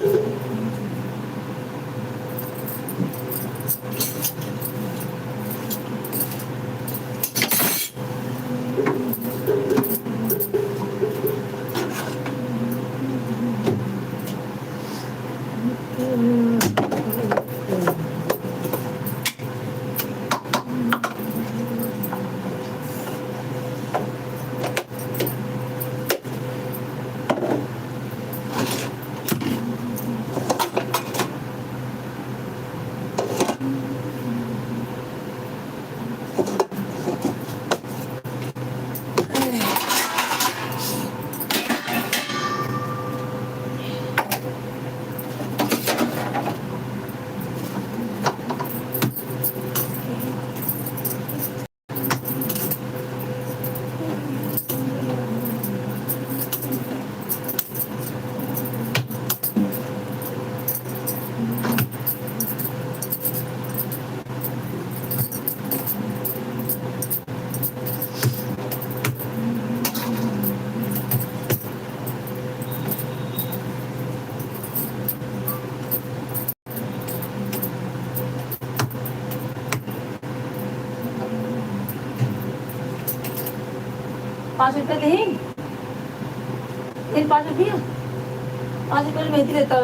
₹5 नहीं, 5 रुपया 5 रुपये मेहंदी देता है।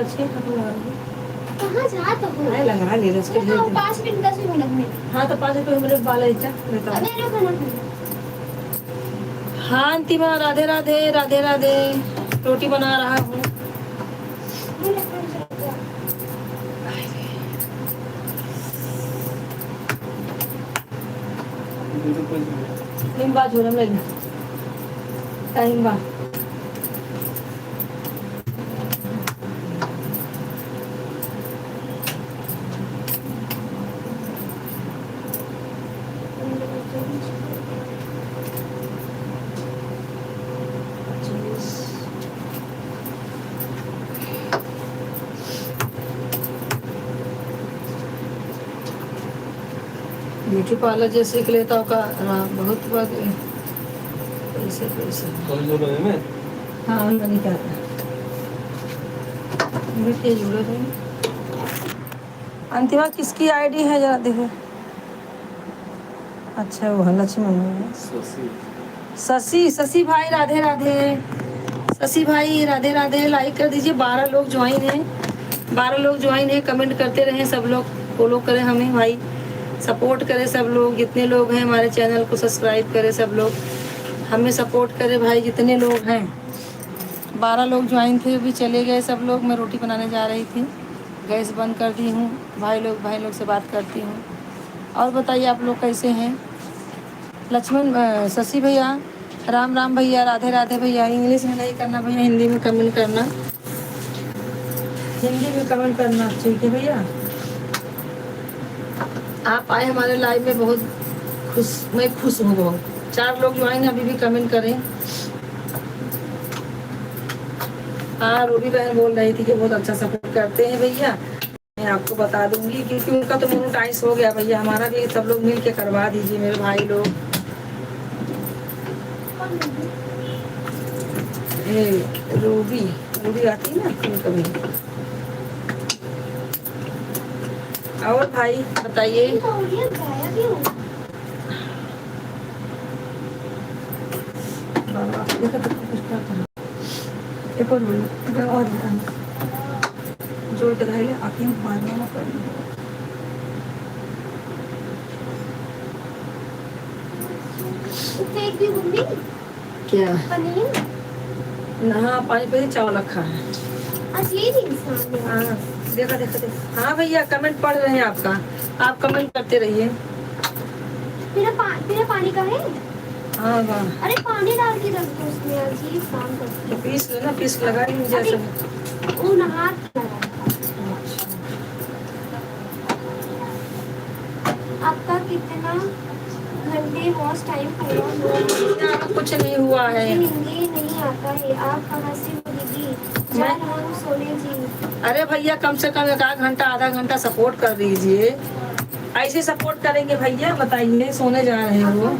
कहाँ जा तो हो? नहीं लग रहा ले लो उसके लिए। 5 मिनट 10 मिनट में। हाँ तो 5 रुपये मेरे बाल लेता लेता हूँ। अबे लो खाना। हाँ अंतिमा, राधे राधे राधे राधे। रोटी बना रहा हूँ। टाइम बाद हो रहा है, टाइम बाद। ब्यूटी पार्लर जैसे सीख लेता का बहुत पैसे पैसे। हाँ मैंने क्या था जुड़े थे। अंतिमा किसकी आईडी है जरा देखो। अच्छा वो लक्ष्मण है। शशि भाई राधे राधे। शशि भाई राधे राधे। लाइक कर दीजिए। 12 लोग ज्वाइन हैं। 12 लोग ज्वाइन हैं। कमेंट करते रहें सब लोग। फॉलो करें हमें भाई, सपोर्ट करें सब लोग। जितने लोग हैं हमारे चैनल को सब्सक्राइब करें सब लोग, हमें सपोर्ट करें भाई जितने लोग हैं। 12 लोग ज्वाइन थे, अभी चले गए सब लोग। मैं रोटी बनाने जा रही थी, गैस बंद कर दी हूँ। भाई लोग से बात करती हूँ। और बताइए आप लोग कैसे हैं। लक्ष्मण शशि भैया, राम राम भैया, राधे राधे भैया। इंग्लिश में नहीं करना भैया, हिंदी में कमेंट करना। हिंदी में कमेंट करना, ठीक है भैया। आप आए हमारे लाइव में, बहुत खुश, मैं खुश हूँ बहुत। 4 लोग ज्वाइन अभी भी कमेंट करें। हाँ रूबी बहन बोल रही थी कि बहुत अच्छा सपोर्ट करते हैं भैया। मैं आपको बता दूंगी क्योंकि उनका तो मोनेटाइज हो गया भैया। हमारा भी सब लोग मिल के करवा दीजिए मेरे भाई लोग। रूबी आती है ना कभी। और भाई बताइए। एक और जोड़ के धाइले आके मारना पड़ेगा। क्या पनीर ना पानी पे चावल रखा है। हाँ देखा। हाँ भैया कमेंट पढ़ रहे हैं आपका, आप कमेंट करते रहिए। तेरा पानी का है। हाँ वाह। अरे पानी डाल के रख दो उसमें, अजीब काम करती है। पीस लेना, पीस लगा लीजिए जैसे वो नहा। आपका कितना घंटे वॉच टाइम हुआ? कुछ नहीं हुआ है। हिंदी नहीं आता है, आप कहाँ से बोलेगी? सोने जी। अरे भैया कम से कम 1 घंटा आधा घंटा सपोर्ट कर दीजिए। ऐसे सपोर्ट करेंगे भैया, बताइए। सोने जा रहे हो?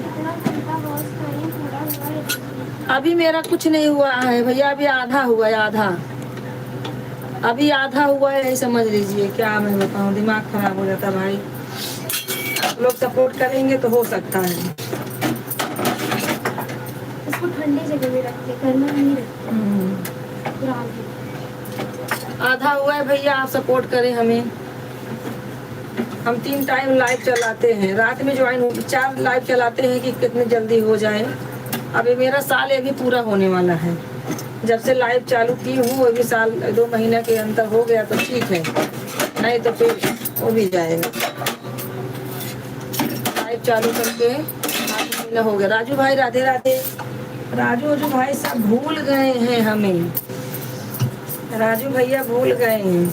अभी मेरा कुछ नहीं हुआ है भैया, अभी आधा हुआ है, आधा। अभी आधा हुआ है, यही समझ लीजिए। क्या मैं बताऊँ, दिमाग खराब हो जाता भाई। आप लोग सपोर्ट करेंगे तो हो सकता है। इसको ठंडी जगह में रखते, घर में नहीं रखते। खराब है। आधा हुआ है भैया, आप सपोर्ट करें हमें। हम 3 टाइम लाइव चलाते हैं, रात में ज्वाइन हो 4 लाइव चलाते हैं कि कितने जल्दी हो जाए। अभी मेरा साल अभी पूरा होने वाला है। जब से लाइव चालू की हूँ वो भी साल 2 महीने के अंतर हो गया तो ठीक है, नहीं तो फिर हो भी जाएगा। लाइव चालू करके 8 महीना हो गया। राजू भाई राधे राधे। राजू भाई सब भूल गए हैं हमें। राजू भैया भूल गए हैं।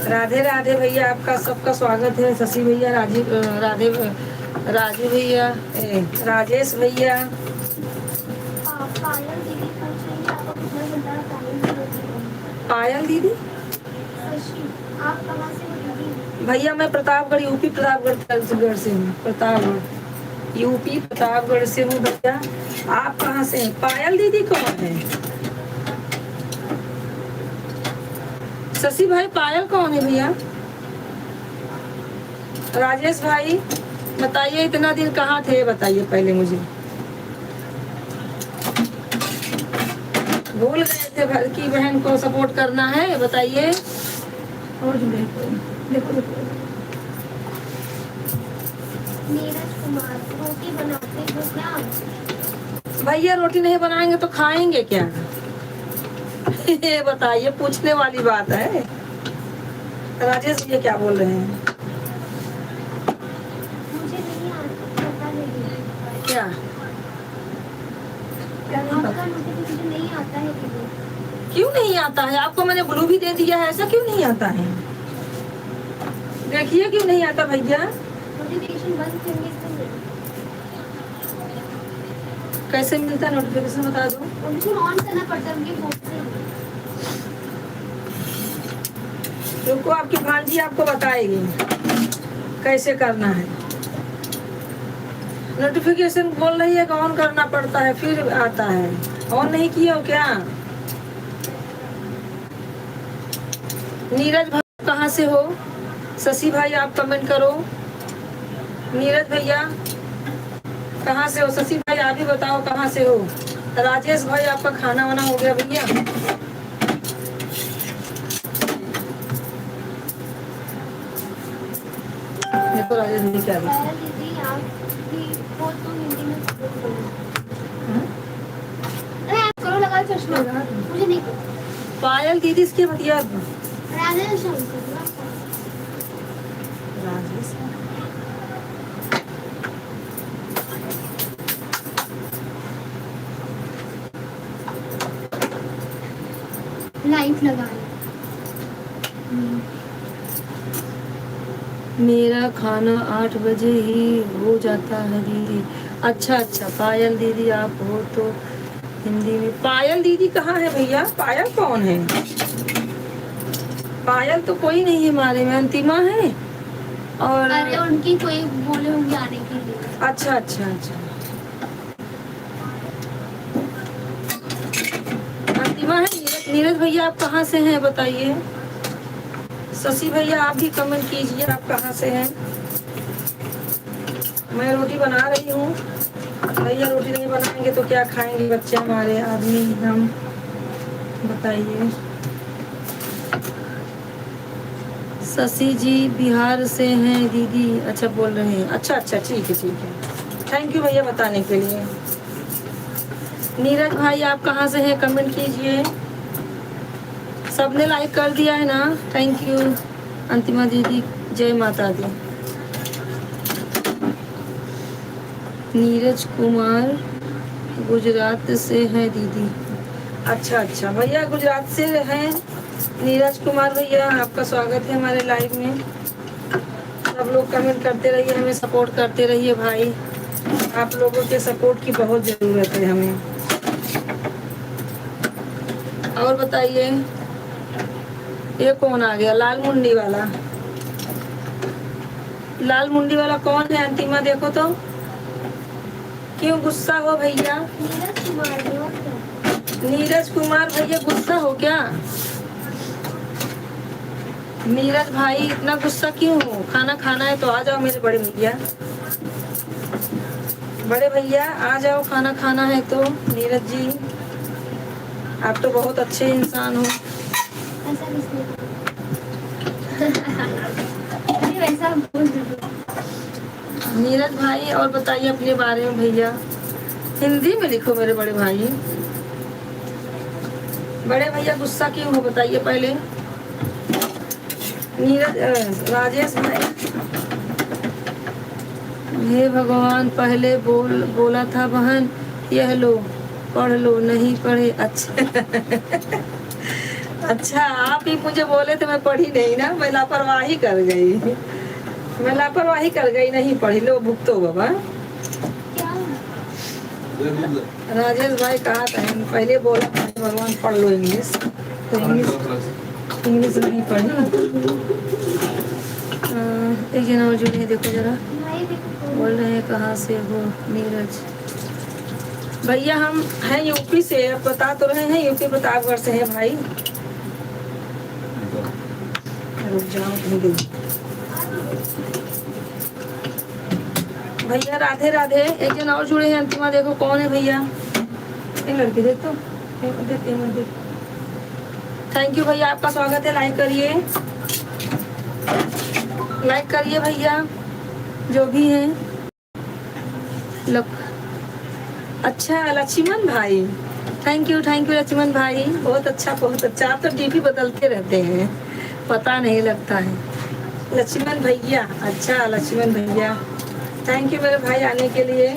राधे राधे भैया, आपका सबका स्वागत है। शशि भैया, राधे, राजू भैया, राजेश भैया। पायल दीदी पूछ रही है आपको कितना मिलता है पायल दीदी? पायल दीदी, शशि आप कहाँ से हो दीदी? भैया मैं प्रतापगढ़, यूपी प्रतापगढ़ से हूँ। प्रतापगढ़, यूपी प्रतापगढ़ से हूँ भैया। आप कहाँ से हैं? पायल दीदी कौन है? शशि भाई पायल कौन है भैया? राजेश भाई बताइए, इतना दिन कहाँ थे बताइए पहले मुझे। भूल गए थे घर की बहन को सपोर्ट करना है, बताइए। और जुड़े देखो देखो। नीरज कुमार रोटी बनाते हो क्या? भैया रोटी नहीं बनाएंगे तो खाएंगे क्या? ये बताइए, पूछने वाली बात है। राजेश ये क्या बोल रहे हैं? मुझे नहीं आता है दीदी। क्या क्या नहीं आपका पता? नोटिफिकेशन नहीं आता है दीदी। क्यों नहीं आता है? आपको मैंने ब्लू भी दे दिया है, ऐसा क्यों नहीं आता है? देखिए क्यों नहीं आता भैया। नोटिफिकेशन बंद करने से नहीं। कैसे मिलता है नोटिफिकेशन, बता दो। नोटिफिकेशन ऑन करना पड़ता है उनके फोन से। रुको, आपकी भांजी आपको बताएगी कैसे करना है। नोटिफिकेशन बोल रही है कि ऑन करना पड़ता है फिर आता है। ऑन नहीं किया हो क्या? नीरज भाई कहाँ से हो? शशि भाई आप कमेंट करो। नीरज भैया कहाँ से हो? शशि भाई आप ही बताओ कहाँ से हो? राजेश भाई आपका खाना वाना हो गया भैया? देखो राजेश भाई क्या है। पायल दीदी आपकी वो तो हिंदी में बोलो। अरे आप करो लगा चश्मा, मुझे नहीं पता। पायल दीदी इसके भैया राजेश शंकर राजेश लाइट लगा मेरा खाना 8 बजे ही हो जाता है दीदी। अच्छा अच्छा, पायल दीदी आप हो तो हिंदी में। पायल दीदी कहाँ है भैया? पायल कौन है? पायल तो कोई नहीं है हमारे में, अंतिमा है। और अरे उनकी कोई बोले होंगे आने के लिए। अच्छा अच्छा अच्छा, अंतिमा है। नीरज भैया आप कहाँ से हैं बताइए। शशि भैया आप भी कमेंट कीजिए, आप कहाँ से हैं। मैं रोटी बना रही हूँ भैया, रोटी नहीं बनाएंगे तो क्या खाएंगे बच्चे हमारे, आदमी हम, बताइए। शशि जी बिहार से हैं दीदी, अच्छा बोल रहे हैं। अच्छा अच्छा ठीक है। थैंक यू भैया बताने के लिए। नीरज भाई आप कहाँ से हैं कमेंट कीजिए। सबने लाइक कर दिया है ना, थैंक यू। अंतिमा दीदी जय माता दी। नीरज कुमार गुजरात से हैं दीदी। अच्छा अच्छा भैया गुजरात से हैं नीरज कुमार भैया, आपका स्वागत है हमारे लाइव में। सब लोग कमेंट करते रहिए, हमें सपोर्ट करते रहिए भाई। आप लोगों के सपोर्ट की बहुत ज़रूरत है हमें। और बताइए, ये कौन आ गया? लाल मुंडी वाला। लाल मुंडी वाला कौन है? अंतिमा देखो तो। क्यों गुस्सा हो भैया? नीरज कुमार नीरज कुमार भैया गुस्सा हो क्या? नीरज भाई इतना गुस्सा क्यों हो? खाना खाना है तो आ जाओ मेरे बड़े भैया। बड़े भैया आ जाओ, खाना खाना है तो। नीरज जी आप तो बहुत अच्छे इंसान हो। ऐसा किसने नहीं वैसा बोल दो। नीरज भाई और बताइए अपने बारे में भैया। हिंदी में लिखो मेरे बड़े भाई। बड़े भैया गुस्सा क्यों हो बताइए पहले। नीरज राजेश भाई, हे भगवान पहले बोला था बहन यह लो पढ़ लो, नहीं पढ़े। अच्छा अच्छा आप ही मुझे बोले थे, मैं पढ़ी नहीं ना, मैं लापरवाही कर गई। मैं लापरवाही कर गई, नहीं पढ़ी। लो भुगतो बाबा। क्या राजेश भाई कहा था पहले बोला था भगवान पढ़ लो इंग्लिश, तो इंग्लिश नहीं पढ़ी। एक जना और जुड़े हैं, देखो जरा। भाई देखो बोल रहे हैं कहाँ से हो नीरज भैया? हम हैं यूपी से, अब बता तो रहे हैं यूपी प्रतापगढ़ से हैं भाई। रुक जाओ तुम भी। भैया राधे राधे। एक जन और जुड़े हैं अंतिमा, देखो कौन है भैया। एक लड़की देख तो थैंक यू भैया, आपका स्वागत है। लाइक करिए, लाइक करिए भैया जो भी हैं। अच्छा लक्ष्मण भाई, थैंक यू लक्ष्मण भाई, बहुत अच्छा बहुत अच्छा। आप तो डीपी बदलते रहते हैं, पता नहीं लगता है। लक्ष्मण भैया, अच्छा लक्ष्मण भैया थैंक यू मेरे भाई आने के लिए।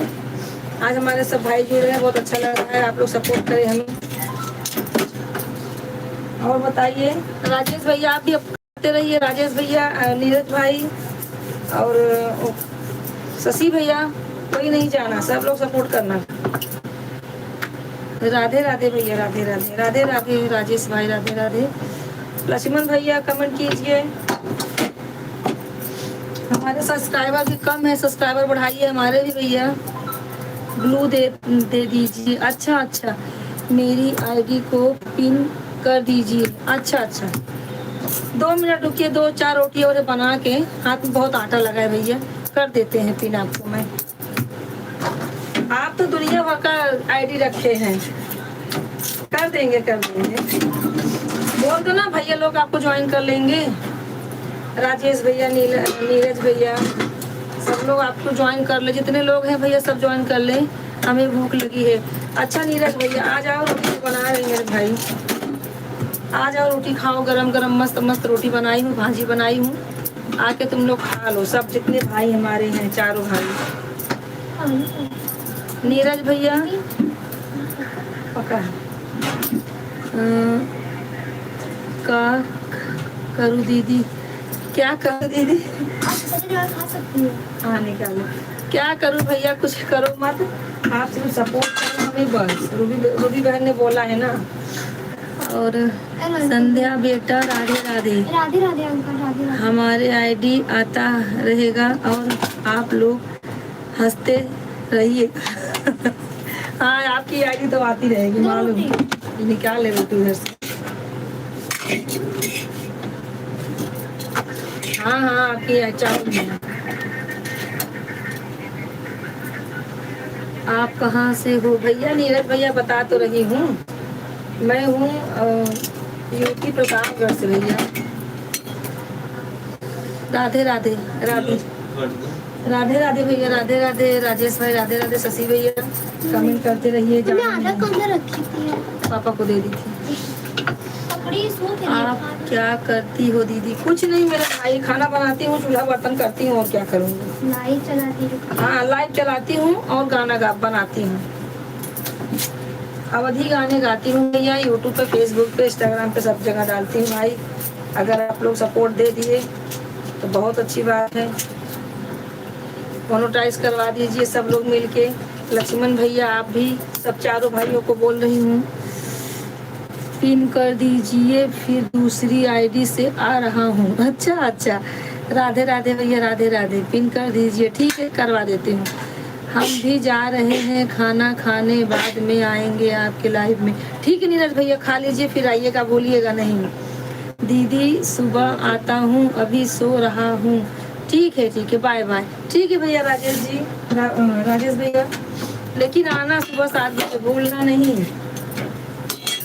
आज हमारे सब भाई जुड़े हैं, बहुत अच्छा लग रहा है। आप लोग सपोर्ट करें हमें। और बताइए राजेश भैया, आप भी करते रहिए। राजेश भैया, नीरज भाई और शशि भैया, कोई नहीं जाना, सब लोग सपोर्ट करना। राधे राधे भैया, राधे राधे राधे राधे। राजेश भाई राधे राधे। लक्ष्मण भैया कमेंट कीजिए। हमारे सब्सक्राइबर भी कम है, सब्सक्राइबर बढ़ाइए हमारे भी भैया। ब्लू दे दीजिए। अच्छा अच्छा, मेरी आईडी को पिन कर दीजिए। अच्छा अच्छा, 2 मिनट रुकिए, 2-4 रोटी और बना के, हाथ में बहुत आटा लगा है भैया, कर देते हैं पिन आपको। मैं आप तो दुनिया भर का आईडी रखे हैं, कर देंगे कर देंगे। बोल दो ना भैया, लोग आपको ज्वाइन कर लेंगे। राजेश भैया, नीरज भैया, सब लोग आपको ज्वाइन कर ले। जितने लोग हैं भैया सब ज्वाइन कर ले, हमें भूख लगी है। अच्छा नीरज भैया आ जाओ, रोटी बना रही मेरे भाई, आ जाओ रोटी खाओ, गरम गरम मस्त मस्त रोटी बनाई हूँ, भाजी बनाई हूँ, आके तुम लोग खा लो सब, जितने भाई हमारे हैं, चारों भाई। नीरज भैया पका का करूँ दीदी, क्या करूँ दीदी? आप खा सकती हो। हाँ निकालो। क्या करूँ भैया, कुछ करो मत, आप सिर्फ सपोर्ट करो हमें बस। रूबी बहन ने बोला है ना। और संध्या बेटा राधे राधे। राधे राधे अंकल, राधे राधे। हमारे आईडी आता रहेगा और आप लोग हंसते रहिए। हाँ आपकी आईडी तो आती रहेगी मालूम। निकाल ले रोटी उधर से। हाँ हाँ आपकी चावल। आप कहाँ से हो भैया? नीरज भैया बता तो रही हूँ, मैं हूँ यूपी प्रतापगढ़ से भैया। राधे राधे राधे राधे राधे भैया, राधे राधे राजेश भाई, राधे राधे शशि भैया। कमेंट करते रहिए। मैंने आधा कमरा रखी थी, पापा को दे दी थी। पकड़ी सो के आप क्या करती हो दीदी? कुछ नहीं मेरे भाई, खाना बनाती हूँ, चूल्हा बर्तन करती हूँ, और क्या करूँगी। लाइट चलाती हूँ। हाँ लाइव चलाती हूँ और गाना बनाती हूँ, अवधि गाने गाती हूँ भैया। यूट्यूब पे, फेसबुक पे, इंस्टाग्राम पे सब जगह डालती हूँ भाई। अगर आप लोग सपोर्ट दे दिए तो बहुत अच्छी बात है। मोनेटाइज करवा दीजिए सब लोग मिलके। लक्ष्मण भैया आप भी, सब चारों भाइयों को बोल रही हूँ पिन कर दीजिए, फिर दूसरी आईडी से आ रहा हूँ। अच्छा अच्छा, राधे राधे भैया, राधे राधे। पिन कर दीजिए, ठीक है करवा देती हूँ। हम भी जा रहे हैं खाना खाने, बाद में आएंगे आपके लाइव में। ठीक है नीरज भैया, खा लीजिए फिर आइएगा, भूलिएगा नहीं। दीदी सुबह आता हूँ, अभी सो रहा हूँ। ठीक है, बाय बाय। ठीक है भैया राजेश जी, राजेश भैया, लेकिन आना सुबह 7 बजे, भूलना नहीं।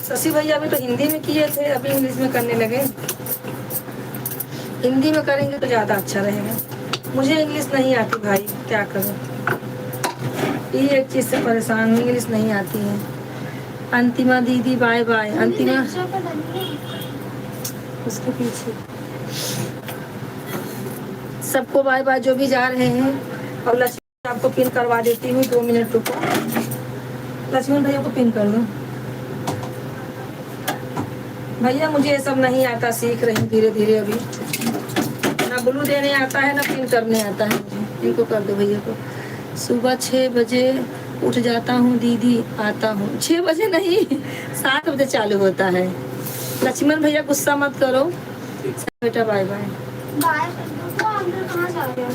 शशि भैया अभी तो हिंदी में किए थे, अभी इंग्लिश में करने लगे। हिंदी में करेंगे तो ज़्यादा अच्छा रहेगा। मुझे इंग्लिश नहीं आती भाई, क्या करूँ, ये एक चीज़ से परेशान हूँ, इंग्लिश नहीं आती है। अंतिमा दीदी बाय बाय। अंतिमा उसके पीछे सबको बाय बाय जो भी जा रहे हैं। और लक्ष्मण आपको पिन करवा देती हूँ, 2 मिनट रुको। लक्ष्मण भैया को पिन कर दो। भैया मुझे ये सब नहीं आता, सीख रही हूँ धीरे धीरे अभी। ना ब्लू देने आता है, ना पिन करने आता है मुझे। इनको कर दो भैया को। सुबह 6 बजे उठ जाता हूँ दीदी, आता हूँ। 6 बजे नहीं, 7 बजे चालू होता है। लक्ष्मण भैया गुस्सा मत करो बेटा, बाय बाय। बाय तो अंदर कहाँ जा रहे हो?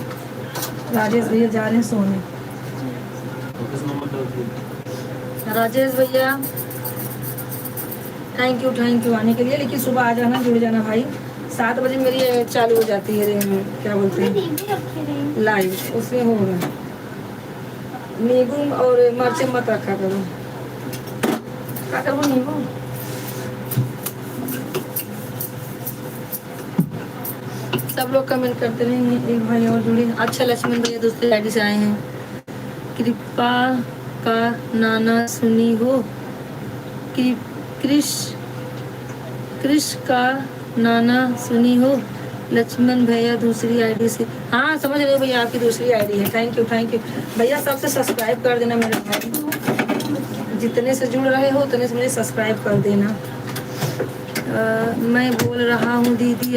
राजेश भैया जा रहे हैं सोने। राजेश भैया थैंक यू आने के लिए, लेकिन सुबह आ जाना, जुड़ जाना भाई। 7 बजे मेरी चालू हो जाती है, क्या बोलते हैं, लाइव, उसमें होगा। नींबू और मिर्च मत रखा करो, क्या करूँ नींबू। सब लोग कमेंट करते रहेंगे। एक भाई और जुड़े। अच्छा लक्ष्मण भैया दूसरे आईडी से आए हैं। कृपा का नाना सुनी हो, कृष का नाना सुनी हो। लक्ष्मण भैया दूसरी आईडी से, हाँ समझ रहे हो भैया, आपकी दूसरी आईडी है। थैंक यू भैया। सबसे सब्सक्राइब कर देना मेरे भाई, जितने से जुड़ रहे हो उतने से मुझे सब्सक्राइब कर देना। मैं बोल रहा हूँ दीदी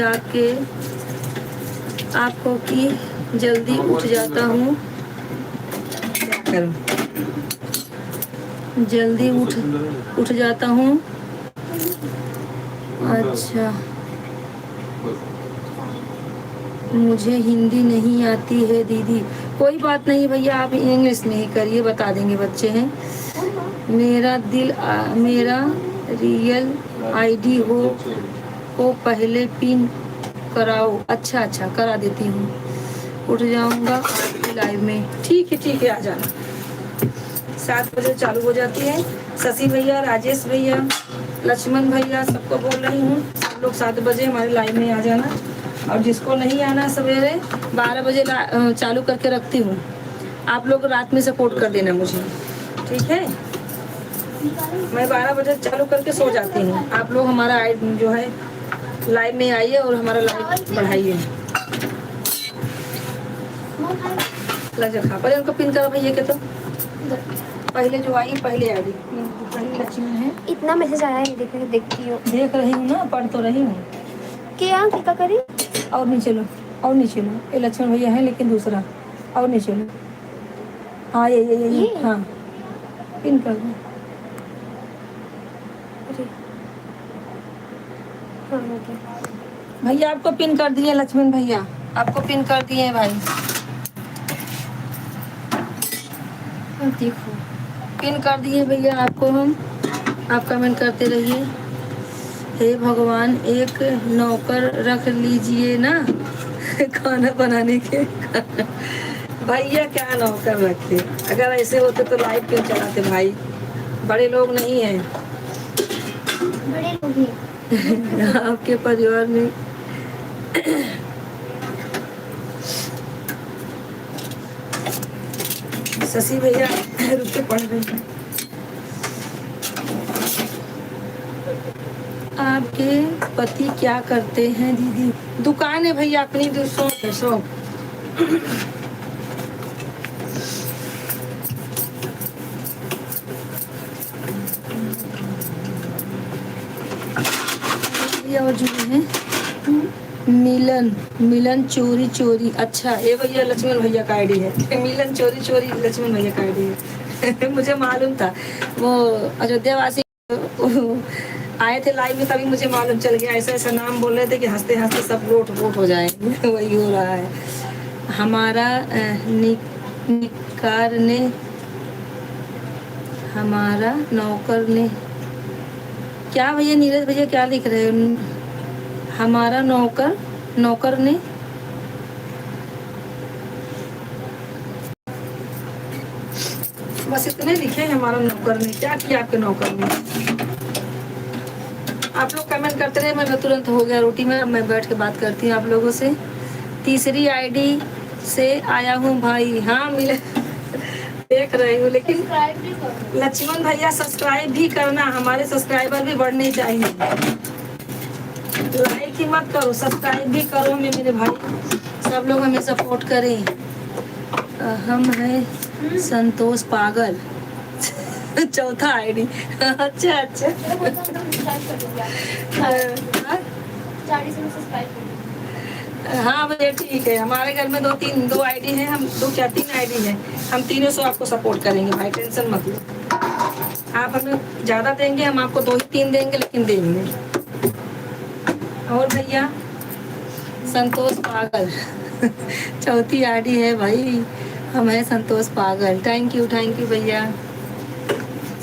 आपको कि जल्दी उठ जाता हूँ, जल्दी उठ जाता हूँ। अच्छा, मुझे हिंदी नहीं आती है दीदी। कोई बात नहीं भैया, आप इंग्लिश में ही करिए, बता देंगे, बच्चे हैं। मेरा रियल आईडी को पहले पिन कराओ। अच्छा करा देती हूँ, उठ जाऊँगा लाइव में। ठीक है आ जाना। 7 बजे चालू हो जाती है। शशि भैया, राजेश भैया, लक्ष्मण भैया, सबको बोल रही हूँ, सब लोग 7 बजे हमारे लाइव में आ जाना। और जिसको नहीं आना, सवेरे 12 बजे चालू करके रखती हूँ। आप लोग रात में सपोर्ट कर देना मुझे, ठीक है। मैं 12 बजे चालू करके सो जाती हूँ। आप लोग हमारा जो है लाइव में आइए और हमारा लाइव बढ़ाइए। पहले उनको पिन करो भैया के, तो पहले जो आई पहले आईडी पहले लक्ष्मण है। इतना मैसेज आया है, देखती हूँ, देख रही हूँ ना, पढ़ तो रही हूँ। क्या करी? और नीचे लो, ये लक्ष्मण भैया है लेकिन दूसरा। और नीचे लो, हाँ ये हाँ, पिन कर दो। भैया आपको पिन कर दिए, लक्ष्मण भैया आपको पिन कर दिए भाई। देखो पिन कर दिए भैया आपको हम। आप कमेंट करते रहिए। हे भगवान, एक नौकर रख लीजिए ना खाना बनाने के। भैया क्या नौकर रखते, अगर ऐसे होते तो लाइव क्यों चलाते भाई। बड़े लोग नहीं हैं, बड़े लोग हैं आपके परिवार में। शशि भैया रुक के पढ़ रहे हैं। आपके पति क्या करते हैं दीदी? दुकान है भैया अपनी, शॉप। और जुड़े हैं मिलन चोरी। अच्छा, ये भैया लक्ष्मण भैया का आईडी है। मिलन चोरी लक्ष्मण भैया का आईडी है। मुझे मालूम था, वो अयोध्या वासी आए थे लाइव में, तभी मुझे मालूम चल गया। ऐसा नाम बोल रहे थे कि हंसते हंसते सब वोट हो जाएंगे। वही हो रहा है। हमारा नौकर ने क्या भैया, नीरज भैया क्या लिख रहे हैं? हमारा नौकर नौकर ने बस इतने लिखे हैं, हमारा नौकर ने क्या किया आपके नौकर ने। आप लोग कमेंट करते रहे, मैं तुरंत हो गया रोटी में, मैं बैठ के बात करती हूँ आप लोगों से। तीसरी आईडी से आया हूँ भाई। हाँ मिले देख रही हूँ, लेकिन सब्सक्राइब भी करो। लक्ष्मण भैया सब्सक्राइब भी करना, हमारे सब्सक्राइबर भी बढ़ने चाहिए। लाइक ही मत करो, सब्सक्राइब भी करो मेरे भाई, सब लोग हमें सपोर्ट करें। हम हैं संतोष पागल चौथा आईडी। अच्छा अच्छा मैं बोलता हूँ तुम सब्सक्राइब कर दोगे आप। हाँ? 40 से सब्सक्राइब कर दोगे। हाँ भैया ठीक है, हमारे घर में दो आईडी है, हम दो क्या 3 आईडी है, हम तीनों से आपको सपोर्ट करेंगे भाई, टेंशन मत लो। आप हमें ज़्यादा देंगे, हम आपको 2 ही 3 देंगे, लेकिन देंगे। और भैया संतोष पागल चौथी आईडी है भाई, हम हैं संतोष पागल। थैंक यू भैया।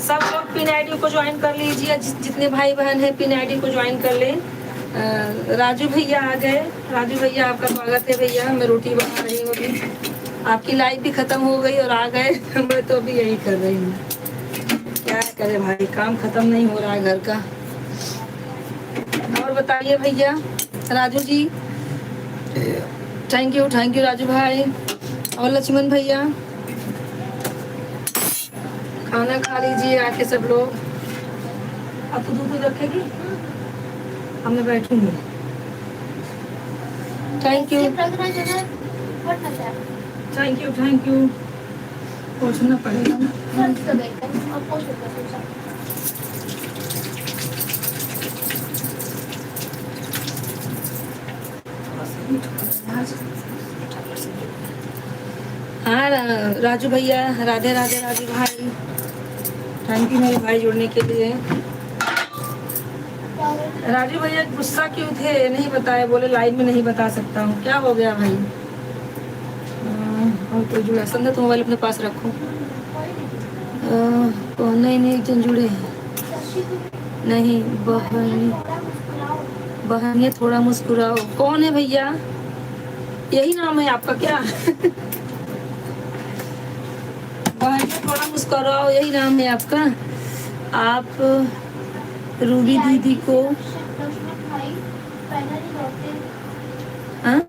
सब लोग पिन आईडी को ज्वाइन कर लीजिए, जितने भाई बहन हैं पिन आईडी को ज्वाइन कर लें। राजू भैया आ गए। राजू भैया आपका स्वागत है भैया, मैं रोटी बना रही हूँ अभी। आपकी लाइफ भी खत्म हो गई और आ गए मैं तो अभी यही कर रही हूँ, क्या करे भाई, काम खत्म नहीं हो रहा है घर का। और बताइए भैया राजू जी। थैंक यू राजू भाई। और लक्ष्मण भैया खाना खा लीजिए आके सब लोग। अब तो दूध रखेगी, अब मैं बैठूंगी। थैंक यू पूछना पड़ेगा ना। हाँ राजू भैया, राधे राधे राजू भाई, थैंक यू मेरे भाई जुड़ने के लिए। राजू भैया गुस्सा क्यों थे नहीं बताए, बोले लाइव में नहीं बता सकता हूँ, क्या हो गया भाई। और कोई जुड़ा संध्या, तो मोबाइल अपने पास रखो। नहीं एक जन जुड़े हैं, नहीं बहन थोड़ा मुस्कुराओ। कौन है भैया, यही नाम है आपका क्या बहन थोड़ा मुस्कुराओ, यही नाम है आपका। आप रूबी दीदी को हाँ?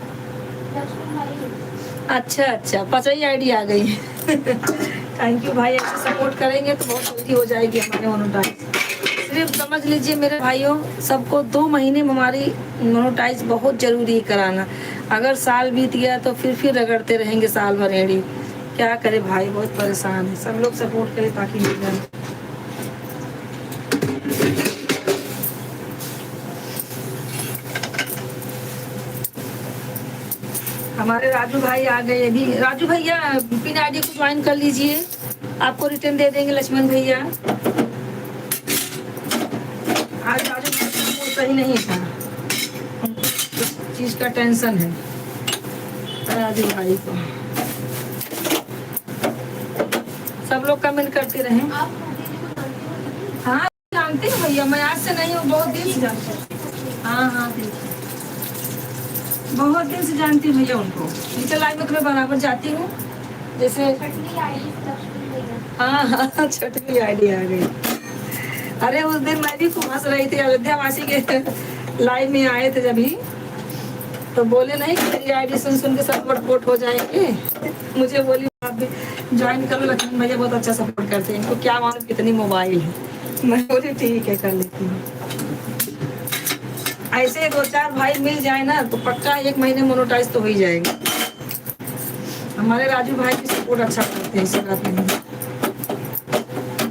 अच्छा 5 आईडी आ गई थैंक यू भाई, ऐसे सपोर्ट करेंगे तो बहुत जल्दी हो जाएगी हमारे मोनोटाइज। सिर्फ समझ लीजिए मेरे भाइयों, सबको 2 महीने में हमारी मोनोटाइज बहुत जरूरी कराना। अगर साल बीत गया तो फिर रगड़ते रहेंगे साल भर एड़ी, क्या करे भाई, बहुत परेशान है। सब लोग सपोर्ट करें ताकि मिल जाए। हमारे राजू भाई आ गए अभी। राजू भैया पिन आईडी को ज्वाइन कर लीजिए, आपको रिटर्न दे देंगे लक्ष्मण भैया। आज राजू भाई का मूड सही नहीं था, इस चीज का टेंशन है राजू भाई को। सब लोग कमेंट करते रहे। हाँ जानते हैं भैया, मैं आज से नहीं हूँ, बहुत दिन से जानते हैं। हाँ देखिए बहुत दिन से जानती हूँ भैया उनको, नीचे लाइव में तो मैं बराबर जाती हूँ। जैसे हाँ छठवीं आईडी आ गई। अरे उस दिन मैं भी खूब हंस रही थी, अयोध्या वासी के लाइव में आए थे जब ही, तो बोले नहीं कि मेरी आईडी सुन के सब सपोर्ट हो जाएंगे। मुझे बोली आप भी ज्वाइन कर लो, लक्ष्मण भैया बहुत अच्छा सपोर्ट करते हैं, इनको क्या मालूम कितनी मोबाइल है। मैं बोली ठीक है कर लेती हूँ। ऐसे 2-4 भाई मिल जाए ना तो पक्का 1 महीने मोनोटाइज तो हो ही जाएगा। हमारे राजू भाई की सपोर्ट अच्छा करते हैं, इसी बात नहीं।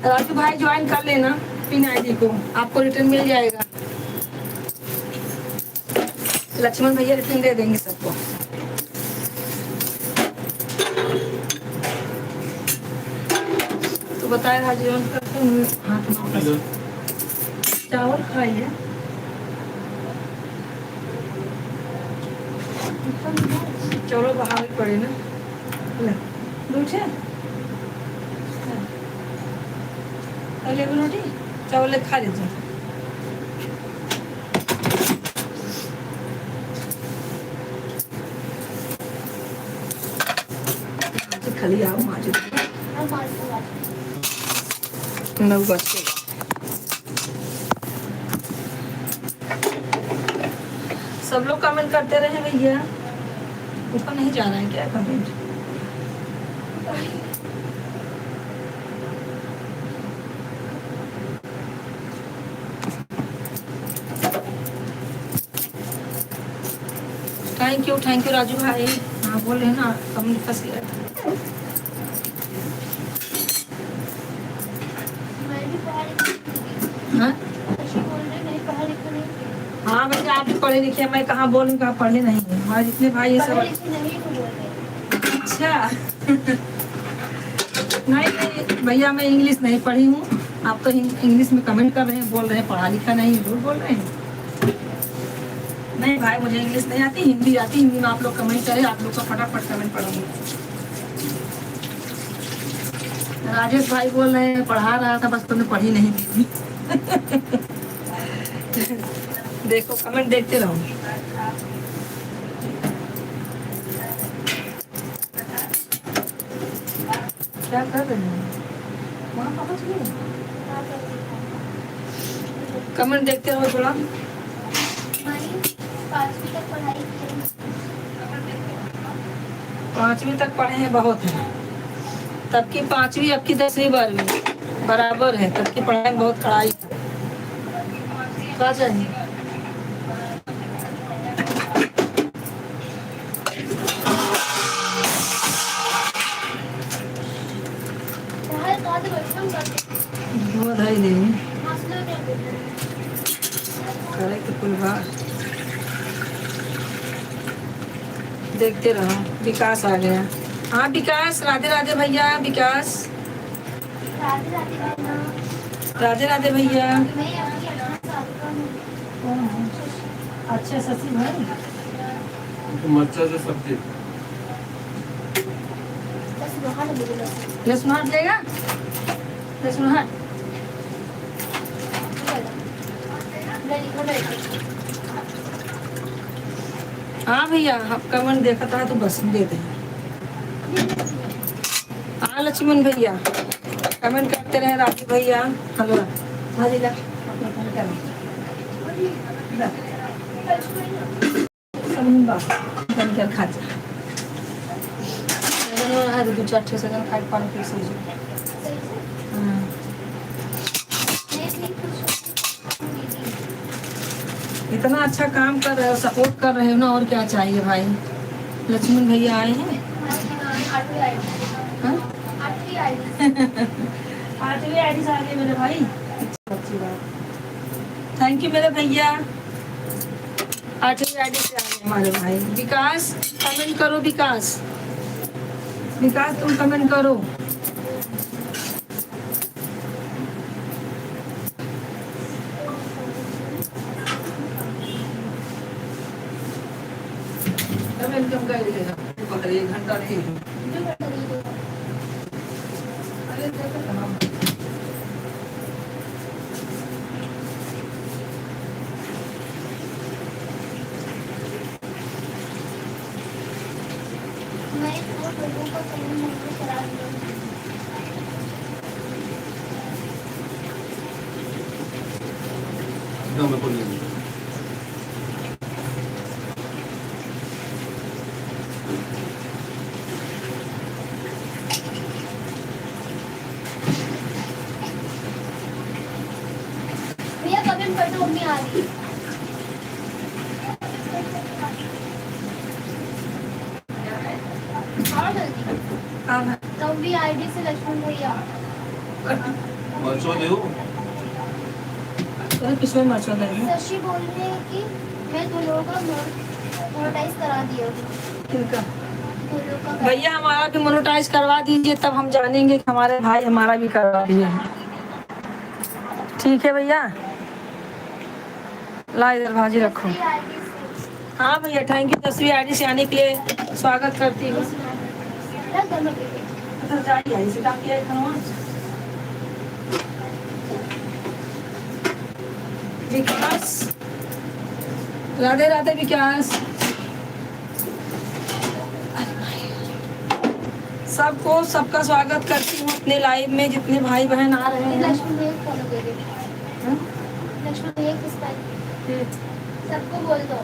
राजू भाई ज्वाइन कर लेना पिन आईडी को, आपको रिटर्न मिल जाएगा। लक्ष्मण भैया रिटर्न दे देंगे सबको। तो बताए राजू ज्वाइन करते हुए हाथ चावल खाइए। चलो बाहर पड़े ना दूठे रोटी चावल खा लीजिए। खाली आओ माजू अब माजूंगा। 9 बजे। सब लोग कमेंट करते रहे भैया। ऊपर नहीं जा रहा है क्या कमेंट? थैंक यू राजू भाई। हाँ बोल रहे हैं ना, कमेंट फंस गया था। मैं भी पढ़ा लिखी हाँ अच्छी बोल रही नहीं, पढ़ा लिखा नहीं थी। हाँ भैया, आप भी पढ़े लिखे, मैं कहाँ बोलूँ कहाँ पढ़े नहीं है। हमारे जितने भाई ये सब। पढ़े लिखे नहीं तो बोल रहे हैं। अच्छा नहीं भैया, मैं इंग्लिश नहीं पढ़ी हूँ। आप तो इंग्लिश में कमेंट कर रहे हैं, बोल रहे हैं पढ़ा लिखा नहीं, झूठ बोल रहे हैं। नहीं भाई, मुझे इंग्लिश नहीं आती, हिंदी आती। हिंदी में आप लोग कमेंट करें, आप लोग का फटाफट कमेंट पढ़ूंगी। राजेश भाई बोल रहे हैं पढ़ा रहा था, बस तुमने पढ़ी नहीं थी। देखो कमेंट देखते रहो। क्या कर रहे हैं वहाँ पहुँच गए? कमेंट देखते रहो थोड़ा। मैं 5वीं तक पढ़ाई की। 5वीं तक पढ़े हैं, बहुत है। तब की 5वीं, अब की 10वीं 12वीं बराबर है। तब की पढ़ाई में बहुत कड़ाई। क्या चाहिए? पढ़ाई का तो बचपन करते बहुत है दे हंसना क्या बोलते हैं। करे तो कुल बात देखते रहो। विकास आ गया। हाँ विकास, राधे राधे भैया। विकास राधे राधे बहना। राधे राधे भैया। मैं अभी 18 साल का हूँ। अच्छा शशि भाई, मच्छर से सब्जी बस वहाँ ना बोलो। लहसुन हाट लेगा? लहसुन हाट। हाँ भैया, हम कमेंट देखा था तो बस दे दें। हाँ लक्ष्मण भैया, कमेंट करते रहे। राजू भैया हेलो भाजी ला अपना फोन कर समूह बा कम कर खा जा। है तो 2-4 सेकंड खाई पानी फिर सो जाओ। हाँ इतना अच्छा काम कर रहे हो, सपोर्ट कर रहे हो ना, और क्या चाहिए भाई। लक्ष्मण भैया आए हैं। हाँ? 8वीं आईडी से आ गए मेरे भाई। अच्छी बात। थैंक यू मेरे भैया। 8वीं आईडी से आ गए हमारे भाई। विकास कमेंट करो। विकास विकास तुम कमेंट करो। कम कर देगा 1 घंटा नहीं। अरे देखो कहाँ मैं वो लोगों को समूह में करा दूँ। एकदम में बोलिए भैया कमेंट कर दो, मम्मी आ रही है। और जल्दी काम है। तब भी आईडी से लक्ष्मण भैया। मच्छर ले तो किसमें मचा देंगे? शशि बोल रहे हैं कि मैं तुम लोगों का मोनेटाइज करा दिया हूँ। किनका? तुम लोग का भैया हमारा भी मोनेटाइज करवा दीजिए, तब हम जानेंगे कि हमारे भाई हमारा भी करवा दिए हैं। ठीक है भैया, ला इधर भाजी रखो। आईडी से हाँ भैया थैंक यू। 10वीं आईडी से आने के लिए स्वागत करती हूँ। ना दोनों के लिए। उधर जाइए, इसे डाकिए खनवा। विकास राधे राधे। विकास सबको सबका स्वागत करती हूँ अपने लाइव में, जितने भाई बहन आ रहे हैं। लक्ष्मण भैया को फॉलो कर दे। हाँ? लक्ष्मण भैया किस पर सबको बोल दो।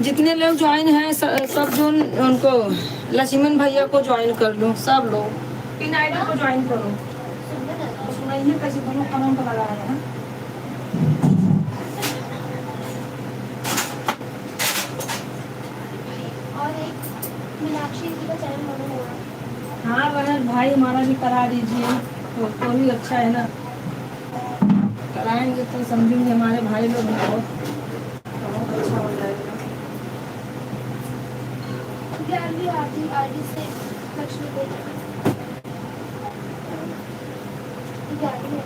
जितने लोग ज्वाइन हैं सब जो उनको लक्ष्मण भैया को ज्वाइन कर लो, सब लोग इन आईडी को ज्वाइन करो। तो सुनाइए कैसे दोनों कानों पर लगा रहे हैं। और एक मीनाक्षी जी का चैनल बना हुआ है। हाँ बहन भाई हमारा भी करा दीजिए, तो भी अच्छा है ना। कराएंगे तो समझेंगे हमारे भाई लोग भी बहुत अच्छा हो जाएगा। 11वीं आरडी से लक्ष्मी भैया 11वीं।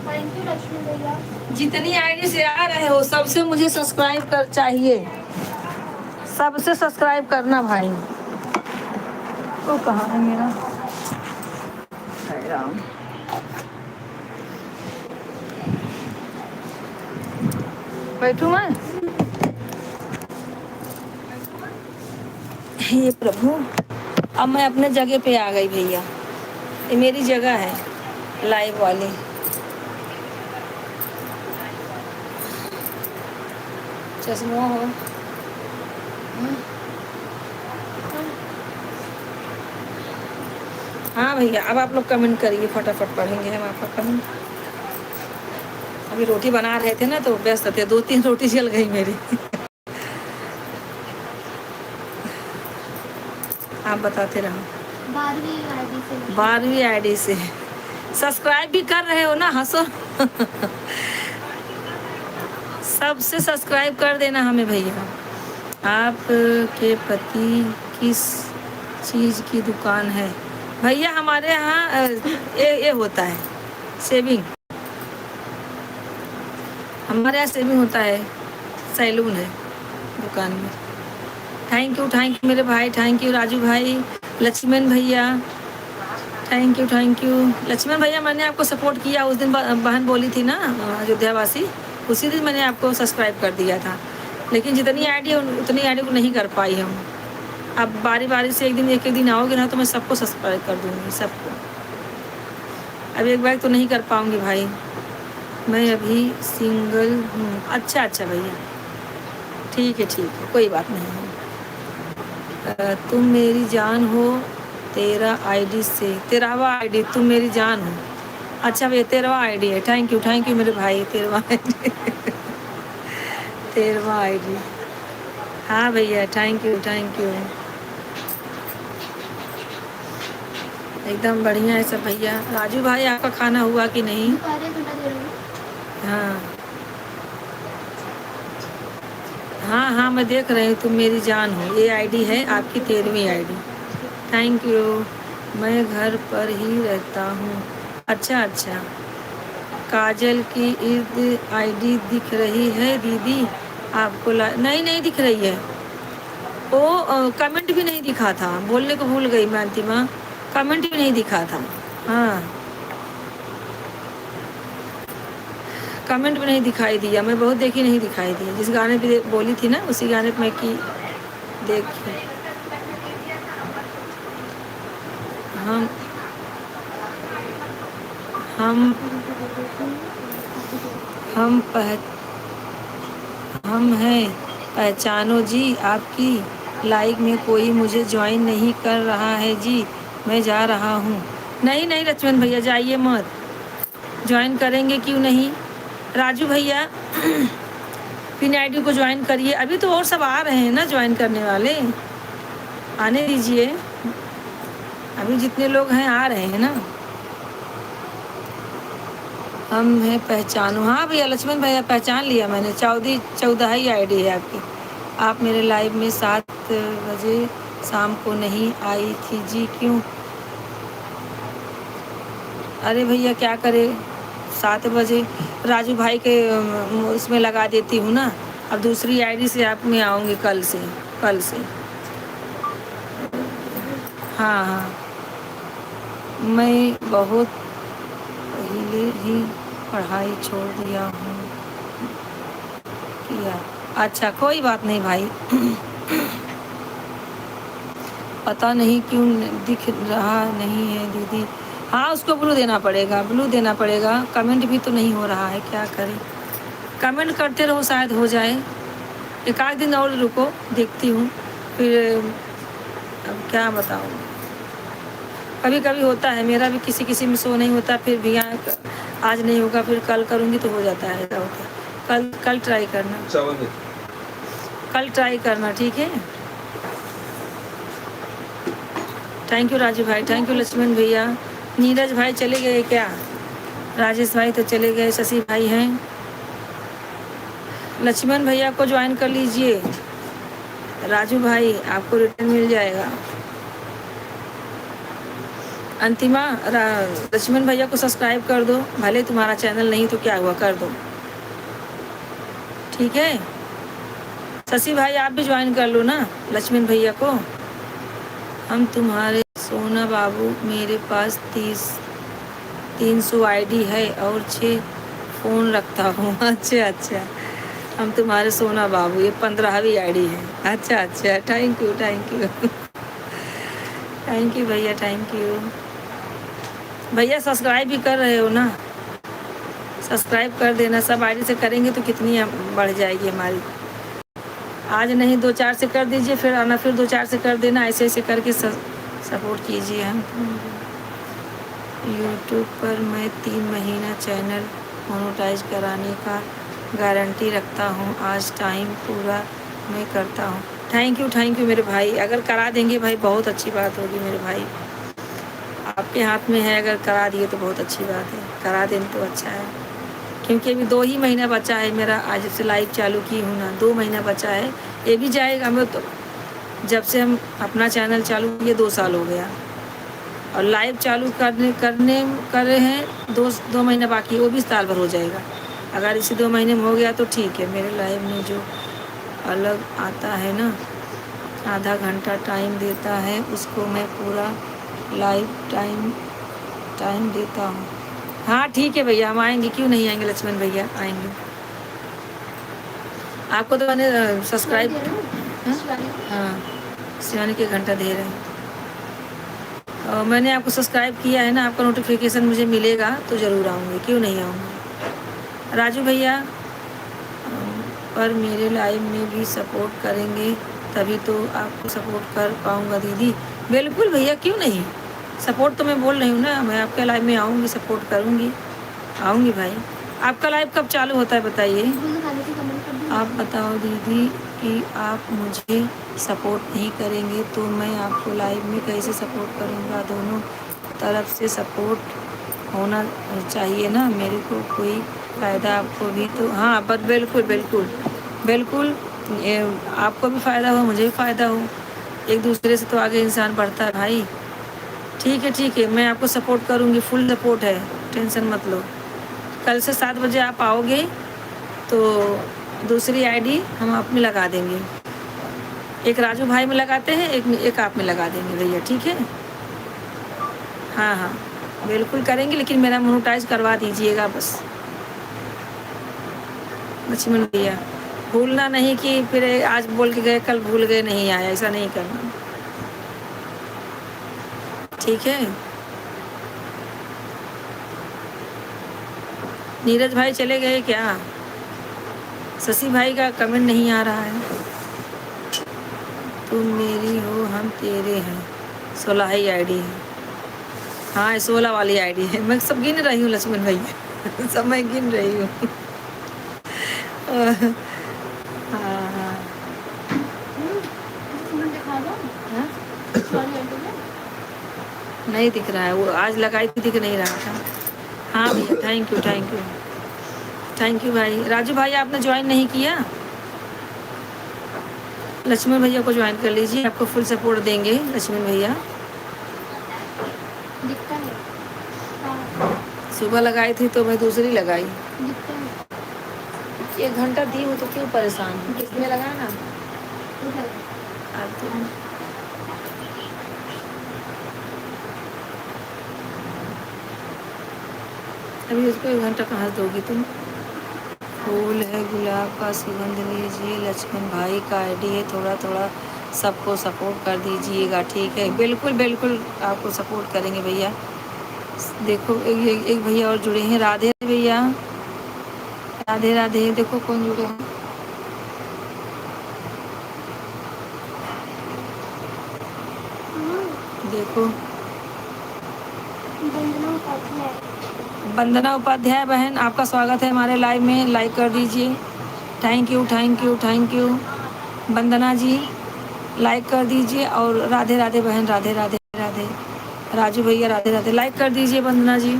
थैंक यू लक्ष्मी भैया। जितनी आईडी से आ रहे हो सबसे मुझे सब्सक्राइब कर चाहिए, सबसे सब्सक्राइब करना भाई। वो कहाँ है मेरा हाय राम। बैठू मैं, हे प्रभु। अब मैं अपने जगह पे आ गई भैया, ये मेरी जगह है लाइव वाली। चश्मा हो। हाँ भैया अब आप लोग कमेंट करिए, फटाफट पढ़ेंगे हम आपका कमेंट। अभी रोटी बना रहे थे ना तो व्यस्त थे, 2-3 रोटी जल गई मेरी। आप बताते रहो। 12वीं आईडी से सब्सक्राइब भी कर रहे हो ना, हंसो। सबसे सब्सक्राइब कर देना हमें भैया। आपके पति किस चीज़ की दुकान है? भैया हमारे यहाँ ये होता है सेविंग, हमारे यहाँ सेविंग होता है, सैलून है दुकान में। थैंक यू मेरे भाई, थैंक यू राजू भाई, लक्ष्मण भैया, थैंक यू लक्ष्मण भैया। मैंने आपको सपोर्ट किया उस दिन, बहन बोली थी ना अयोध्या वासी, उसी दिन मैंने आपको सब्सक्राइब कर दिया था, लेकिन जितनी आईडी उतनी आईडी को नहीं कर पाई हम। अब बारी बारी से एक दिन आओगे ना तो मैं सबको सब्सक्राइब कर दूँगी, सबको। अब एक बार तो नहीं कर पाऊँगी भाई, मैं अभी सिंगल हूँ। अच्छा भैया ठीक है कोई बात नहीं है। तुम मेरी जान हो 13 आईडी से, 13वां आईडी तुम मेरी जान हो। अच्छा भैया 13वां आईडी है, थैंक यू मेरे भाई। 13वां आईडी 13वां आईडी। हाँ भैया थैंक यू एकदम बढ़िया है सब भैया। राजू भाई आपका खाना हुआ कि नहीं? हाँ मैं देख रही हूँ, तुम मेरी जान हो, ये आईडी है आपकी 13वीं आईडी। Thank you. मैं घर पर ही रहता हूँ। अच्छा काजल की ईद आईडी दिख रही है दीदी आपको? नहीं दिख रही है। वो कमेंट भी नहीं दिखा था, बोलने को भूल गई मैं अंतिमा, कमेंट भी नहीं दिखा था। हाँ कमेंट भी नहीं दिखाई दिया, मैं बहुत देखी नहीं दिखाई दी। जिस गाने पे बोली थी ना उसी गाने पे मैं की देखी। हम हैं पहचानो जी आपकी लाइक में कोई मुझे ज्वाइन नहीं कर रहा है जी, मैं जा रहा हूँ। नहीं लक्ष्मण भैया जाइए मत, ज्वाइन करेंगे क्यों नहीं। राजू भैया पिन आईडी को ज्वाइन करिए, अभी तो और सब आ रहे हैं ना ज्वाइन करने वाले, आने दीजिए। अभी जितने लोग हैं आ रहे हैं ना। हम हैं पहचानो। हाँ भैया लक्ष्मण भैया पहचान लिया मैंने, 14 ही आईडी है आपकी। आप मेरे लाइव में 7 बजे शाम को नहीं आई थी जी, क्यों? अरे भैया क्या करे, 7 बजे राजू भाई के उसमें लगा देती हूँ ना। अब दूसरी आईडी से आप में आऊँगी कल से। हाँ मैं बहुत पहले ही पढ़ाई छोड़ दिया हूँ किया। अच्छा कोई बात नहीं भाई। पता नहीं क्यों दिख रहा नहीं है दीदी। हाँ उसको ब्लू देना पड़ेगा, ब्लू देना पड़ेगा। कमेंट भी तो नहीं हो रहा है, क्या करें। कमेंट करते रहो शायद हो जाए। एक आध दिन और रुको, देखती हूँ फिर। अब क्या बताऊँ, कभी कभी होता है, मेरा भी किसी किसी में शो नहीं होता, फिर भी आज नहीं होगा फिर कल करूँगी तो हो जाता है, ऐसा होता है। कल कल ट्राई करना, कल ट्राई करना, ठीक है। थैंक यू राजू भाई, थैंक यू लक्ष्मण भैया। नीरज भाई चले गए क्या? राजेश भाई तो चले गए, शशि भाई हैं। लक्ष्मण भैया को ज्वाइन कर लीजिए। राजू भाई आपको रिटर्न मिल जाएगा। अंतिमा लक्ष्मण भैया को सब्सक्राइब कर दो, भले तुम्हारा चैनल नहीं तो क्या हुआ, कर दो, ठीक है। शशि भाई आप भी ज्वाइन कर लो ना लक्ष्मण भैया को। हम तुम्हारे सोना बाबू, मेरे पास 300 आईडी है और 6 फ़ोन रखता हूँ। अच्छा अच्छा, हम तुम्हारे सोना बाबू, ये 15वीं आईडी है। अच्छा अच्छा, thank you thank you. Thank you भैया, थैंक यू भैया। सब्सक्राइब भी कर रहे हो ना, सब्सक्राइब कर देना। सब आईडी से करेंगे तो कितनी बढ़ जाएगी हमारी। आज नहीं 2-4 से कर दीजिए, फिर आना, फिर 2-4 से कर देना, ऐसे ऐसे करके सपोर्ट कीजिए हम। यूट्यूब पर मैं 3 महीना चैनल मोनेटाइज कराने का गारंटी रखता हूँ, आज टाइम पूरा मैं करता हूँ। थैंक यू मेरे भाई। अगर करा देंगे भाई बहुत अच्छी बात होगी मेरे भाई, आपके हाथ में है, अगर करा दिए तो बहुत अच्छी बात है, करा दें तो अच्छा है। क्योंकि अभी 2 ही महीना बचा है मेरा, आज से लाइव चालू की हूँ ना, 2 महीना बचा है, ये भी जाएगा। हमें तो जब से हम अपना चैनल चालू किए 2 साल हो गया, और लाइव चालू कर रहे हैं 2 महीना बाकी, वो भी साल भर हो जाएगा। अगर इसी 2 महीने में हो गया तो ठीक है। मेरे लाइव में जो अलग आता है ना, आधा घंटा टाइम देता है, उसको मैं पूरा लाइव टाइम देता हूँ। हाँ ठीक है भैया, हम आएंगे, क्यों नहीं आएंगे लक्ष्मण भैया, आएंगे। आपको तो मैंने सब्सक्राइब, हाँ शिवानी के घंटा दे रहे हैं, और मैंने आपको सब्सक्राइब किया है ना, आपका नोटिफिकेशन मुझे मिलेगा तो ज़रूर आऊँगी, क्यों नहीं आऊँगी। राजू भैया पर मेरे लाइव में भी सपोर्ट करेंगे तभी तो आपको सपोर्ट कर पाऊँगा दीदी। बिल्कुल भैया, क्यों नहीं, सपोर्ट तो मैं बोल रही हूँ ना, मैं आपके लाइव में आऊँगी, सपोर्ट करूँगी, आऊँगी भाई। आपका लाइव कब चालू होता है बताइए। आप बताओ दीदी कि आप मुझे सपोर्ट नहीं करेंगे तो मैं आपको लाइव में कैसे सपोर्ट करूँगा। दोनों तरफ से सपोर्ट होना चाहिए ना, मेरे को कोई फ़ायदा आपको भी तो। हाँ बस बिल्कुल बिल्कुल बिल्कुल, आपको भी फ़ायदा हो, मुझे भी फ़ायदा हो, एक दूसरे से तो आगे इंसान बढ़ता है भाई। ठीक है, मैं आपको सपोर्ट करूँगी, फुल सपोर्ट है, टेंशन मत लो। कल से 7 बजे आप आओगे तो दूसरी आईडी हम आप में लगा देंगे, एक राजू भाई में लगाते हैं, एक आप में लगा देंगे भैया, ठीक है। हाँ बिल्कुल करेंगे, लेकिन मेरा मोनेटाइज करवा दीजिएगा बस लक्ष्मण भैया। भूलना नहीं कि फिर आज बोल के गए कल भूल गए, नहीं आया, ऐसा नहीं करना, ठीक है। नीरज भाई चले गए क्या? शशि भाई का कमेंट नहीं आ रहा है। तुम मेरी हो हम तेरे हैं, 16 ही आईडी है। हाँ 16 वाली आईडी है, मैं सब गिन रही हूँ लक्ष्मण भैया। सब मैं गिन रही हूँ। हाँ नहीं दिख रहा है, वो आज लगाई थी, दिख नहीं रहा था। हाँ भैया, थैंक यू भाई। राजू भाई आपने ज्वाइन नहीं किया, लक्ष्मण भैया को ज्वाइन कर लीजिए, आपको फुल सपोर्ट देंगे लक्ष्मण भैया। दिखता है, सुबह लगाई थी तो मैं दूसरी लगाई, दिखता है। 1 घंटा दी हूँ तो क्यों परेशान हूँ, किसमें लगाना। अब तो अभी उसको 1 घंटा कहाँ दोगी तुम, फूल है गुलाब का, सुगंध लीजिए। लक्ष्मण भाई का आईडी है, थोड़ा थोड़ा सबको सपोर्ट कर दीजिएगा। ठीक है, बिल्कुल बिल्कुल आपको सपोर्ट करेंगे भैया। देखो एक भैया और जुड़े हैं, राधे भैया, राधे राधे। देखो कौन जुड़े हैं, देखो वंदना उपाध्याय। वंदना उपाध्याय बहन, आपका स्वागत है हमारे लाइव में, लाइक कर दीजिए। Thank you thank you thank you Vandana ji, like कर दीजिए। और राधे राधे बहन, राधे राधे राधे। राजू भैया राधे राधे, लाइक कर दीजिए वंदना जी,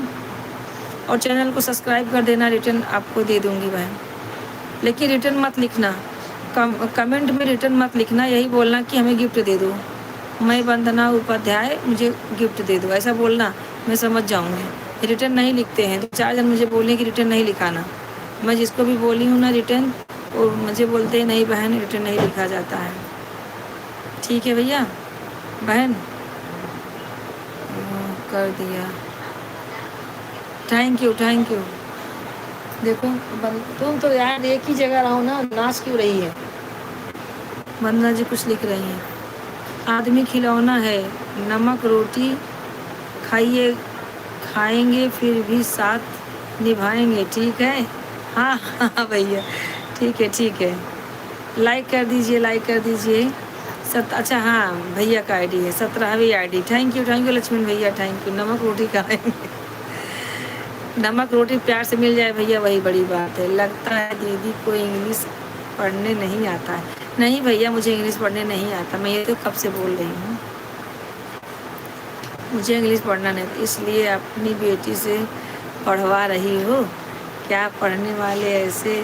और चैनल को सब्सक्राइब कर देना। रिटर्न आपको दे दूंगी बहन, लेकिन रिटर्न मत लिखना, कमेंट में रिटर्न मत लिखना, यही बोलना कि हमें गिफ्ट दे दो, मैं वंदना उपाध्याय मुझे गिफ्ट दे दो, ऐसा बोलना, मैं समझ जाऊंगी। रिटर्न नहीं लिखते हैं, 2-4 जन मुझे बोले कि रिटर्न नहीं लिखाना। मैं जिसको भी बोली हूँ ना रिटर्न, वो मुझे बोलते हैं नहीं बहन रिटर्न नहीं लिखा जाता है। ठीक है भैया बहन, कर दिया, थैंक यू थैंक यू। देखो तुम तो यार एक ही जगह रहो ना, नाच क्यों रही है। वंदना जी कुछ लिख रही हैं, आदमी खिलौना है, नमक रोटी खाइए, खाएंगे फिर भी साथ निभाएंगे। ठीक है, हाँ हाँ भैया, ठीक है ठीक है। लाइक कर दीजिए, लाइक कर दीजिए। अच्छा हाँ, भैया का आईडी है, 17वीं आईडी। थैंक यू लक्ष्मण भैया, थैंक यू। नमक रोटी खाएंगे, नमक रोटी प्यार से मिल जाए भैया, वही बड़ी बात है। लगता है दीदी को इंग्लिश पढ़ने नहीं आता है। नहीं भैया, मुझे इंग्लिश पढ़ने नहीं आता, मैं ये तो कब से बोल रही हूँ, मुझे इंग्लिश पढ़ना नहीं, इसलिए अपनी बेटी से पढ़वा रही हो। क्या पढ़ने वाले ऐसे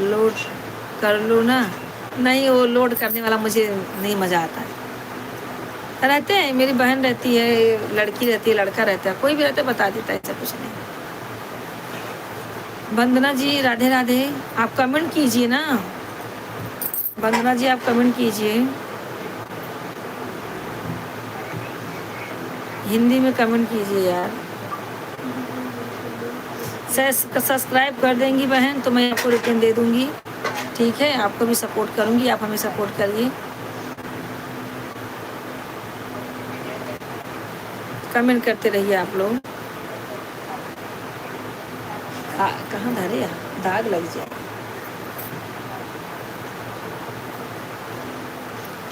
लोड कर लो ना। नहीं, वो लोड करने वाला मुझे नहीं मज़ा आता है। रहते हैं, मेरी बहन रहती है, लड़की रहती है, लड़का रहता है, कोई भी रहता है बता देता है, ऐसा कुछ नहीं। वंदना जी राधे राधे, आप कमेंट कीजिए ना, वंदना जी आप कमेंट कीजिए, हिंदी में कमेंट कीजिए यार। सब्सक्राइब कर देंगी बहन तो मैं आपको रिटर्न दे दूंगी। ठीक है, आपको भी सपोर्ट करूंगी, आप हमें सपोर्ट करिए। कमेंट करते रहिए आप लोग। कहाँ धरे यार, दाग लग जाए।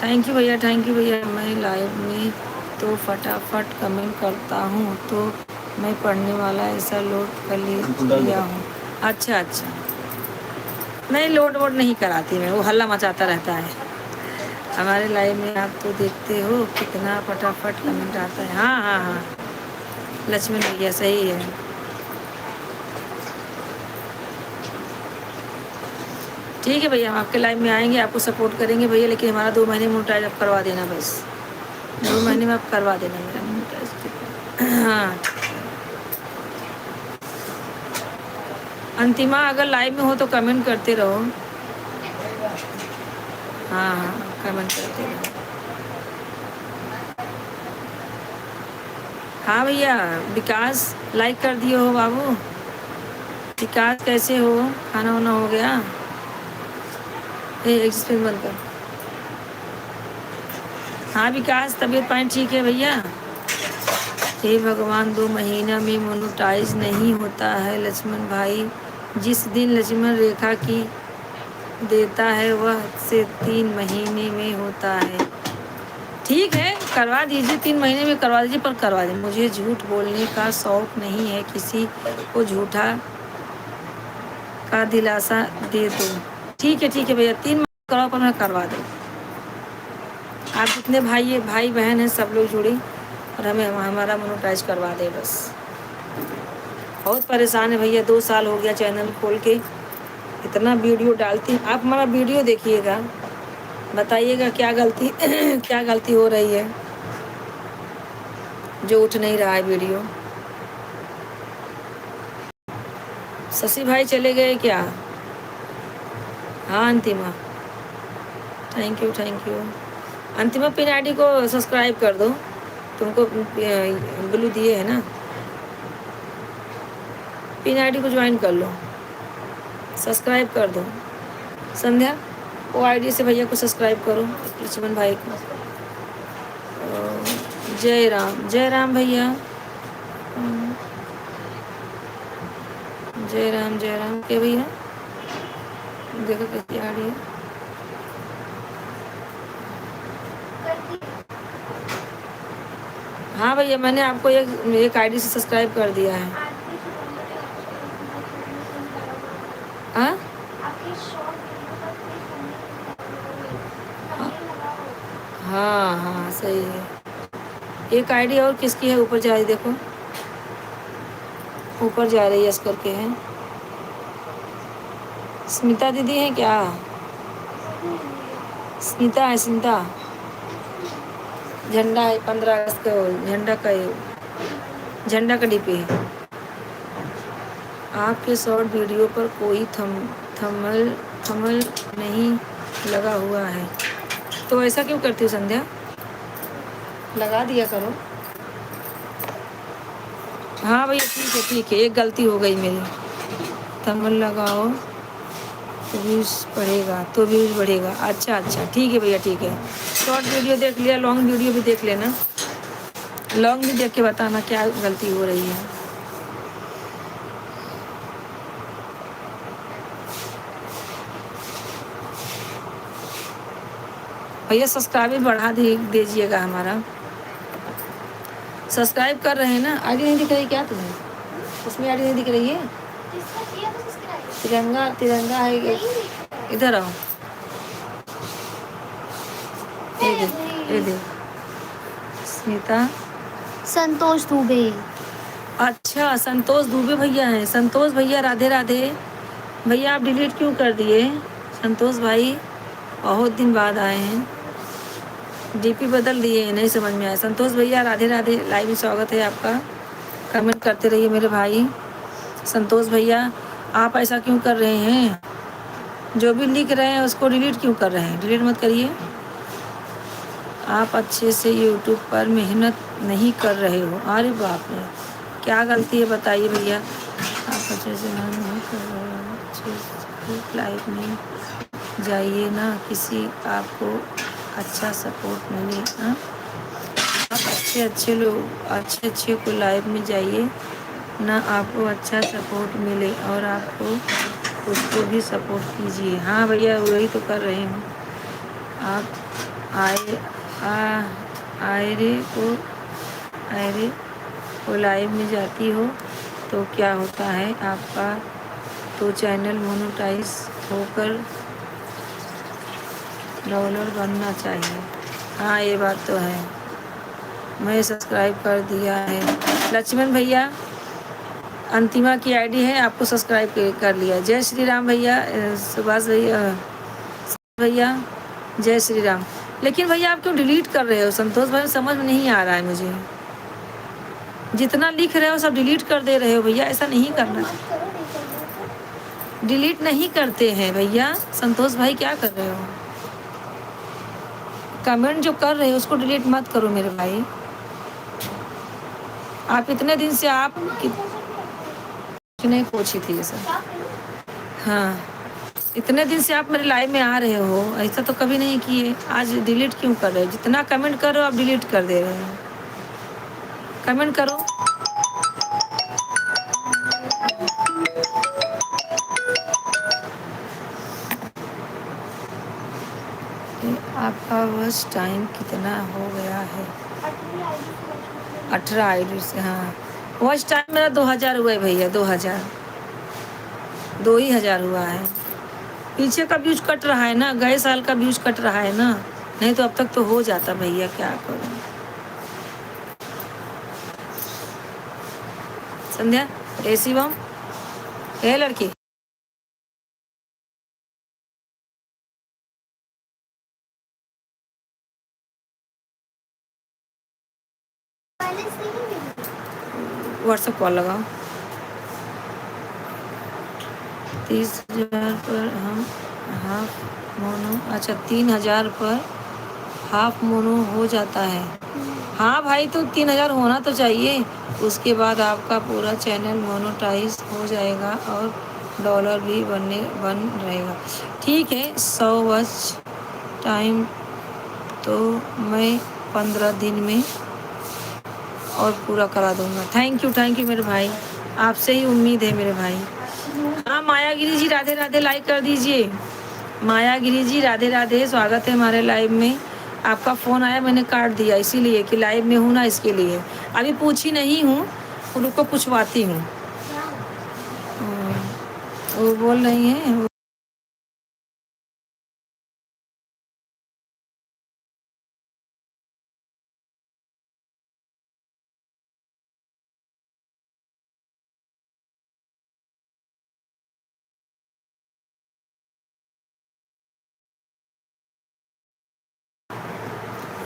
थैंक यू भैया, थैंक यू भैया। मैं लाइव में तो फटाफट कमेंट करता हूँ, तो मैं पढ़ने वाला ऐसा लोड कर लिया हूँ। अच्छा अच्छा, नहीं लोड वोड नहीं कराती मैं, वो हल्ला मचाता रहता है। हमारे लाइव में आप तो देखते हो कितना फटाफट कमेंट आता है। हाँ हाँ हाँ लक्ष्मण भैया सही है। ठीक है भैया, हम आपके लाइव में आएंगे, आपको सपोर्ट करेंगे भैया, लेकिन हमारा 2 महीने मोनेटाइज आप करवा देना, बस 2 महीने में आप करवा देना मेरा मोनेटाइज। हाँ अंतिमा, अगर लाइव में हो तो कमेंट करते रहो। हाँ हाँ कमेंट करते रहो। हाँ भैया विकास, लाइक कर दिए हो बाबू। विकास कैसे हो, खाना वाना हो गया? एक्सप्रेस बंद कर। हाँ विकास, तबीयत पानी ठीक है भैया? हे भगवान, 2 महीना में मोनेटाइज नहीं होता है लक्ष्मण भाई। जिस दिन लक्ष्मण रेखा की देता है वह से 3 महीने में होता है। ठीक है करवा दीजिए, 3 महीने में करवा दीजिए, पर करवा दीजिए। मुझे झूठ बोलने का शौक नहीं है, किसी को झूठा का दिलासा दे दो। ठीक है भैया, 3 महीने करवा, पर मैं करवा दूँ। आप जितने भाई बहन हैं सब लोग जुड़े और हमें हमारा मोनेटाइज करवा दे बस। बहुत परेशान है भैया, 2 साल हो गया चैनल खोल के, इतना वीडियो डालती। आप हमारा वीडियो देखिएगा, बताइएगा क्या गलती क्या गलती हो रही है जो उठ नहीं रहा है वीडियो। शशि भाई चले गए क्या? हाँ अंतिमा, thank you. Antima pin ID को सब्सक्राइब कर दो, तुमको ब्लू दिए है ना, पिन आईडी को ज्वाइन कर लो, सब्सक्राइब कर दो। संध्या वो आईडी से भैया को सब्सक्राइब करो, लक्ष्मण भाई को। जय राम भैया, जय राम के भैया। देखो कैसी आईडी है। हाँ भैया, मैंने आपको एक आईडी से सब्सक्राइब कर दिया है। हाँ हाँ हाँ सही है। एक आईडी और किसकी है, ऊपर जा रही, देखो ऊपर जा रही है, यस करके है। स्मिता दीदी है क्या? स्मिता है, स्मिता। झंडा है 15 अगस्त का, झंडा का डीपी है। आपके शॉर्ट वीडियो पर कोई थंबनेल नहीं लगा हुआ है, तो ऐसा क्यों करती हो संध्या? लगा दिया करो। हाँ भैया ठीक है, एक गलती हो गई मेरी। थंबनेल लगाओ तो व्यूज़ बढ़ेगा। अच्छा ठीक है भैया, ठीक है। शॉर्ट वीडियो देख लिया, लॉन्ग वीडियो भी देख लेना। लॉन्ग भी देख के बताना क्या गलती हो रही है। भैया सब्सक्राइब बढ़ा दीजिएगा हमारा। सब्सक्राइब कर रहे हैं ना? आईडी नहीं दिख रही क्या तुम्हें? उसमें आईडी नहीं दिख रही है। तिरंगा है, इधर आओ। ये दे स्मिता। संतोष दुबे। अच्छा संतोष दुबे भैया हैं। संतोष भैया राधे राधे। भैया आप डिलीट क्यों कर दिए? संतोष भाई बहुत दिन बाद आए हैं, डीपी बदल दिए हैं, नहीं समझ में आया। संतोष भैया राधे राधे, लाइव में स्वागत है आपका। कमेंट करते रहिए मेरे भाई। संतोष भैया आप ऐसा क्यों कर रहे हैं? जो भी लिख रहे हैं उसको डिलीट क्यों कर रहे हैं? डिलीट मत करिए। आप अच्छे से यूट्यूब पर मेहनत नहीं कर रहे हो। अरे बाप रे, क्या गलती है बताइए भैया। आप अच्छे से मेहनत नहीं कर रहे हो, अच्छे से लाइव में जाइए ना, किसी आपको अच्छा सपोर्ट मिले। हाँ आप अच्छे को लाइव में जाइए ना, आपको अच्छा सपोर्ट मिले और आपको उसको भी सपोर्ट कीजिए। हाँ भैया वही तो कर रहे हूँ। आप आयरे को लाइव में जाती हो तो क्या होता है? आपका तो चैनल मोनेटाइज होकर डॉलर बनना चाहिए। हाँ ये बात तो है। मैं सब्सक्राइब कर दिया है। लक्ष्मण भैया अंतिमा की आईडी है, आपको सब्सक्राइब कर लिया। जय श्री राम भैया। सुभाष भैया जय श्री राम। लेकिन भैया आप क्यों डिलीट कर रहे हो? संतोष भाई समझ में नहीं आ रहा है मुझे। जितना लिख रहे हो सब डिलीट कर दे रहे हो भैया, ऐसा नहीं करना। डिलीट नहीं करते हैं भैया। संतोष भाई क्या कर रहे हो? कमेंट जो कर रहे हो उसको डिलीट मत करो मेरे भाई। आप इतने दिन से आप नहीं पूछी थी ये सब। हाँ इतने दिन से आप मेरे लाइव में आ रहे हो, ऐसा तो कभी नहीं किए। आज डिलीट क्यों कर रहे हो? जितना कमेंट कर रहे हो आप डिलीट कर दे रहे हो। कमेंट करो। आपका वॉच टाइम कितना हो गया है? 18 आईडी से। हाँ वॉच टाइम मेरा 2000 हुआ है भैया, 2000 हुआ है। पीछे का व्यूज कट रहा है ना, गए साल का व्यूज कट रहा है ना, नहीं तो अब तक तो हो जाता भैया, क्या करूं। संध्या ए शिवम ए लड़की व्हाट्सएप कॉल लगाओ। 30,000 पर हम हाफ मोनो, अच्छा 3000 पर हाफ मोनो हो जाता है। हाँ भाई तो 3000 होना तो चाहिए, उसके बाद आपका पूरा चैनल मोनेटाइज हो जाएगा और डॉलर भी बन रहेगा। ठीक है, 100 वॉच टाइम तो मैं 15 दिन में और पूरा करा दूंगा। थैंक यू मेरे भाई, आपसे ही उम्मीद है मेरे भाई। हाँ माया गिरी जी राधे राधे, लाइक कर दीजिए। माया गिरी जी राधे राधे, स्वागत है हमारे लाइव में। आपका फ़ोन आया, मैंने काट दिया इसीलिए कि लाइव में हूँ ना, इसके लिए। अभी पूछी नहीं हूँ, उनको पूछवाती हूँ। वो बोल रही हैं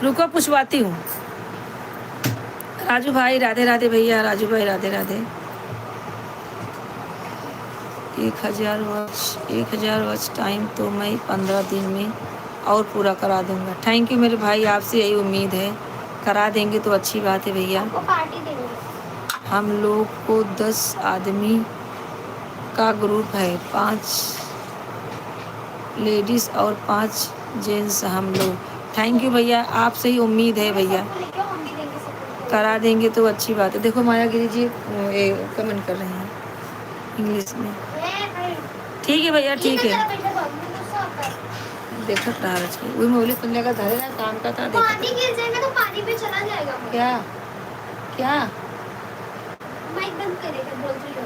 रुको पूछवाती हूँ। राजू भाई राधे राधे भैया, राजू भाई राधे राधे। 1000 वॉच टाइम तो मैं 15 दिन में और पूरा करा दूंगा। थैंक यू मेरे भाई, आपसे यही उम्मीद है। करा देंगे तो अच्छी बात है भैया। आपको पार्टी देंगे। हम लोग को 10 आदमी का ग्रुप है, 5 लेडीज़ और 5 जेंट्स हम लोग। थैंक यू भैया, आपसे ही उम्मीद है भैया। सबको लेके आओ, हम भी देंगे सबको। करा देंगे तो अच्छी बात है। देखो माया गिरी जी कमेंट कर रहे हैं इंग्लिश में। ठीक है भैया, ठीक है। देखा तारज की वही मोबाइल सुनने का धरे ना, काम का था। पानी गिर जाएगा तो पानी पे चला जाएगा वो। क्या क्या माइक बंद करेगा, बोल रही हो।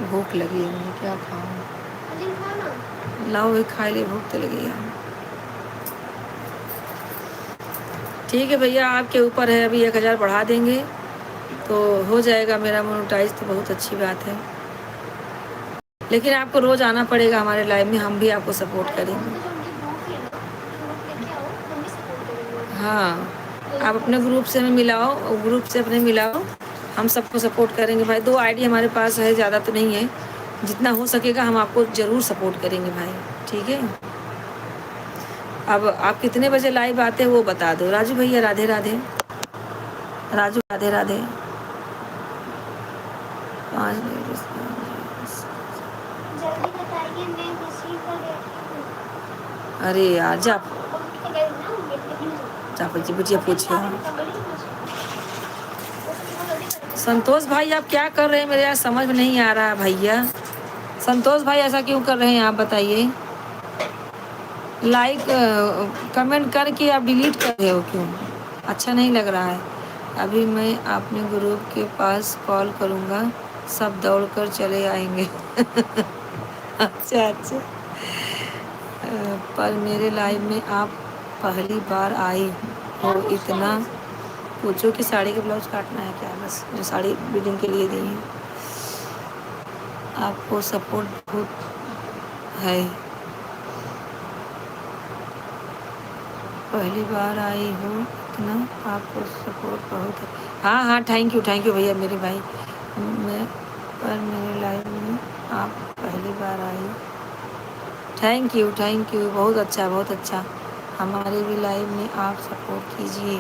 भूख लगी है, मुझे क्या खाऊं। अजय खाओ ना। लाओ एक खा ले, भूख तो लगी है। ठीक है भैया, आपके ऊपर है। अभी 1000 बढ़ा देंगे तो हो जाएगा मेरा मोनेटाइज, तो बहुत अच्छी बात है। लेकिन आपको रोज़ आना पड़ेगा हमारे लाइव में, हम भी आपको सपोर्ट करेंगे। हाँ, आप अपने ग्रुप से हमें मिलाओ, ग्रुप से अपने मिलाओ, हम सबको सपोर्ट करेंगे भाई। 2 आईडी हमारे पास है, ज़्यादा तो नहीं है। जितना हो सकेगा हम आपको ज़रूर सपोर्ट करेंगे भाई, ठीक है। अब आप कितने बजे लाइव आते हैं वो बता दो। राजू भैया राधे राधे, राजू राधे राधे। 5 जल्दी बताइए, मैं रिसीव कर लेती हूँ। अरे यार जा उठ गई ना, जा बच्चे पूछिए। संतोष भाई आप क्या कर रहे हैं, मेरे यार समझ में नहीं आ रहा है भैया। संतोष भाई ऐसा क्यों कर रहे हैं आप बताइए। लाइक कमेंट करके आप डिलीट कर रहे हो क्यों, अच्छा नहीं लग रहा है। अभी मैं अपने ग्रुप के पास कॉल करूँगा, सब दौड़ कर चले आएंगे। अच्छा अच्छा। पर मेरे लाइव में आप पहली बार आई हो, इतना पूछो कि साड़ी के ब्लाउज काटना है क्या, बस जो साड़ी बिल्डिंग के लिए दी है। आपको सपोर्ट बहुत है, पहली बार आई हो इतना, आपको सपोर्ट बहुत है। हाँ हाँ, थैंक यू भैया मेरे भाई। मैं पर मेरे लाइव में आप पहली बार आई। थैंक यू, बहुत अच्छा बहुत अच्छा। हमारे भी लाइव में आप सपोर्ट कीजिए,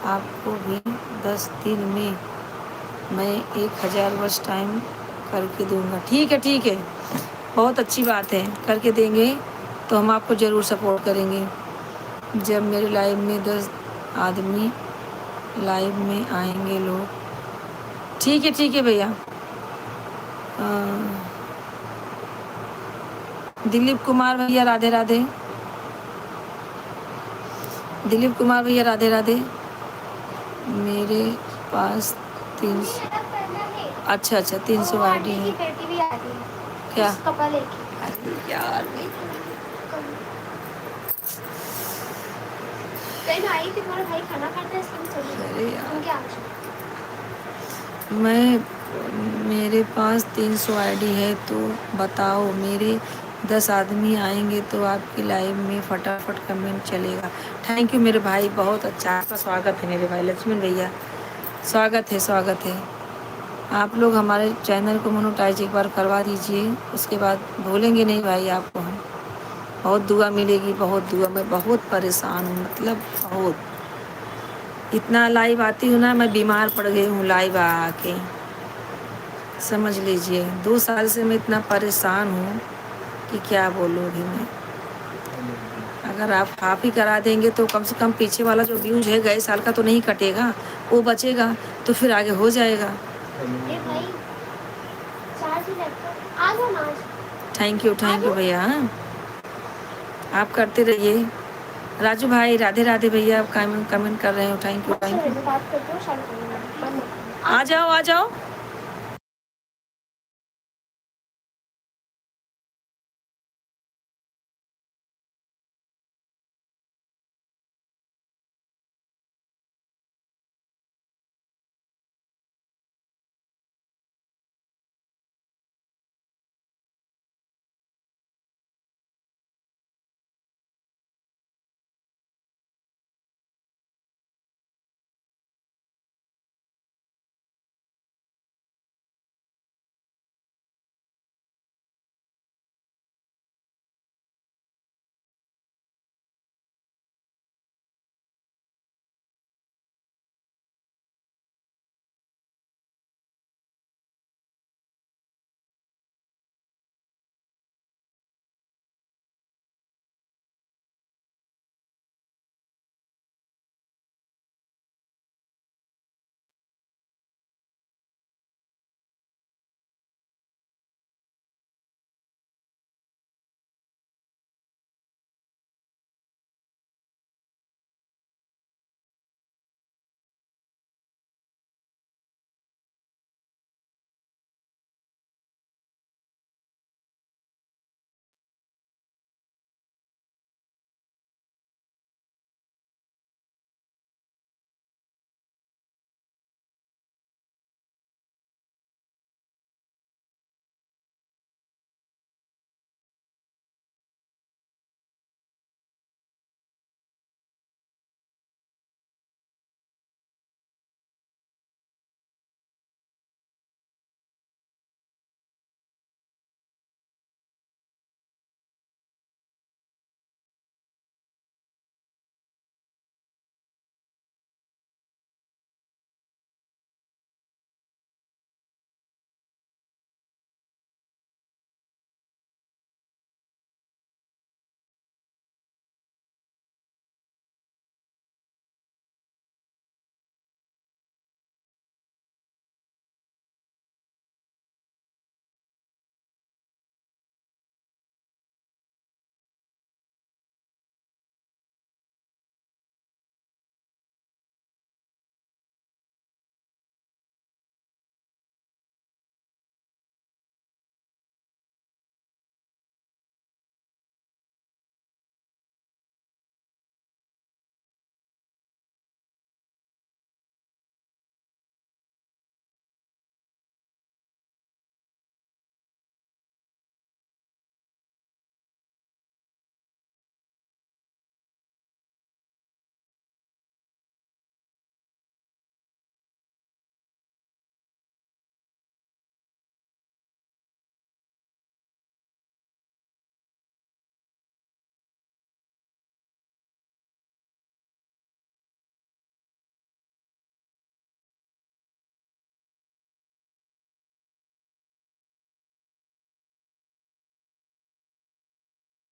आपको भी 10 दिन में मैं 1000 वर्ष टाइम करके दूंगा। ठीक है, बहुत अच्छी बात है, करके देंगे तो हम आपको ज़रूर सपोर्ट करेंगे। जब मेरे लाइव में 10 आदमी लाइव में आएंगे लोग। ठीक है भैया। दिलीप कुमार भैया राधे राधे, दिलीप कुमार भैया राधे राधे। मेरे पास 300, अच्छा 300 आईडी है। बेटी भी आ रही है क्या कपड़ा लेके। अरे यार कहीं आई थी, तुम्हारा भाई खाना खाता है इसलिए चली अरे यार तुम क्या। मेरे पास 300 आईडी है, तो बताओ मेरे 10 आदमी आएंगे तो आपकी लाइव में फटाफट कमेंट चलेगा। थैंक यू मेरे भाई, बहुत अच्छा, आपका स्वागत है मेरे भाई लक्ष्मण भैया, स्वागत है। आप लोग हमारे चैनल को मोनेटाइज एक बार करवा दीजिए, उसके बाद भूलेंगे नहीं भाई आपको हम। बहुत दुआ मिलेगी, बहुत दुआ। मैं बहुत परेशान हूँ, मतलब बहुत। इतना लाइव आती हूँ ना, मैं बीमार पड़ गई हूँ लाइव आके, समझ लीजिए। 2 साल से मैं इतना परेशान हूँ कि क्या बोलूँ अभी मैं। अगर आप ही करा देंगे तो कम से कम पीछे वाला जो व्यूज है गए साल का तो नहीं कटेगा, वो बचेगा तो फिर आगे हो जाएगा। ए भाई चार्ज ही लैपटॉप आ जाओ ना आज। थैंक यू भैया, हाँ। आप करते रहिए। राजू भाई राधे राधे भैया, आप कमेंट कर रहे हो, थैंक चलो यू। मैं बात करती हूँ, शाम को आ जाओ आ जाओ।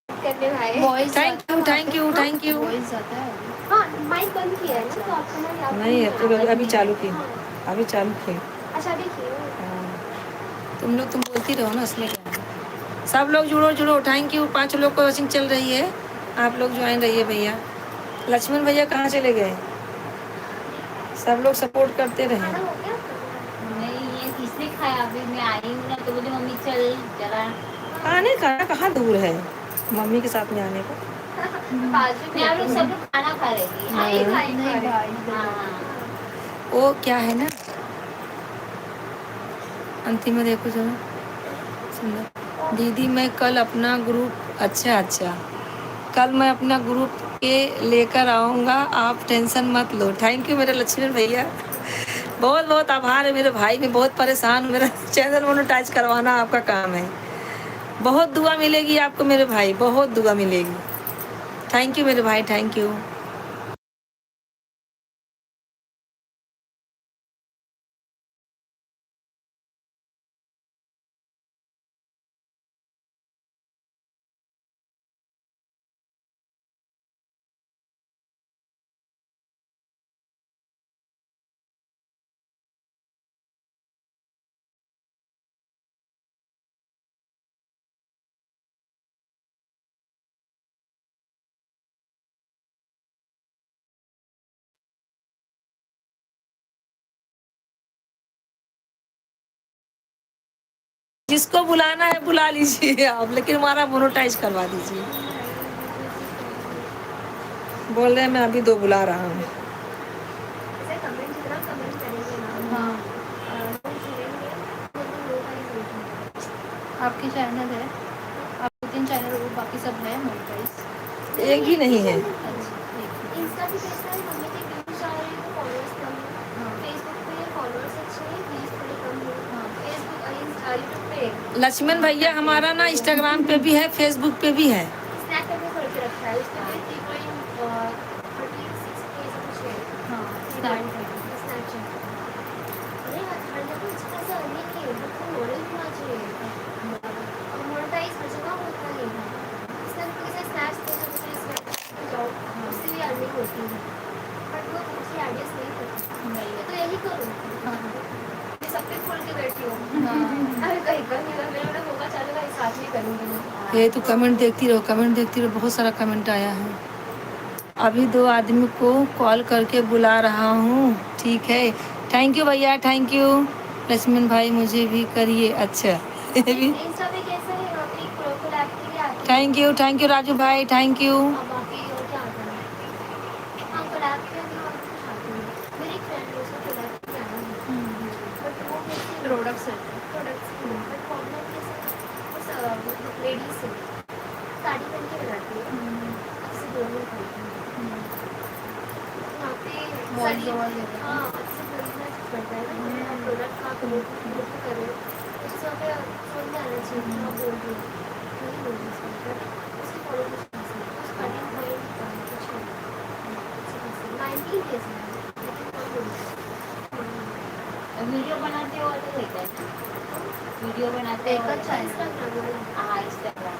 करने भाई वॉइस थैंक यू। वॉइस जाता है। हाँ माइक बंद किया है ना, तो आपको ना याद नहीं अभी चालू की, हाँ। अभी चालू की। अच्छा देखिए तुम बोलती रहो ना, इसमें क्या है। सब लोग जुड़ो, थैंक यू। 5 लोग को वॉचिंग चल रही है, आप लोग ज्वाइन रहिए भैया। लक्ष्मण भैया कहाँ चले गए? सब लोग सपोर्ट करते रहे। खाना हो गया? नहीं ये किसने खाया? अभी मैं आई हूँ ना तो बोली मम्मी चल जरा। आने का कहाँ दूर है मम्मी के साथ में आने का। बाजू में आप लोग सब लोग खाना खा रहे थे। हाँ। नहीं भाई हाँ। वो क्या है ना, अंतिम में देखो जरा सुंदर दीदी। मैं कल अपना ग्रुप अच्छा कल मैं अपना ग्रुप के लेकर आऊँगा, आप टेंशन मत लो। थैंक यू मेरे लक्ष्मण भैया, बहुत बहुत आभार है मेरे भाई, मैं बहुत परेशान हूँ, मेरा चैनल मोनेटाइज करवाना आपका काम है। बहुत दुआ मिलेगी आपको मेरे भाई, बहुत दुआ मिलेगी। थैंक यू मेरे भाई, थैंक यू। जिसको बुलाना है बुला लीजिए आप, लेकिन हमारा मोनेटाइज करवा दीजिए। बोल रहे हैं मैं अभी 2 बुला रहा हूँ। ऐसे कमेंट जितना कमेंट करेंगे ना, हाँ लोग जुड़ेंगे तो लोग आएंगे। आपकी चैनल है, आपके 3 चैनल और बाकी सब है मोनेटाइज? एक ही नहीं है। इंस्टा पे कैसा है, मम्मी के व्यूज आ रहे हैं तो फॉलोअर्स कम है। फेसबुक पे फॉलोअर्स अच्छे हैं, व्यूज थोड़े कम है। फेसबुक यूट्यूब पे लक्ष्मण भैया हमारा ना इंस्टाग्राम पे भी है, फेसबुक पे भी है। स्नैप पे करके रखा है, उसमें 3.36 ऐसा कुछ है। हाँ स्नैपचैट अरे हर जगह इसका ऐसा नहीं है, तो मॉडल होना चाहिए और मोनेटाइज हर जगह होता है। इसका किसी स्नैप्स पे जाओ उससे भी अर्निंग होती है, बट वो दूसरी आइडियाज नहीं करती। तो यही करूँ, मैं सब पे खोल के बैठी हूँ। अरे कहीं मेरा मेरा होगा चलेगा, इस साथ में करूँगी। ये तो कमेंट देखती रहो, कमेंट देखती रहो, बहुत सारा कमेंट आया है। अभी 2 आदमी को कॉल करके बुला रहा हूँ, ठीक है। थैंक यू भैया, थैंक यू। लक्ष्मण भाई मुझे भी करिए। अच्छा इंस्टा पे कैसा है, वहाँ पे कोलैब के लिए आती है। थैंक यू राजू भाई, थैंक यू। और बाकी और क्या आता है, हाँ कोलैब के लिए और कुछ आती है। मेरी एक फ्रेंड है, उसको कोलैब के आना है, बट वो कैसे प्रोडक्ट्स है। प्रोडक्ट्स बट प्रॉब्लम कैसे उस लेडीज से साड़ी पहन के बनाती है, किसी दोनों खरीदती है वहाँ पे साड़ी। हाँ अच्छे खरीदना पड़ता है ना, प्रोडक्ट का प्रमोट कर रहे हो उससे वहाँ पे सुन के आना चाहिए कि आप बोल रहे हो, नहीं बोल रही उसको, बट उसकी फॉलो कुछ नहीं है, उस कटिंग पॉइंट कुछ नहीं 19 डेज में, लेकिन कौन बोल रहा है। वीडियो बनाते हो अलग रहता है, वीडियो बनाते एक हो अच्छा इंस्टाग्राम है। हाँ इंस्टाग्राम।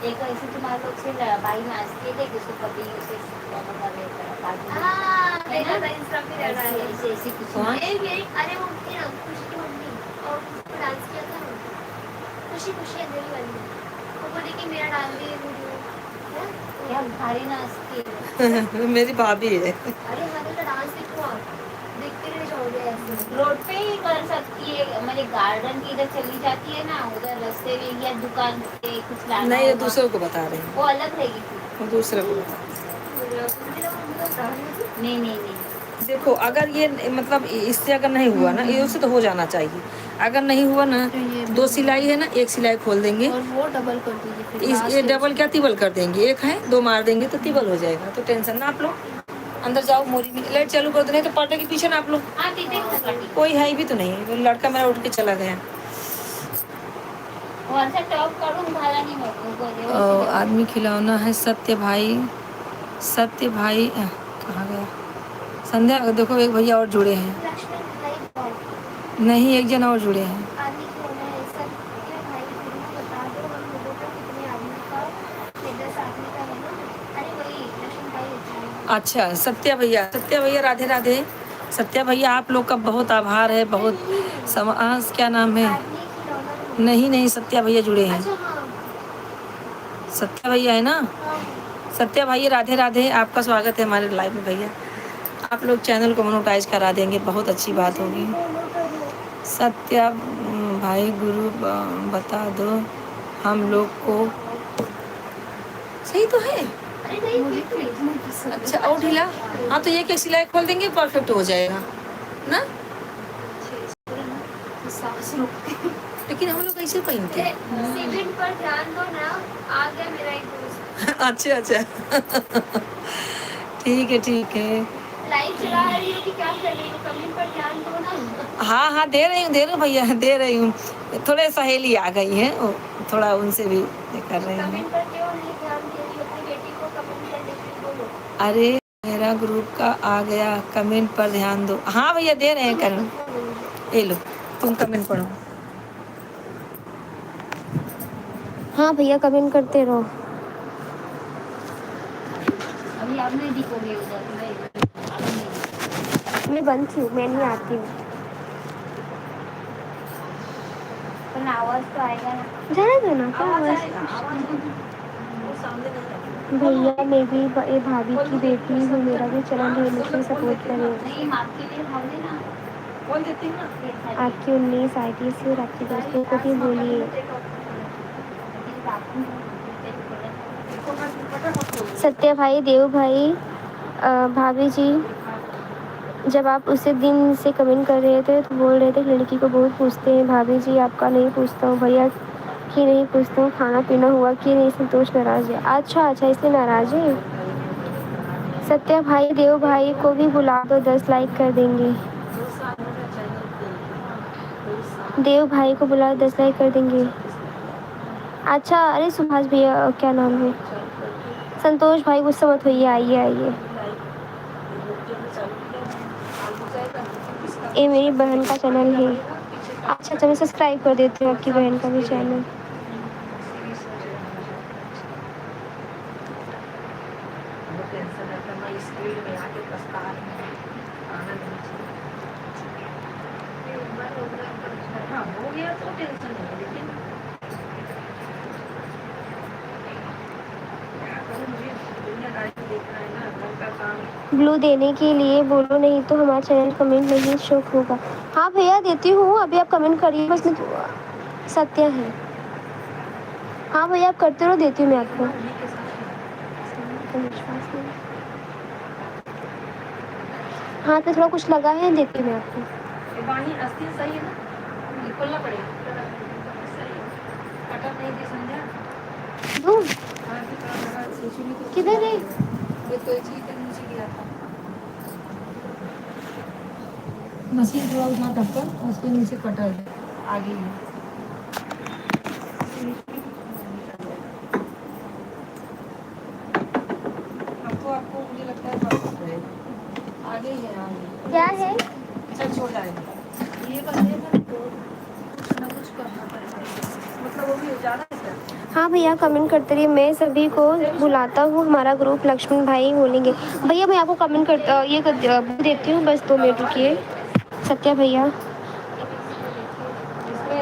एक ऐसे तुम्हारे लोग से भाई नाचते थे कि उसको कभी उसे फॉलो कर लेता है बाजू हाँ है ना, मेरा इंस्टा पे रहना है। ऐसे ऐसे कुछ हाँ? अरे वो उनकी ना खुशी की मम्मी और उसको डांस किया था ना, खुशी खुशी अंधेरी वाली, वो बोली कि मेरा डाल दिए वीडियो। क्या भारी नाचती है। मेरी भाभी है। अरे हमारे का डांस देखो आप, देखते रह जाओगे ऐसे। रोड पे ही कर सकती है, मतलब गार्डन की इधर चली जाती है ना, उधर रास्ते में या दुकान पे कुछ लाना नहीं, ये होगा, दूसरों को बता रहे हैं, वो अलग रहेगी फिर। वो दूसरे को बता रहे नहीं नहीं नहीं हैं। देखो अगर ये मतलब इससे अगर नहीं हुआ ना, ये उससे तो हो जाना चाहिए। अगर नहीं हुआ ना, 2 सिलाई है ना, 1 सिलाई खोल देंगे, और वो डबल कर दीजिए फिर इस ये last डबल क्या तिबल कर देंगे, 1 है 2 मार देंगे तो तिबल हो जाएगा। तो टेंशन ना आप लोग, अंदर जाओ, मोरी में लाइट चालू कर दो, नहीं तो पाटे के पीछे ना आप लोग, हाँ दीदी को कटिंग कोई है भी तो नहीं। वो लड़का मेरा उठ के चला गया। वरचा टॉप काढून घाला नहीं मग आदमी खिलौना है सत्य भाई, सत्य भाई कहाँ गया संध्या। देखो एक भैया और जुड़े हैं, लक्ष्मण भाई बहुत नहीं एक जन और जुड़े हैं। आदमी होना है सब क्या भाई, फिर भी बता दो हम लोगों को कितने आदमी का, 10 आदमी का है ना। अरे वही लक्ष्मण भाई होता है। अच्छा सत्या भैया राधे राधे। सत्या भैया आप लोग का बहुत आभार है, बहुत क्या नाम है, आदमी खिलौना नहीं सत्या भैया जुड़े हैं, अच्छा हाँ सत्या भैया है ना। हाँ सत्या भैया राधे राधे, आपका स्वागत है हमारे लाइव में भैया। आप लोग चैनल को मोनेटाइज करा देंगे, बहुत अच्छी बात होगी। फॉलो करो। सत्या भाई गुरु बता दो हम लोग को, सही तो है। अरे नहीं बिल्कुल। अच्छा और ढीला, हाँ तो ये क्या सिलाई खोल देंगे, परफेक्ट हो जाएगा ना। लेकिन हम लोग ऐसे पहनते हैं। सीमेंट पर ध्यान दो ना, आ गया मेरा एक दोस्त। अच्छा ठीक है लाइव चला रही हो कि क्या कर रही हो? कमेंट पर ध्यान दो ना। हाँ हाँ दे रही हूँ भैया, दे रही हूँ। थोड़े सहेली आ गई हैं, वो थोड़ा उनसे भी ये कर रही हूँ। कमेंट पर क्यों नहीं ध्यान दे रही हो? अपनी बेटी को कमेंट करने के लिए बोलो। अरे मेरा ग्रुप का आ गया, कमेंट पर ध्यान दो। हाँ भैया दे रहे हैं कर, ये लो तुम कमेंट पढ़ो। हाँ भैया कमेंट करते रहो। अभी आप नहीं दिखोगे उधर, नहीं मैं बंद थी, मैं नहीं आती हूँ। पर आवाज तो आएगा ना। जाने दो ना, क्या आवाज? भैया मैं भी ये भाभी की बेटी हूँ, मेरा भी चैनल है, मुझे सपोर्ट करें। नहीं आपके लिए हम देना बोल देती हूँ ना। आपकी 19 आईडी से और आपके दोस्तों को भी बोलिए। सत्या भाई, देव भाई, भाभी जी, जब आप उसे दिन से कमेंट कर रहे थे तो बोल रहे थे लड़की को बहुत पूछते हैं। भाभी जी आपका नहीं पूछता हूँ, भैया की नहीं पूछता हूँ, खाना पीना हुआ कि नहीं, संतोष नाराज है। अच्छा अच्छा इसलिए नाराज है। सत्या भाई, देव भाई को भी बुला दो, 10 लाइक कर देंगे। देव भाई को बुला 10 लाइक कर देंगे। अच्छा अरे सुभाष भैया, क्या नाम है, संतोष भाई, गुस्सा मत होइए, आइए आइए। ये मेरी बहन का चैनल है। अच्छा अच्छा मैं सब्सक्राइब कर देती हूँ आपकी बहन का भी चैनल। ब्लू देने के लिए बोलो, नहीं तो हमारा चैनल कमेंट नहीं शो होगा। हाँ भैया देती हूँ, अभी आप कमेंट करिए बस। मैं सत्या है। हाँ भैया आप करते रहो, देती हूँ मैं आपको। हाँ तो थोड़ा कुछ लगा है, देती हूँ मैं आपको। सही है ना, खोलना पड़ेगा। नहीं दी संध्या। दूँ? किधर है? मशीन थोड़ा उठा टप्पर, उसके नीचे कटर है आगे ही। आपको मुझे लगता है आगे ही है, आगे क्या है? चल छोड़ जाएगा ये बंदे पर कुछ ना कुछ करना पड़ेगा, मतलब वो भी ज़्यादा है सर। हाँ भैया कमेंट करते रहिए, मैं सभी को बुलाता हूँ। हमारा ग्रुप लक्ष्मण भाई बोलेंगे। भैया मैं आपको कमेंट कर ये कर देती हूँ, बस 2 मिनट रुकिए। सत्या भैया,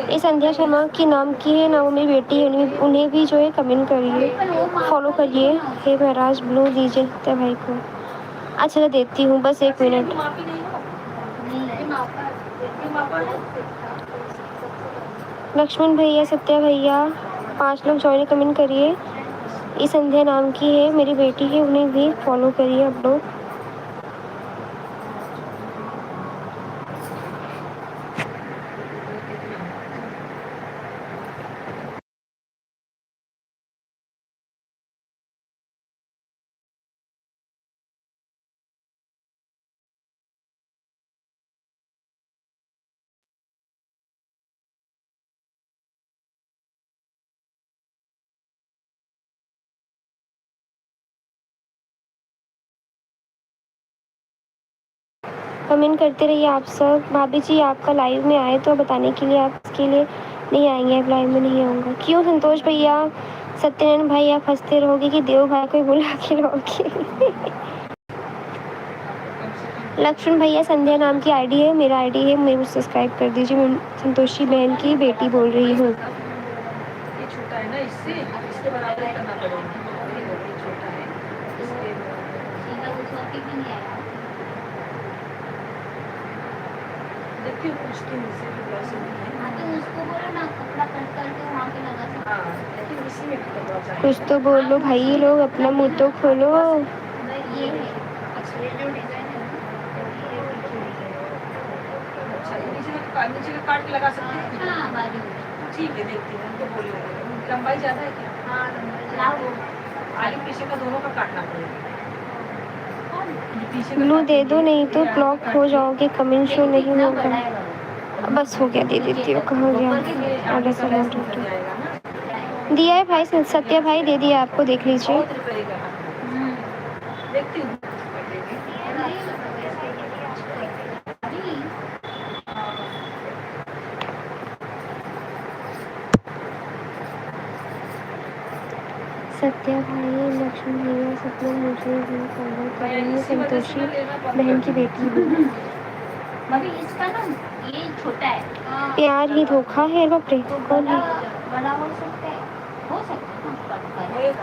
ये संध्या शर्मा की नाम की है ना, वो मेरी बेटी है, उन्हें भी जो है कमेंट करिए, फॉलो करिए। हे महाराज ब्लू दीजिए सत्या भाई को। अच्छा देती हूँ, बस 1 मिनट। लक्ष्मण भैया, सत्या भैया, 5 लोग ज्वाइन कमेंट करिए। ये संध्या नाम की है, मेरी बेटी है, उन्हें भी फॉलो करिए आप लोग। कमेंट करते रहिए आप सब। भाभी जी आपका लाइव में आए तो बताने के लिए, आप इसके लिए नहीं आएंगे, आप लाइव में नहीं आऊँगा क्यों? संतोष भैया, सत्यनारायण भाई, आप हंसते रहोगे कि देव भाई को बुला के रहोगे? लक्ष्मण भैया, संध्या नाम की आईडी है, मेरा आईडी है, मेरे को सब्सक्राइब कर दीजिए। मैं संतोषी बहन की बेटी बोल रही हूँ। ये छोटा है ना, इसके बराबर करना पड़ेगा। ये छोटा है, देखिए पूछती हूँ उससे कि कैसे है। उसको बोलो ना कपड़ा कट करके वहाँ पे लगा सकते। हाँ लेकिन इसी में करवा चाहिए। कुछ तो बोलो भाई, लोग अपना मुंह तो खोलो। ये है अच्छा ये जो डिजाइन है अच्छा, ये नीचे का काट के लगा सकते हैं। हाँ बाजू ठीक है देखती हूँ, उनको बोल रहे लंबाई ज़्यादा है क्या? हाँ आगे पीछे का दोनों का काटना पड़ेगा। ब्लू दे दो, नहीं तो ब्लॉक हो जाओगे, कमेंट शो नहीं होगा। बस हो गया, दे देती हूँ। कहाँ गया ऑर्डर से दिया है भाई, सत्या भाई दे दिया आपको, देख लीजिए। सत्या भाई, लक्ष्मण भैया, सपना मुझे भी फॉलो कर रही है, संतोषी बहन की बेटी भी। मम्मी इसका ना ये छोटा है। प्यार ही धोखा है, बाप रे, कौन है? बड़ा हो सकता है, हो सकता है।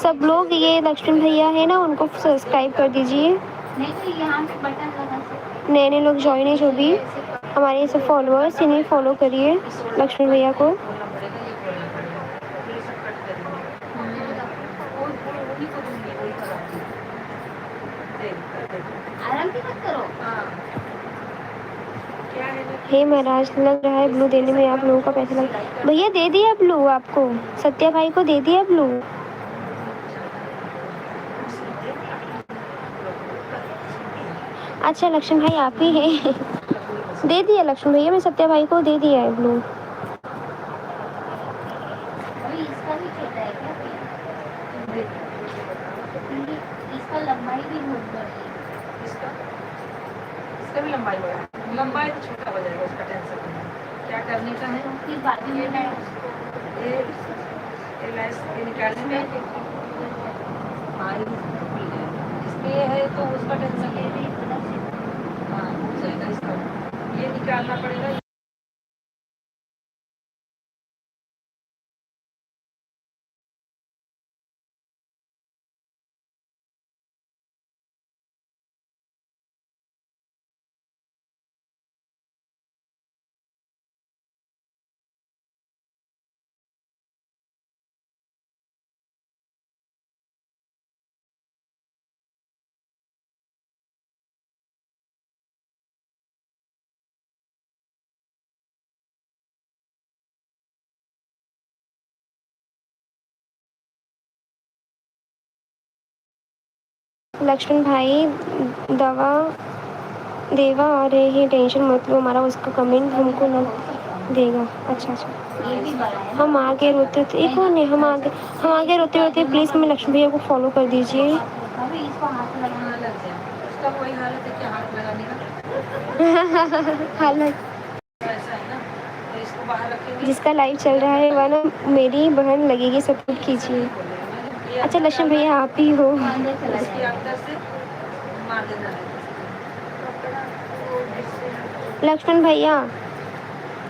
सब लोग ये लक्ष्मण भैया है ना, उनको सब्सक्राइब कर दीजिए। नहीं तो यहाँ पे बटन लगा सकते। नए नए लोग ज्वाइन है, जो भी हमारे सब फॉलोअर्स, इन्हें फॉलो करिए, लक्ष्मण भैया को। आराम भी मत करो। हे महाराज, लग रहा है ब्लू देने में आप लोगों का पैसा लग। भैया दे दिया ब्लू आपको, सत्या भाई को दे दिया ब्लू। अच्छा लक्ष्मण भाई आप ही हैं। दे दिया लक्ष्मण भैया, मैं सत्या भाई को दे दिया है ब्लू। अभी इसका भी छोटा है क्या भैया? इसका लंबाई भी बहुत बड़ी है। इसका भी लंबाई बड़ा है, लंबाई तो छोटा हो जाएगा, उसका टेंशन नहीं है। क्या करने का है, फिर बाद में ये लैस ये निकालने में हाँ, इसमें ये है तो उसका टेंशन नहीं है। हाँ, हो जाएगा इसका, ये निकालना पड़ेगा। लक्ष्मण भाई दवा देवा आ रहे हैं, टेंशन मत लो, हमारा उसका कमेंट हमको न देगा। अच्छा अच्छा, ये भी बड़ा है। हम आगे रोते थे, एक और नहीं, हम आगे रोते रोते प्लीज़ हमें लक्ष्मण भैया को फॉलो कर दीजिए। अभी इसको हाथ लगाना लग जाए, उसका वही हालत है कि हाथ लगाने का हालत ऐसा है ना, तो इसको बाहर रखेंगे। जिसका लाइव चल रहा है वह ना मेरी बहन लगेगी, सपोर्ट कीजिए। अच्छा लक्ष्मण भैया आप ही हो। इसके अंदर से मार देना है। लक्ष्मण भैया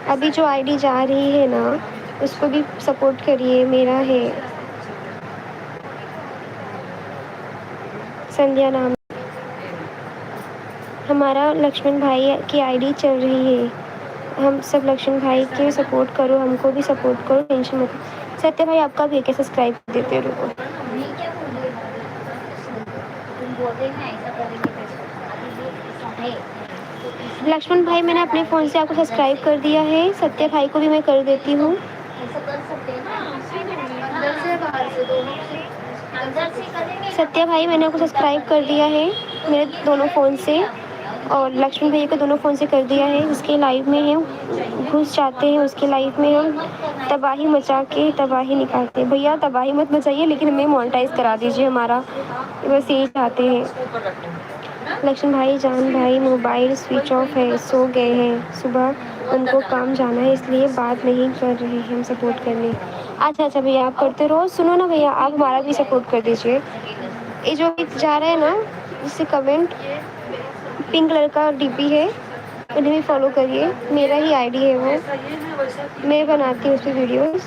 अभी जो आईडी जा रही है ना, उसको भी सपोर्ट करिए, मेरा है संध्या नाम, हमारा लक्ष्मण भाई की आईडी चल रही है। हम सब लक्ष्मण भाई के सपोर्ट करो, हमको भी सपोर्ट करो, टेंशन मत। सत्य भाई आपका भी क्या सब्सक्राइब देते रहो। ये क्या बोल रहे हो? तुम बोलते हैं ऐसा करेंगे वैसा, अभी ये ऐसा है। लक्ष्मण भाई मैंने अपने फ़ोन से आपको सब्सक्राइब कर दिया है, सत्य भाई को भी मैं कर देती हूँ। ऐसा कर सकते हैं ना, अंदर से बाहर से दोनों से, अंदर से करेंगे। सत्या भाई मैंने आपको सब्सक्राइब कर दिया है मेरे दोनों फ़ोन से, और लक्ष्मण भैया को दोनों फ़ोन से कर दिया है। जिसके लाइव में हम घुस जाते हैं, उसके लाइव में हम तबाही मचा के तबाही निकालते हैं। भैया तबाही मत मचाइए, लेकिन हमें मोनेटाइज करा दीजिए हमारा, बस यही चाहते हैं। लक्ष्मण भाई जान भाई मोबाइल स्विच ऑफ है, सो गए हैं, सुबह उनको काम जाना है इसलिए बात नहीं कर रहे हैं हम सपोर्ट करने। अच्छा अच्छा भैया आप करते रहो। सुनो ना भैया, आप हमारा भी सपोर्ट कर दीजिए। ये जो जा रहा है ना, इससे कमेंट पिंक कलर का डीपी है, उन्हें भी फॉलो करिए, मेरा ही आईडी है वो, मैं बनाती हूँ उस पर वीडियोज़।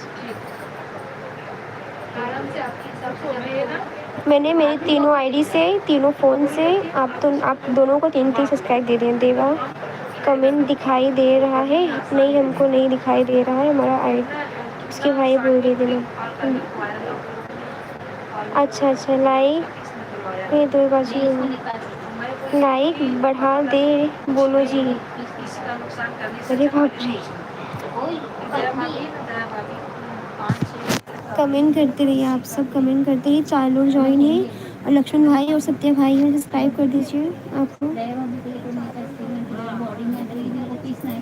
मैंने मेरे तीनों आईडी से, तीनों फ़ोन से आप दोनों को 3-3 सब्सक्राइब दे दें। देवा कमेंट दिखाई दे रहा है? नहीं हमको नहीं दिखाई दे रहा है हमारा आईडी, उसके भाई बोल रहे थे ना। अच्छा अच्छा लाइक ये 2 बाजी लाइक बढ़ा दे बोलो जी। अरे बाप रे, कमेंट करते रहिए, आप सब कमेंट करते रहिए। 4 लोग ज्वाइन हैं, और लक्ष्मण भाई और सत्या भाई हैं, सब्सक्राइब कर दीजिए आपको। बॉडी में अगर इधर को पीसना है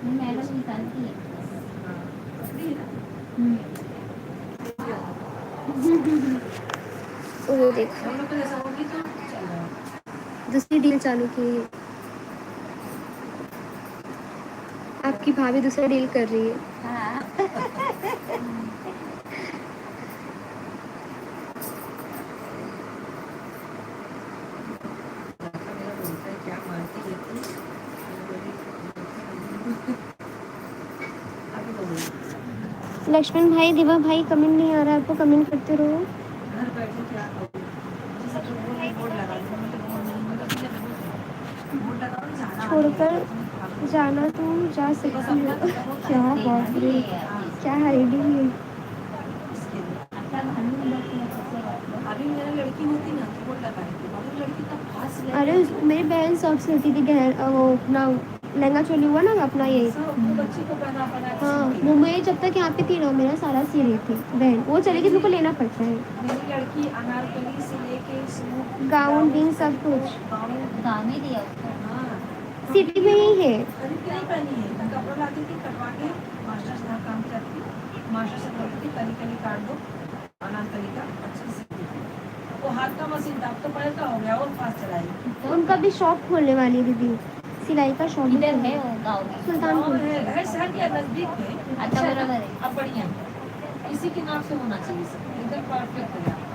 मैडम निकालती है। वो देखो हम लोग को जैसा होगी तो चल रहा है। दूसरी डील चालू की है। आपकी भाभी दूसरा डील कर रही है। हाँ मेरा बोलता है क्या मारती रहती है। अभी तो बोल लक्ष्मण भाई, दिवा भाई कमेंट नहीं आ रहा है आपको, कमेंट करते रहो। घर बैठे क्या करूँ, जैसे कि बोर्ड लगा दूँ, बोर्ड लगाओ ना, जाना छोड़कर जाना तो जा सकती हो। क्या बात रे, क्या आईडी है। अभी मेरा लड़की होती ना तो बोर्ड लगाएगी, अभी लड़की तब फांस ले अरे मेरी बहन शौक से होती थी वो अपना लहंगा चोली हुआ ना अपना ये। सब बच्ची को पहना पहना के हाँ सीखती वो है। मैं जब तक यहाँ पे थी ना मेरा सारा सी रही थी बहन, वो चलेगी तो मेरे को लेना पड़ता है। मेरी लड़की अनारकली से लेके सूट गाउन जींस सब कुछ गाउन, दाम ही दिया उसको। हाँ सिटी में ही है। खरीद के नहीं पहनी है, मैं कपड़ा लाती थी कटवा के, मास्टर से काम करती, मास्टर से बोलती थी कली कली काट दो, अनारकली का अच्छे से सीखती थी। वो हाथ का मशीन था, अब तो पैर का हो गया और फास्ट चलाएगी। उनका भी शॉप खोलने वाली है दीदी, सिलाई का शॉप इधर है वो गाँव में। सुल्तानपुर। है शहर के नजदीक में। अच्छा बराबर है। अब बढ़िया है। इसी के नाम से होना चाहिए सब, एकदम परफेक्ट है यहाँ पर।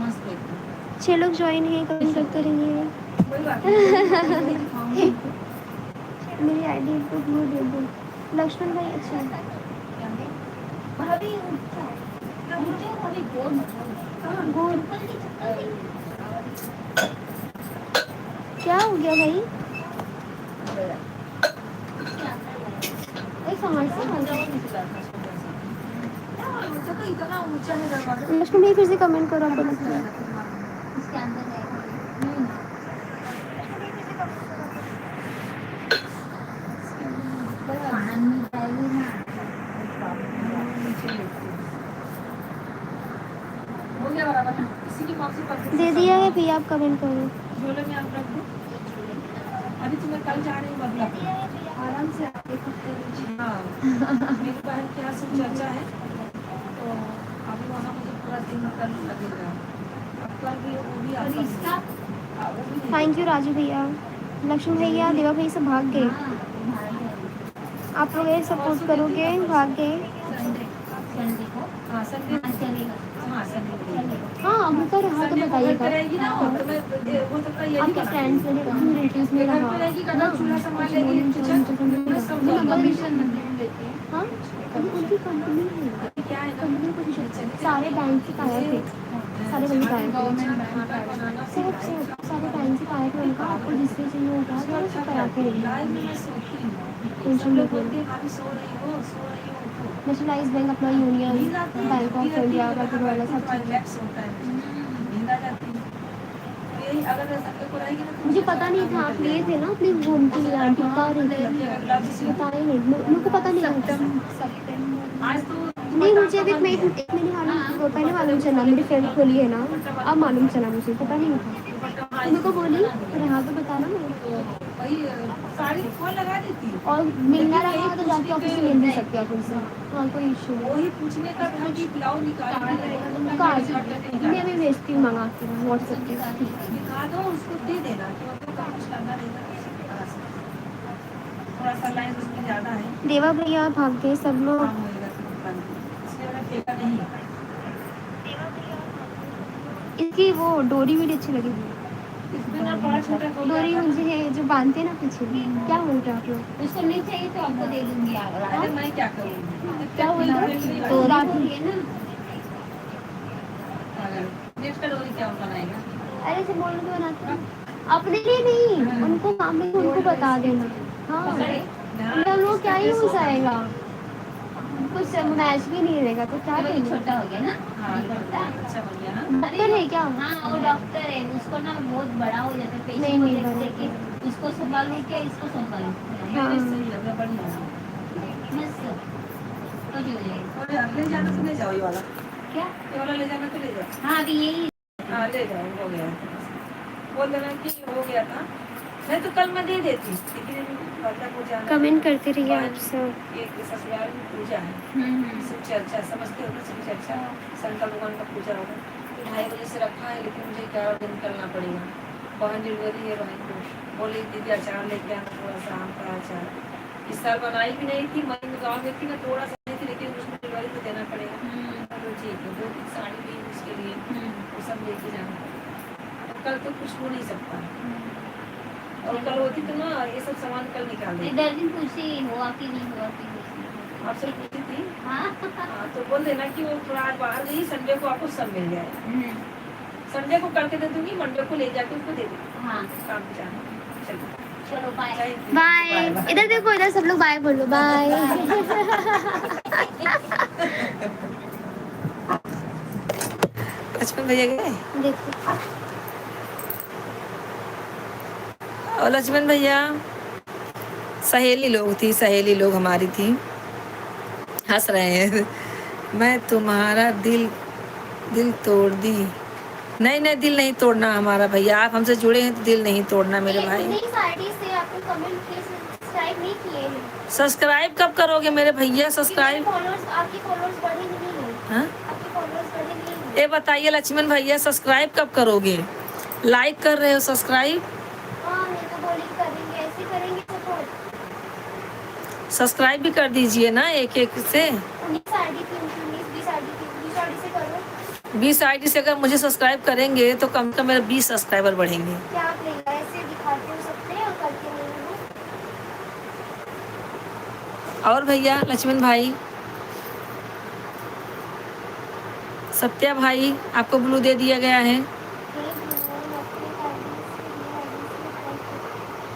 मस्त एकदम। 6 लोग ज्वाइन है, कमेंट करते रहिए। कोई बात नहीं, दिखाऊंगी। मेरी आईडी को वो दे दो लक्ष्मण भाई। अच्छा भाभी मुझे खाली गोल मतलब गोल क्या हो गया भाई? एक समस्या इतना ऊंचा है दरवाजा। लक्ष्मण भाई फिर से कमेंट करो आपको लगता है। इसके अंदर है। खाना नहीं खाएगी ना। हो गया बराबर ना, इसी की मार्क्स पर दे दिया है भैया, आप कमेंट करो। झोले में आप रख दो। अभी तुम्हें कल जा रही हूँ बदला, आराम से आके हाँ मेरी बहन के यहाँ से चर्चा है, तो अभी वहाँ मुझे पूरा दिन कल लगेगा। अब कल भी वो भी और इसका हाँ, वो भी थैंक यू राजू भैया, लक्ष्मण भैया, देवा भैया सब भाग गए। आप लोग ये सपोर्ट करोगे, भाग गए। संडे को हाँ संडे चलेगा। हाँ संडे हाँ अब तो रहा तो बताइएगा। करेगी ना, तो मैं वो तो यही आपके फ्रेंड्स में रिलेटिव्स में घर रहा पे रहेगी, कल चूल्हा संभाल लेगी, मैं समझा हाँ उनकी कंपनी है, क्या है ना, कंपनी पोजीशन सारे बैंक से आए थे, सारे बैंक आए थे, सब सारे बैंक से आए थे। उनका आपको जिससे चाहिए होगा तो वो सब करा के रहेंगे, टेंशन मत लो। नेशनलाइज बैंक अपना यूनियन बैंक ऑफ इंडिया वगैरह वाला सब चीज़। मुझे पता नहीं था आप लिए थे ना अपनी घूम के लिए, आंटी बता रही थी, बताए नहीं मेरे को पता नहीं था। नहीं मुझे अभी एक महीने मालूम, पहले मालूम चला, मेरी फ्रेंड खोली है ना, अब मालूम चला, मुझे पता नहीं था। मेरे को बोली रहा तो बताना मैं, और मिलना रहा तो जाके ऑफिस में मिल भी सकते आप उनसे। हाँ कोई इशू नहीं। वही पूछने का था कि ब्लाउज निकाल कार्ड मैं अभी भेजती हूँ, मंगा के व्हाट्सएप पे। दिखा दो, उसको दे देना कि मतलब काम कुछ करना देगा, थोड़ा सा लाइन उसकी ज़्यादा है, देवा भैया भाग गए सब लोग। काम होएगा तो बंद, इसलिए मैंने फेंका नहीं। इसकी वो डोरी भी अच्छी लगी। इसमें ना बड़ा छोटा डोरी मुझे है जो बांधते हैं ना पीछे, क्या बोल रहे हो आप लोग? उसको नहीं चाहिए तो आपको दे दूंगी। अरे मैं क्या करूँगी, क्या बोल रहे हो? तो रात है ना। नेक्स्ट का डोरी क्या बनाएगा? अरे से बोल के बनाते हैं अपने लिए नहीं, उनको काम है उनको बता देना। हाँ मतलब वो क्या ही यूज आएगा, कुछ मैच भी नहीं रहेगा तो क्या वही करेंगे? छोटा हो गया ना। हाँ अच्छा बन गया ना। डॉक्टर है क्या? हाँ वो डॉक्टर है, उसको ना बहुत बड़ा हो जाता है पेशेंट नहीं, को नहीं, देख बड़ा। देख के, उसको संभालू क्या इसको संभालू। हाँ। मेरे सही लग रहा, बढ़िया है। बस कुछ हो जाएगा। और ले जाना तो ले जाओ ये वाला। क्या? ये वाला ले जाना तो ले जाओ। हाँ अभी यही। हाँ ले जाओ, हो गया। बोल देना कि हो गया था, नहीं तो कल मैं दे देती, लेकिन बंदा को जाना। कमेंट करते रहिए आप सब। एक ससुराल में पूजा है, शिव चर्चा, समझते हो ना, शिव चर्चा शंकर भगवान का पूजा होगा। 2:30 बजे से रखा है, लेकिन मुझे 11 दिन निकलना पड़ेगा। बहन डिलीवरी है, बहन को बोले दीदी अचार लेके आना, थोड़ा सा आम का अचार। इस साल बनाई भी नहीं थी, मैं गाँव में थी ना, थोड़ा सा नहीं थी, लेकिन उसमें डिलीवरी को देना पड़ेगा। तो ठीक है, 2 साड़ी ली उसके लिए, वो सब लेके जाना पड़ेगा। और कल तो कुछ हो नहीं सकता, और कल होती तो ना ये सब सामान कल निकाल देती। इधर दिन पूछी हुआ कि नहीं हुआ कि नहीं। आपसे पूछी थी। हाँ हाँ, तो बोल देना कि वो थोड़ा आज बाहर गई, संडे को आपको सब मिल जाए। संडे को करके दे दूंगी, मंडे को ले जाके उसको दे दूंगी। हाँ काम पे जाना। चलो चलो बाय। बाय। इधर देखो, इधर सब लोग बाय बोलो, बाय। लक्ष्मण भैया गए, देखो और लक्ष्मण भैया सहेली लोग थी, सहेली लोग हमारी थी, हंस रहे हैं। मैं तुम्हारा दिल तोड़ दी। नहीं नहीं, दिल नहीं तोड़ना हमारा भैया, आप हमसे जुड़े हैं तो दिल नहीं तोड़ना मेरे भाई। इतनी साइड से आपको कमेंट किए, सब्सक्राइब नहीं किए हैं। सब्सक्राइब कब करोगे मेरे भैया? सब्सक्राइब फॉलोअर्स, आपके फॉलोअर्स बढ़े नहीं हैं। हाँ, आपके फॉलोअर्स बढ़े नहीं हैं। ये बताइए लक्ष्मण भैया, सब्सक्राइब कब करोगे? लाइक कर रहे हो, सब्सक्राइब? हाँ मैं तो बोली करेंगे, ऐसे करेंगे सपोर्ट। सब्सक्राइब भी कर दीजिए ना, एक एक से। 19 आईडी थी, 19 20 आईडी थी, 20 आईडी से करो। 20 आईडी से अगर मुझे सब्सक्राइब करेंगे तो कम से कम मेरे 20 सब्सक्राइबर बढ़ेंगे। क्या आप लेगा, ऐसे दिखाते हो सबसे और करके नहीं हो। और भैया लक्ष्मण भाई, सत्या भाई, आपको ब्लू दे दिया गया है।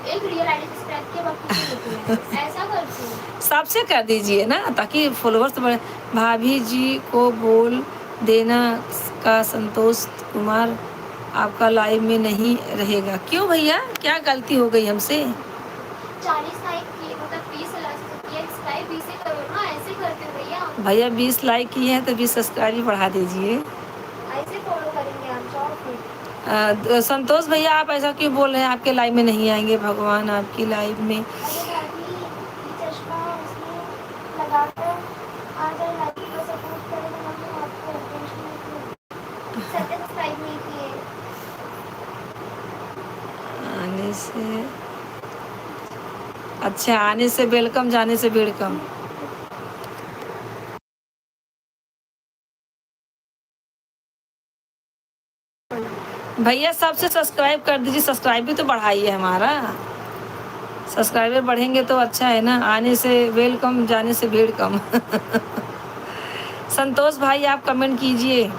एक रियल आईडी सब्सक्राइब किया, बाकी से लेते हैं। ऐसा करते हो। सबसे कर दीजिए ना, ताकि फॉलोअर्स बढ़े। भाभी जी को बोल देना का संतोष कुमार आपका लाइव में नहीं रहेगा। क्यों भैया, क्या गलती हो गई हमसे? 40 लाइक किए, मतलब 20 सब्सक्राइब 20 से करो ना, ऐसे करते हो भैया। भैया 20 लाइक किए हैं तो 20 सब्सक्राइब भी बढ़ा दीजिए। ऐसे फॉलो करेंगे आप, जाओ फिर। संतोष भैया, आप ऐसा क्यों बोल रहे हैं? आपके लाइव में नहीं आएंगे भगवान, आपकी लाइव में। अरे भाभी, ये चश्मा उसमें लगाकर आ जाए, लाइक को सपोर्ट करें, तो हम आपको टेंशन नहीं, सब्सक्राइब नहीं किए। आने से अच्छा, आने से वेलकम, जाने से वेलकम। भैया सबसे सब्सक्राइब कर दीजिए, सब्सक्राइब भी तो बढ़ाइए हमारा। सब्सक्राइबर बढ़ेंगे तो अच्छा है ना। आने से वेलकम, जाने से वेलकम। संतोष भाई, आप कमेंट कीजिए,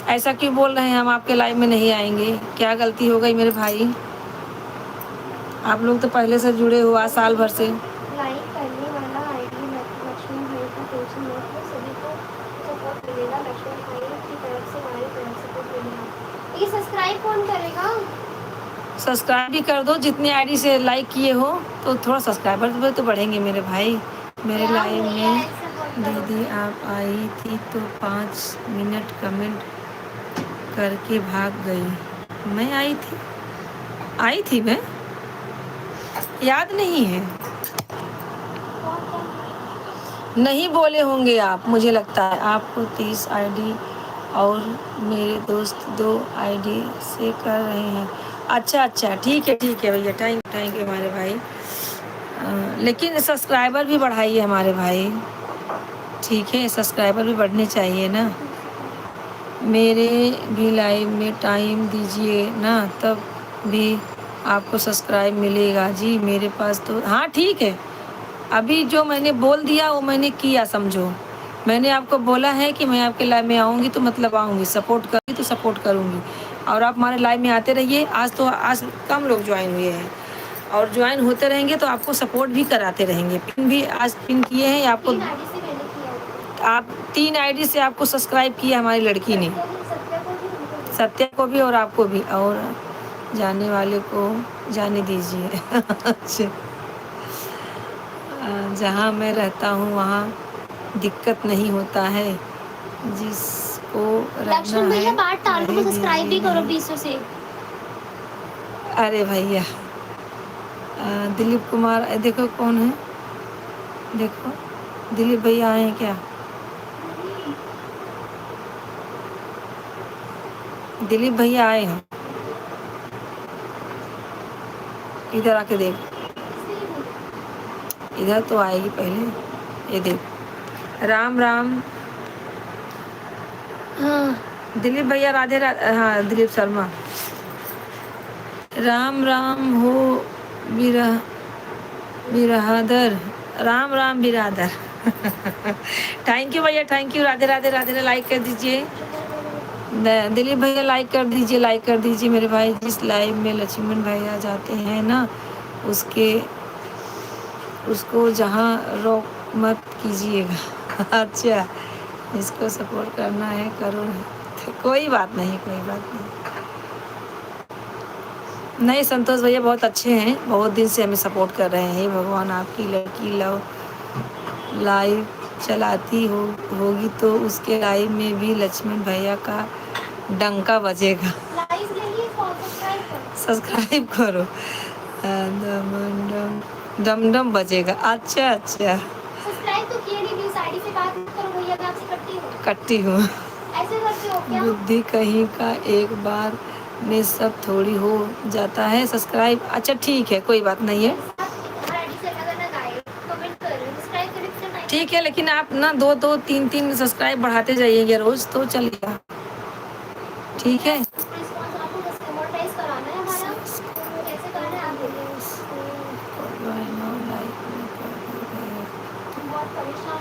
ऐसा क्यों बोल रहे हैं हम आपके लाइव में नहीं आएंगे? क्या गलती हो गई मेरे भाई? आप लोग तो पहले से जुड़े हो, आज साल भर से। लाइक करने वाला आईडी लक्ष्मण भाई का टेंशन मत लो, सभी को सपोर्ट मिलेगा। लक्ष्मण भाई की तरफ से, हमारी तरफ से सपोर्ट मिलेगा। ये सब्सक्राइब कौन करेगा? सब्सक्राइब भी कर दो, जितनी आईडी से लाइक किए हो तो थोड़ा सब्सक्राइबर तो बढ़ेंगे मेरे भाई। मेरे लाइव में दीदी आप आई थी तो 5 मिनट कमेंट करके भाग गई। मैं आई थी मैं, याद नहीं है। नहीं बोले होंगे आप, मुझे लगता है। आपको 30 आईडी और मेरे दोस्त 2 आईडी से कर रहे हैं। अच्छा अच्छा, ठीक है भैया, थैंक यू हमारे भाई। लेकिन सब्सक्राइबर भी बढ़ाइए हमारे भाई, ठीक है? सब्सक्राइबर भी बढ़ने चाहिए ना। मेरे भी लाइव में टाइम दीजिए ना, तब भी आपको सब्सक्राइब मिलेगा। जी मेरे पास तो, हाँ ठीक है। अभी जो मैंने बोल दिया वो मैंने किया, समझो। मैंने आपको बोला है कि मैं आपके लाइव में आऊँगी तो मतलब आऊँगी, सपोर्ट करूँगी तो सपोर्ट करूँगी, और आप हमारे लाइव में आते रहिए। आज कम लोग ज्वाइन हुए हैं, और ज्वाइन होते रहेंगे तो आपको सपोर्ट भी कराते रहेंगे। पिन भी आज पिन किए हैं आपको, 3 आईडी से मैंने किया। आप 3 आईडी से आपको सब्सक्राइब किया हमारी लड़की ने। सत्या को भी और आपको भी, और जाने वाले को जाने दीजिए। अच्छा, जहाँ मैं रहता हूँ वहाँ दिक्कत नहीं होता है, जिसको लक्ष्मण रहना भैया है बात टालू को रह सब्सक्राइब भी दीजिए करो नहीं। 20 से। अरे भैया दिलीप कुमार देखो कौन है, देखो दिलीप भैया आए हैं क्या? दिलीप भैया आए हैं, इधर आके देख, इधर तो आएगी पहले, ये देख। राम राम। हाँ दिलीप भैया राधे राधे। हाँ दिलीप शर्मा, राम राम हो बिरह बिरादर, राम राम बिरादर। थैंक यू भैया, thank you. Radhe Radhe Radhe Radhe. Like कर दीजिए दिलीप भैया, लाइक कर दीजिए, लाइक कर दीजिए मेरे भाई। जिस लाइव में लक्ष्मण भैया जाते हैं ना, उसके उसको जहाँ रोक मत कीजिएगा। अच्छा, इसको सपोर्ट करना है करो, तो कोई बात नहीं, कोई बात नहीं। नहीं संतोष भैया बहुत अच्छे हैं, बहुत दिन से हमें सपोर्ट कर रहे हैं। भगवान आपकी लड़की लव लाइव चलाती होगी तो उसके लाइव में भी लक्ष्मण भैया का डंका बजेगा। लाइव के लिए सब्सक्राइब करो। सब्सक्राइब करो, डम डम बजेगा। अच्छा अच्छा, सब्सक्राइब तो किए नहीं, प्लीज आईडी से बात करो भैया, मैं आपसे कट्टी हूँ। कट्टी हूँ। ऐसे करते हो क्या? बुद्धि कहीं का एक बार में सब थोड़ी हो जाता है सब्सक्राइब। अच्छा ठीक है, कोई बात नहीं है, ठीक है। लेकिन आप ना दो दो तीन तीन सब्सक्राइब बढ़ाते जाइएगा रोज, तो चलेगा, ठीक है।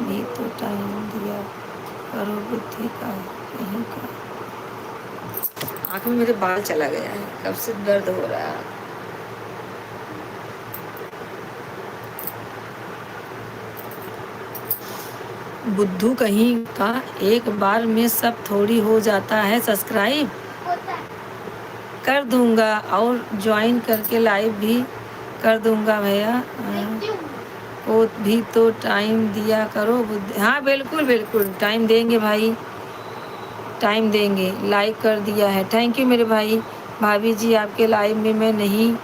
भी तो टाइम दिया करो, बुद्धि का कहीं का। आँख में मेरे बाल चला गया है, कब से दर्द हो रहा है। बुद्धू कहीं का एक बार में सब थोड़ी हो जाता है सब्सक्राइब। कर दूंगा और ज्वाइन करके लाइव भी कर दूंगा भैया, वो भी तो टाइम दिया करो बुद्धि। हाँ बिल्कुल बिल्कुल, टाइम देंगे भाई, टाइम देंगे। लाइक कर दिया है, थैंक यू मेरे भाई। भाभी जी आपके लाइव में मैं नहीं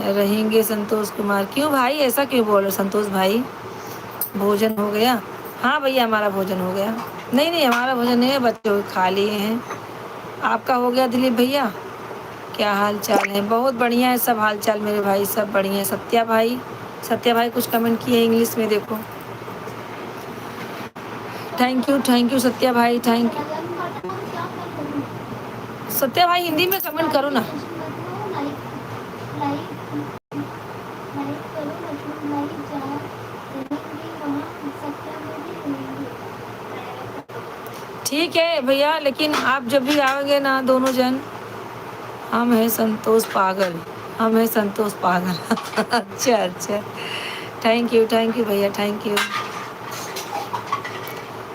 रहेंगे संतोष कुमार। क्यों भाई, ऐसा क्यों बोल रहे संतोष भाई? भोजन हो गया? हाँ भैया हमारा भोजन हो गया। नहीं नहीं हमारा भोजन नहीं है, बच्चे खा लिए हैं। आपका हो गया दिलीप भैया? क्या हाल चाल है? बहुत बढ़िया है सब हाल चाल मेरे भाई, सब बढ़िया है। सत्या भाई, सत्या भाई कुछ कमेंट किए इंग्लिश में, देखो। थैंक यू सत्या भाई, थैंक यू। सत्या भाई हिंदी में कमेंट करो ना। ठीक है भैया, लेकिन आप जब भी आओगे ना दोनों जन, हम हैं संतोष पागल, हम हैं संतोष पागल। अच्छा अच्छा, थैंक यू भैया, थैंक यू।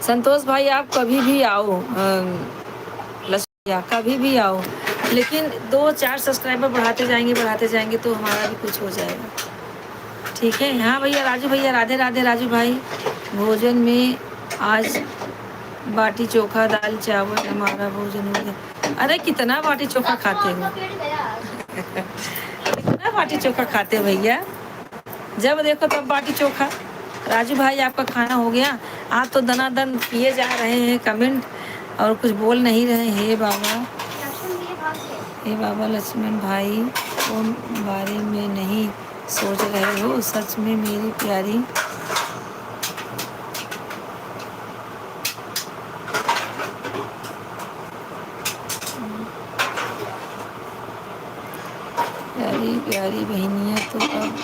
संतोष भाई आप कभी भी आओ, लक्ष्या कभी भी आओ, लेकिन 2-4 सब्सक्राइबर बढ़ाते जाएंगे तो हमारा भी कुछ हो जाएगा, ठीक है। हाँ भैया, राजू भैया राधे राधे। राजू भाई भोजन में आज बाटी चोखा दाल चावल हमारा भोजन हो गया। अरे कितना बाटी चोखा खाते हो? कितना बाटी चोखा खाते हो भैया? जब देखो तब बाटी चोखा। राजू भाई आपका खाना हो गया? आप तो दनादन किए जा रहे हैं कमेंट और कुछ बोल नहीं रहे। हे बाबा लक्ष्मण भाई को बारे में नहीं सोच रहे हो? सच में मेरी प्यारी प्यारी बहनिया तो अब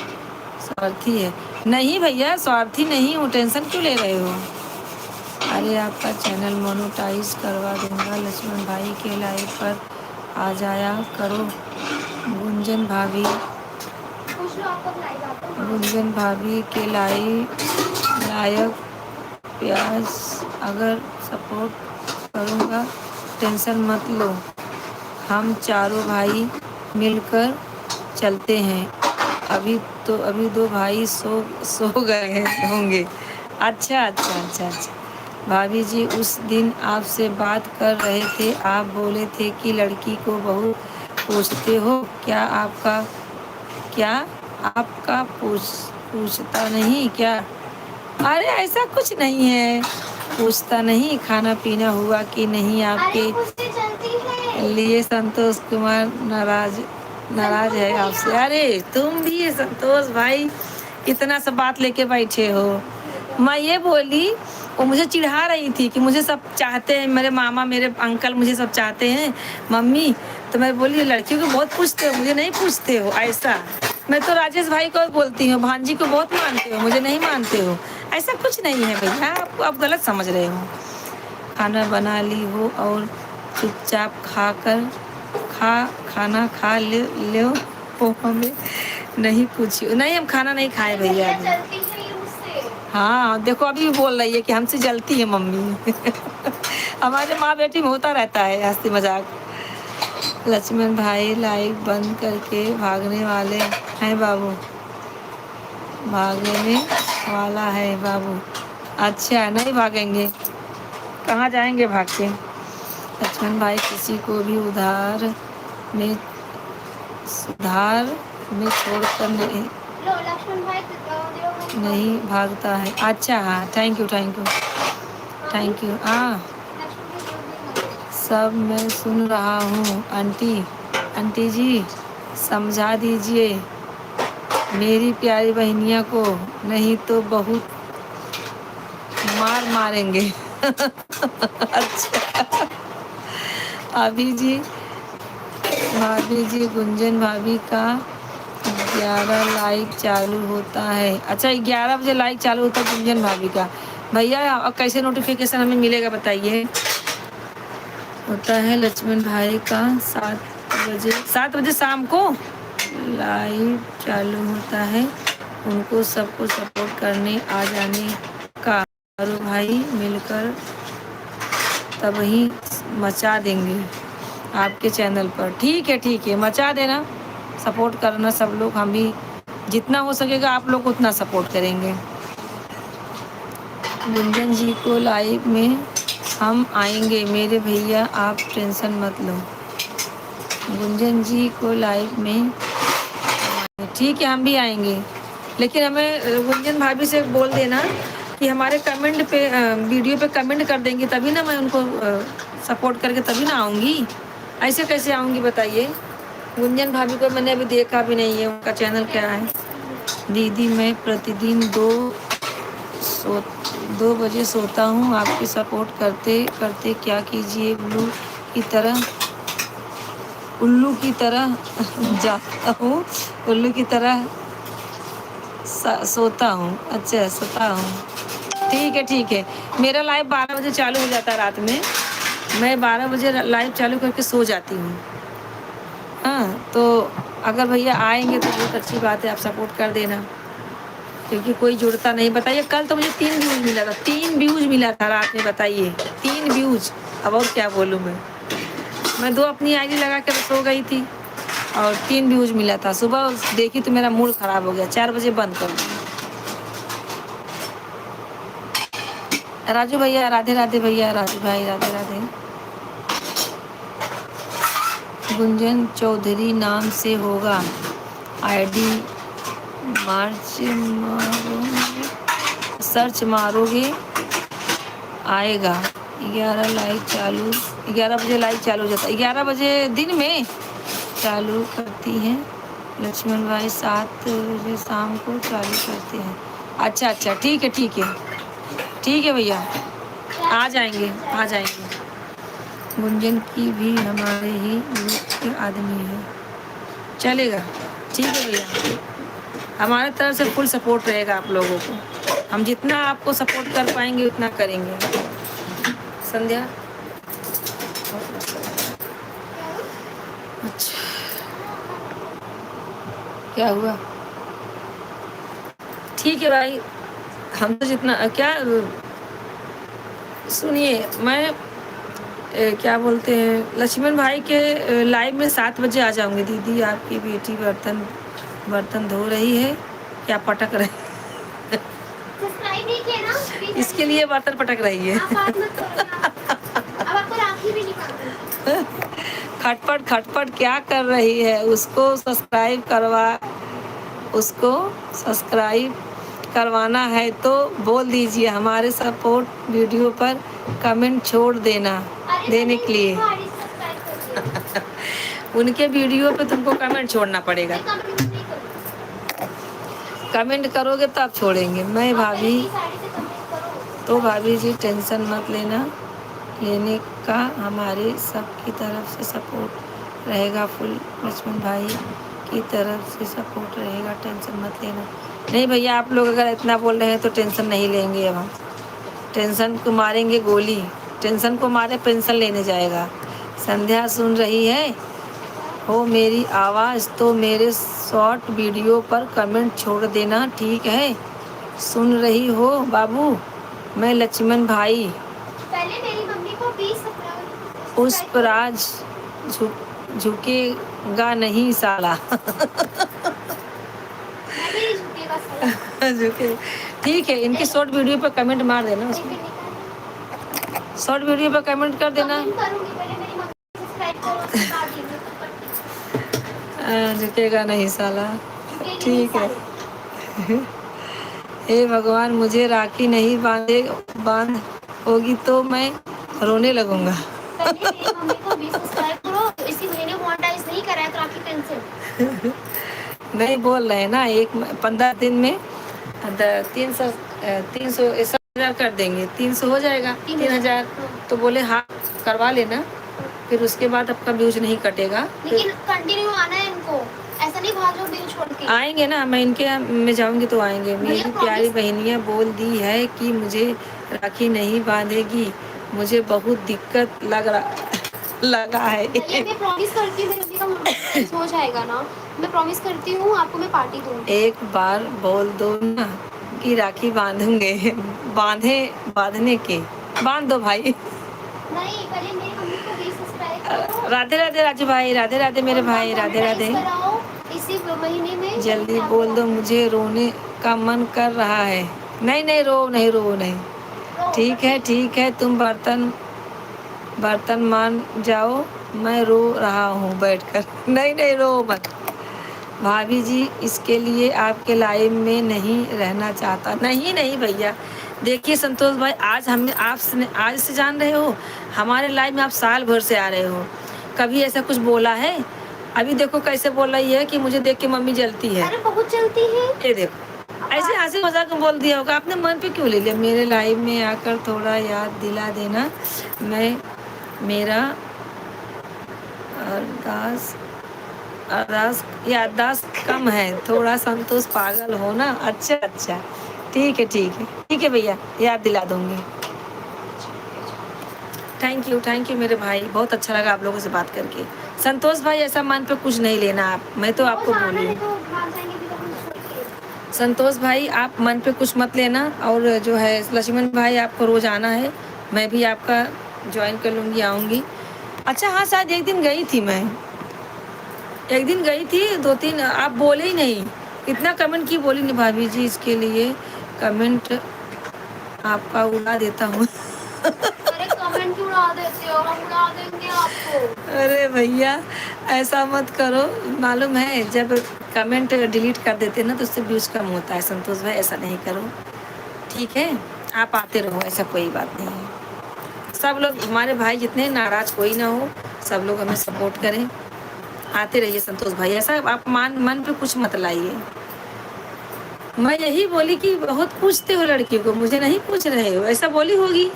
स्वार्थी है। नहीं भैया स्वार्थी नहीं हूँ, टेंशन क्यों ले रहे हो? अरे आपका चैनल मोनेटाइज करवा दूंगा, लक्ष्मण भाई के लाइव पर आ जाया करो। गुंजन भाभी के लायक प्यास अगर सपोर्ट करूँगा, टेंशन मत लो, हम चारों भाई मिलकर चलते हैं। अभी 2 भाई सो गए होंगे। अच्छा अच्छा अच्छा अच्छा, भाभी जी उस दिन आपसे बात कर रहे थे, आप बोले थे कि लड़की को बहुत पूछते हो, क्या आपका पूछता नहीं क्या? अरे ऐसा कुछ नहीं है, पूछता नहीं। खाना पीना हुआ कि नहीं अरे आपके मुझसे चलती है। लिए? संतोष कुमार नाराज है आपसे। अरे तुम भी संतोष भाई इतना सा बात लेके बैठे हो। मैं ये बोली, वो मुझे चिढ़ा रही थी कि मुझे सब चाहते हैं, मेरे मामा मेरे अंकल मुझे सब चाहते हैं मम्मी। तो मैं बोली लड़कियों को बहुत पूछते हो, मुझे नहीं पूछते हो ऐसा। मैं तो राजेश भाई को बोलती हूँ, भांजी को बहुत मानते हो, मुझे नहीं मानते हो। ऐसा कुछ नहीं है भैया, आप गलत समझ रहे हो। खाना बना ली हो और चुपचाप खाना खा ले हो, हमें नहीं पूछियो। नहीं हम खाना नहीं खाए भैया अभी। चलती है ये मुझसे। हाँ देखो अभी भी बोल रही है कि हमसे जलती है मम्मी। हमारे माँ बेटी में होता रहता है हंसी मजाक। लक्ष्मण भाई लाइव बंद करके भागने वाले हैं बाबू, भागने वाला है बाबू। अच्छा नहीं भागेंगे, कहाँ जाएंगे भाग के? लक्ष्मण भाई किसी को भी में सुधार में छोड़कर लो लक्ष्मण भाई तो नहीं भागता है। अच्छा हाँ थैंक यू हाँ सब मैं सुन रहा हूँ। आंटी जी समझा दीजिए मेरी प्यारी बहनिया को, नहीं तो बहुत मारेंगे। अच्छा भाभी जी गुंजन भाभी का 11 लाइक चालू होता है। अच्छा 11 बजे लाइक चालू होता है गुंजन भाभी का। भैया और कैसे नोटिफिकेशन हमें मिलेगा बताइए? होता है लक्ष्मण भाई का 7 बजे शाम को लाइव चालू होता है, उनको सबको सपोर्ट करने आ जाने का। चारों भाई मिलकर तभी मचा देंगे आपके चैनल पर। ठीक है मचा देना, सपोर्ट करना सब लोग। हम भी जितना हो सकेगा आप लोग उतना सपोर्ट करेंगे। गुंजन जी को लाइव में हम आएंगे मेरे भैया, आप टेंशन मत लो। गुंजन जी को लाइव में ठीक है हम भी आएंगे, लेकिन हमें गुंजन भाभी से बोल देना कि हमारे कमेंट पे वीडियो पे कमेंट कर देंगे तभी ना मैं उनको सपोर्ट करके तभी ना आऊँगी। ऐसे कैसे आऊँगी बताइए? गुंजन भाभी को मैंने अभी देखा भी नहीं है, उनका चैनल क्या है। दीदी मैं प्रतिदिन 2 बजे सोता हूँ, आपकी सपोर्ट करते करते क्या कीजिए उल्लू की तरह जाता हूँ, उल्लू की तरह सोता हूँ। अच्छा सोता हूँ, ठीक है। मेरा लाइव 12 बजे चालू हो जाता है रात में, मैं 12 बजे लाइव चालू करके सो जाती हूँ। हाँ तो अगर भैया आएंगे तो बहुत अच्छी बात है, आप सपोर्ट कर देना, क्योंकि कोई जुड़ता नहीं। बताइए कल तो मुझे 3 व्यूज़ मिला था, 3 व्यूज़ मिला था रात में, बताइए 3 व्यूज़। अब और क्या बोलूँ मैं 2 अपनी आईडी लगा कर सो गई थी और 3 व्यूज़ मिला था। सुबह देखी तो मेरा मूड ख़राब हो गया, 4 बजे बंद कर दी। राजू भैया राधे राधे, भैया राजू भाई राधे राधे। गुंजन चौधरी नाम से होगा आईडी, सर्च मारोगे आएगा। 11 बजे लाइव चालू हो जाता है। 11 बजे दिन में चालू करती हैं लक्ष्मण भाई, 7 बजे शाम को चालू करते हैं। अच्छा ठीक है भैया, आ जाएंगे। गुंजन की भी हमारे ही ग्रुप के आदमी है, चलेगा। ठीक है भैया, हमारे तरफ से फुल सपोर्ट रहेगा आप लोगों को। हम जितना आपको सपोर्ट कर पाएंगे उतना करेंगे। संध्या अच्छा क्या हुआ? ठीक है भाई, हम तो जितना क्या सुनिए, मैं क्या बोलते हैं लक्ष्मण भाई के लाइव में 7 बजे आ जाऊंगी। दीदी आपकी बेटी बर्तन धो रही है क्या पटक रही? सब्सक्राइब नहीं किया ना? इसके लिए बर्तन पटक रही है। आप बात मत करो ना। अब आपको राखी भी नहीं बांधनी। खटपट खटपट क्या कर रही है? उसको सब्सक्राइब करवाना है तो बोल दीजिए। हमारे सपोर्ट वीडियो पर कमेंट छोड़ देना अरे देने मैंने के लिए। गाड़ी सब्सक्राइब कर दिया। उनके वीडियो पे तुमको कमेंट छोड़ना पड़ेगा। मैं कमेंट नहीं करूँगी। कमेंट करोगे तो आप छोड़ेंगे। मैं आप पहले भाभी मेरी साड़ी से कमेंट करो। तो भाभी जी टेंशन मत लेने का हमारे सब की तरफ से सपोर्ट रहेगा। फुल लक्ष्मण भाई की तरफ से सपोर्ट रहेगा, टेंशन मत लेना। नहीं भैया, आप लोग अगर इतना बोल रहे हैं तो टेंशन नहीं लेंगे। अब हम टेंशन को मारेंगे गोली। टेंशन को मारे पेंशन लेने जाएगा। संध्या सुन रही है हो मेरी आवाज़ तो मेरे शॉर्ट वीडियो पर कमेंट छोड़ देना, ठीक है? सुन रही हो बाबू? मैं लक्ष्मण भाई पहले मेरी मम्मी को 20 सब्सक्राइब पुष्पराज झुकेगा नहीं साला। मैं भी नहीं झुकेगा साला। झुके ठीक है। इनकी शॉर्ट वीडियो पर कमेंट मार देना। एक उसमें मिनट निकाल। शॉर्ट वीडियो पर कमेंट कर देना। कमेंट करूँगी, पहले मेरी मम्मी को सब्सक्राइब करो, उसके बाद ये YouTube पर झुकेगा नहीं साला। झुकेगी ठीक नहीं है। साले। हे भगवान, मुझे राखी नहीं बांध होगी तो मैं रोने लगूंगा। पहले मेरी मम्मी को 20 सब्सक्राइब करो। इसी महीने मोनेटाइज नहीं करा है तो राखी कैंसिल। नहीं बोल रहे हैं ना, 15 दिन में 300 कर देंगे। 300 हो जाएगा, 3000। तो बोले हाँ करवा लेना, फिर उसके बाद आपका व्यूज नहीं कटेगा। लेकिन कंटिन्यू आना है इनको, ऐसा नहीं भाग जाओ बिल छोड़ के। आएंगे ना, मैं इनके में जाऊंगी तो आएंगे। मेरी भैया प्यारी promise- बहनियां बोल दी है कि मुझे राखी नहीं बांधेगी। मुझे बहुत दिक्कत लगा है। भैया मैं प्रॉमिस करती हूँ, मेरी मम्मी का मोनेटाइज हो जाएगा ना, मैं प्रॉमिस करती हूँ आपको मैं पार्टी दूंगी। एक बार बोल दो ना कि राखी बांधूंगे। बांधने के बांध दो भाई। नहीं, पहले मेरी मम्मी को 20 सब्सक्राइब करो। राधे राधे राजू भाई, राधे राधे मेरे और भाई, राधे राधे। monetize कराओ इसी महीने में। जल्दी बोल दो, मुझे रोने का मन कर रहा है। नहीं रो। ठीक है तुम बर्तन मान जाओ, मैं रो रहा हूँ बैठकर। नहीं रो मत भाभी जी, इसके लिए आपके लाइव में नहीं रहना चाहता। नहीं भैया, देखिए संतोष भाई, आज से जान रहे हो, हमारे लाइव में आप साल भर से आ रहे हो। कभी ऐसा कुछ बोला है? अभी देखो कैसे बोल रही है कि मुझे देख के मम्मी जलती है। अरे बहुत चलती है। ये देखो, ऐसे हंसी मजाक में बोल दिया होगा। आपने मन पे क्यों ले लिया? मेरे लाइव में आकर थोड़ा याद दिला देना। मेरा याददाश्त कम है थोड़ा। संतोष पागल हो ना? अच्छा ठीक है भैया, याद दिला दूंगी। थैंक यू मेरे भाई, बहुत अच्छा लगा आप लोगों से बात करके। संतोष भाई, ऐसा मन पे कुछ नहीं लेना आप, मैं तो आपको बोली। संतोष भाई, आप मन पे कुछ मत लेना। और जो है लक्ष्मण भाई, आपको रोज आना है, मैं भी आपका ज्वाइन कर लूँगी, आऊँगी। अच्छा हाँ, शायद एक दिन गई थी 2-3, आप बोले ही नहीं। इतना कमेंट की बोली नहीं भाभी जी, इसके लिए कमेंट आपका उड़ा देता हूँ। अरे कमेंट क्यों उड़ा देते हो? हम उड़ा देंगे आपको। अरे भैया ऐसा मत करो, मालूम है जब कमेंट डिलीट कर देते ना तो उससे व्यूज कम होता है। संतोष भाई ऐसा नहीं करो, ठीक है? आप आते रहो, ऐसा कोई बात नहीं है। सब लोग हमारे भाई जितने, नाराज कोई ना हो, सब लोग हमें सपोर्ट करें, आते रहिए। संतोष भाई, ऐसा आप मन पे कुछ मत लाइए। मैं यही बोली कि बहुत पूछते हो लड़कियों को, मुझे नहीं पूछ रहे हो, ऐसा बोली होगी।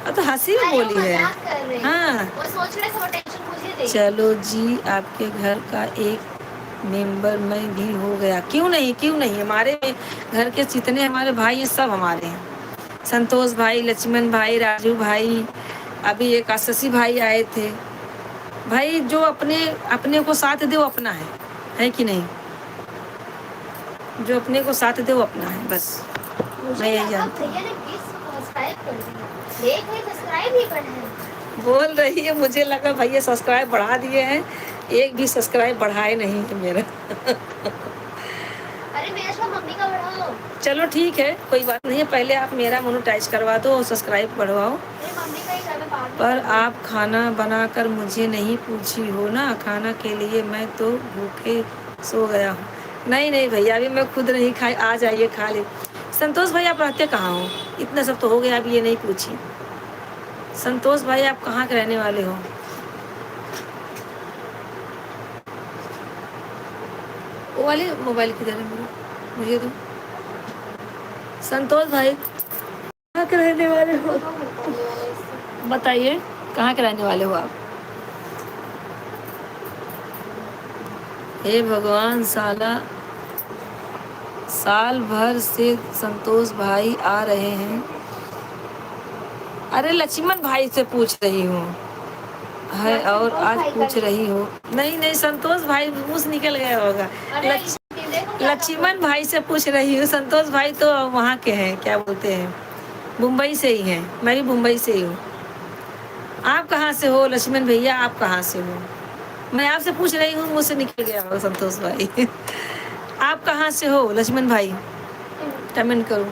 अब तो हंसी में बोली है। हाँ, वो सोच रहे सब टेंशन मुझे दे। चलो जी, आपके घर का एक मेंबर मैं भी हो गया। क्यों नहीं, हमारे घर के जितने हमारे भाई हैं सब हमारे हैं। संतोष भाई, लक्ष्मण भाई, राजू भाई, अभी एक शशि भाई आए थे। भाई जो अपने को साथ दे वो अपना है कि नहीं? जो अपने को साथ दे वो अपना है, बस मैं यही जानती हूँ। भैया ने 20 सब्सक्राइब कर दिया, एक ही सब्सक्राइब ही बढ़ा है। बोल रही है, मुझे लगा भैया सब्सक्राइब बढ़ा दिए हैं, एक भी सब्सक्राइब बढ़ाए नहीं है मेरा। अरे मेरा मम्मी का बढ़ाओ। चलो ठीक है, कोई बात नहीं है। पहले आप मेरा मोनेटाइज करवा दो और सब्सक्राइब बढ़वाओ। मेरी मम्मी का ही घर में बाहर पर आप खाना बनाकर मुझे नहीं पूछी हो ना, खाना के लिए मैं तो भूखे सो गया हूँ। नहीं नहीं भैया, अभी मैं खुद नहीं खाई, आ जाइए खा ले। संतोष भाई आप रहते कहाँ हो? इतना सब तो हो गया, अभी ये नहीं पूछी। संतोष भाई आप कहाँ के रहने वाले हो? वो वाले मोबाइल किधर है मेरा, मुझे तो। संतोष भाई कहाँ के रहने वाले हो? तो निकलने वाला है इससे। बताइए कहाँ के रहने वाले हो आप? हे भगवान, साल भर से संतोष भाई आ रहे हैं। अरे लक्ष्मण भाई से पूछ रही हूँ है, और आज पूछ रही हो? नहीं नहीं, संतोष भाई मुँह से निकल गया होगा। अरे लक्ष्मण भाई से पूछ रही हूँ। संतोष भाई तो वहाँ के हैं, क्या बोलते हैं, मुंबई से ही हैं। मैं भी मुंबई से ही हूँ। आप कहाँ से हो लक्ष्मण भैया, आप कहाँ से हो? मैं आपसे पूछ रही हूँ, मुझसे निकल गया होगा संतोष भाई। आप कहाँ से हो लक्ष्मण भाई, कमेंट करो।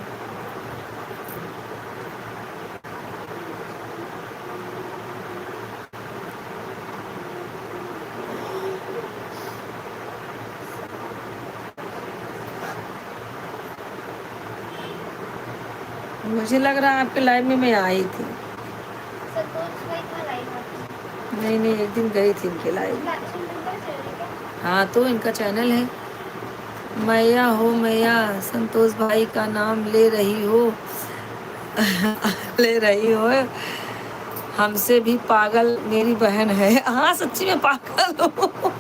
मुझे लग रहा है आपके लाइव में मैं आई थी। संतोष भाई का लाइव आता नहीं नहीं, एक दिन गई थी इनके लाइव में। है। हाँ तो इनका चैनल है। मैया हो मैया, संतोष भाई का नाम ले रही हो। ले रही हो, हमसे भी पागल मेरी बहन है। हाँ सच्ची में पागल हो।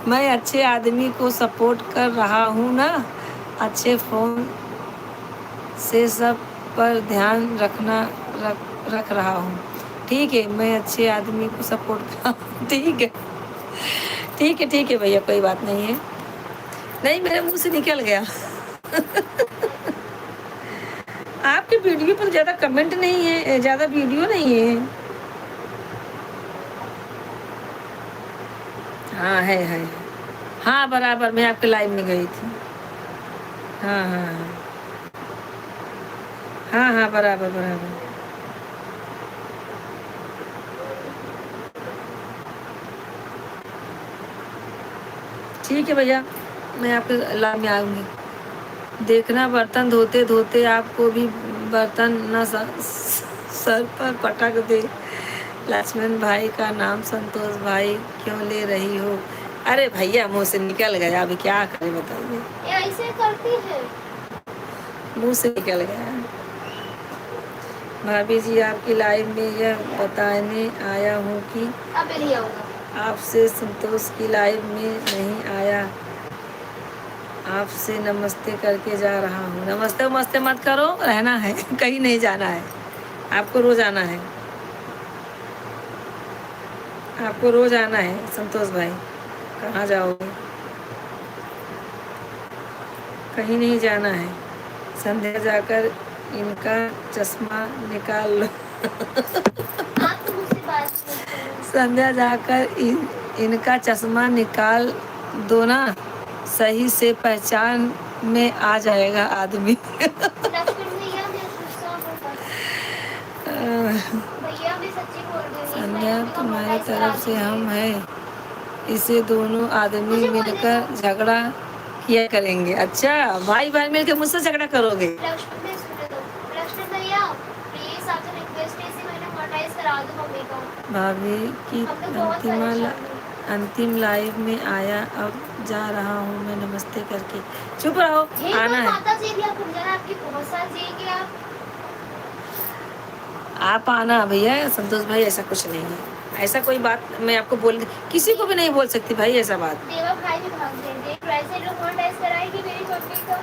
मैं अच्छे आदमी को सपोर्ट कर रहा हूँ ना, अच्छे फ़ोन से सब पर ध्यान रख रहा हूँ। ठीक है, मैं अच्छे आदमी को सपोर्ट कर। ठीक है ठीक है ठीक है भैया, कोई बात नहीं है। नहीं, मेरे मुंह से निकल गया। आपके वीडियो पर ज़्यादा कमेंट नहीं है, ज़्यादा वीडियो नहीं है। हाँ है। हाँ बराबर, मैं आपके लाइव में गई थी। हाँ हाँ बराबर। ठीक है भैया, मैं आपके लाइव में आऊँगी। देखना बर्तन धोते धोते आपको भी बर्तन न सर पर पटक दे। लक्ष्मण भाई का नाम संतोष भाई क्यों ले रही हो? अरे भैया मुंह से निकल गया, अभी क्या करें बताइए। ये ऐसे करती है। मुंह से निकल गया। भाभी जी आपकी लाइव में यह बताने आया हूँ कि अब नहीं आऊंगा। आपसे संतोष की लाइव में नहीं आया, आपसे नमस्ते करके जा रहा हूँ। नमस्ते वमस्ते मत करो, रहना है। कहीं नहीं जाना है, आपको रोज आना है। आपको रोज आना है संतोष भाई। कहाँ जाओगे? कहीं नहीं जाना है। संध्या जाकर इनका चश्मा निकाल लो। आप तो मुझसे बात मत करो। संध्या जाकर इनका चश्मा निकाल दो ना, सही से पहचान में आ जाएगा आदमी। लक्ष्मण भैया मैं गुस्सा हूँ। भैया मैं सच्ची बोल रही हूँ। संध्या तुम्हारी तरफ से हम हैं, इसे दोनों आदमी मिलकर झगड़ा किया करेंगे। अच्छा, भाई भाई मिलकर मुझसे झगड़ा करोगे? लक्ष्मण भैया प्लीज आपसे रिक्वेस्ट है, इसे मैंने मोनेटाइज करा दो मम्मी को। भाभी की हम तो बहुत परेशान हैं। अंतिम लाइव में आया, अब जा रहा हूँ मैं नमस्ते करके। चुप रहो, आना है। माता जी भी आप रुक जाना, आपकी बहुत सारी चीजें आप आना भैया। संतोष भाई ऐसा कुछ नहीं है, ऐसा कोई बात मैं आपको किसी को भी नहीं बोल सकती भाई ऐसा बात। देवा भाई भी भाग देंगे, वैसे लोग मोनेटाइज कराएगी मेरी मम्मी को।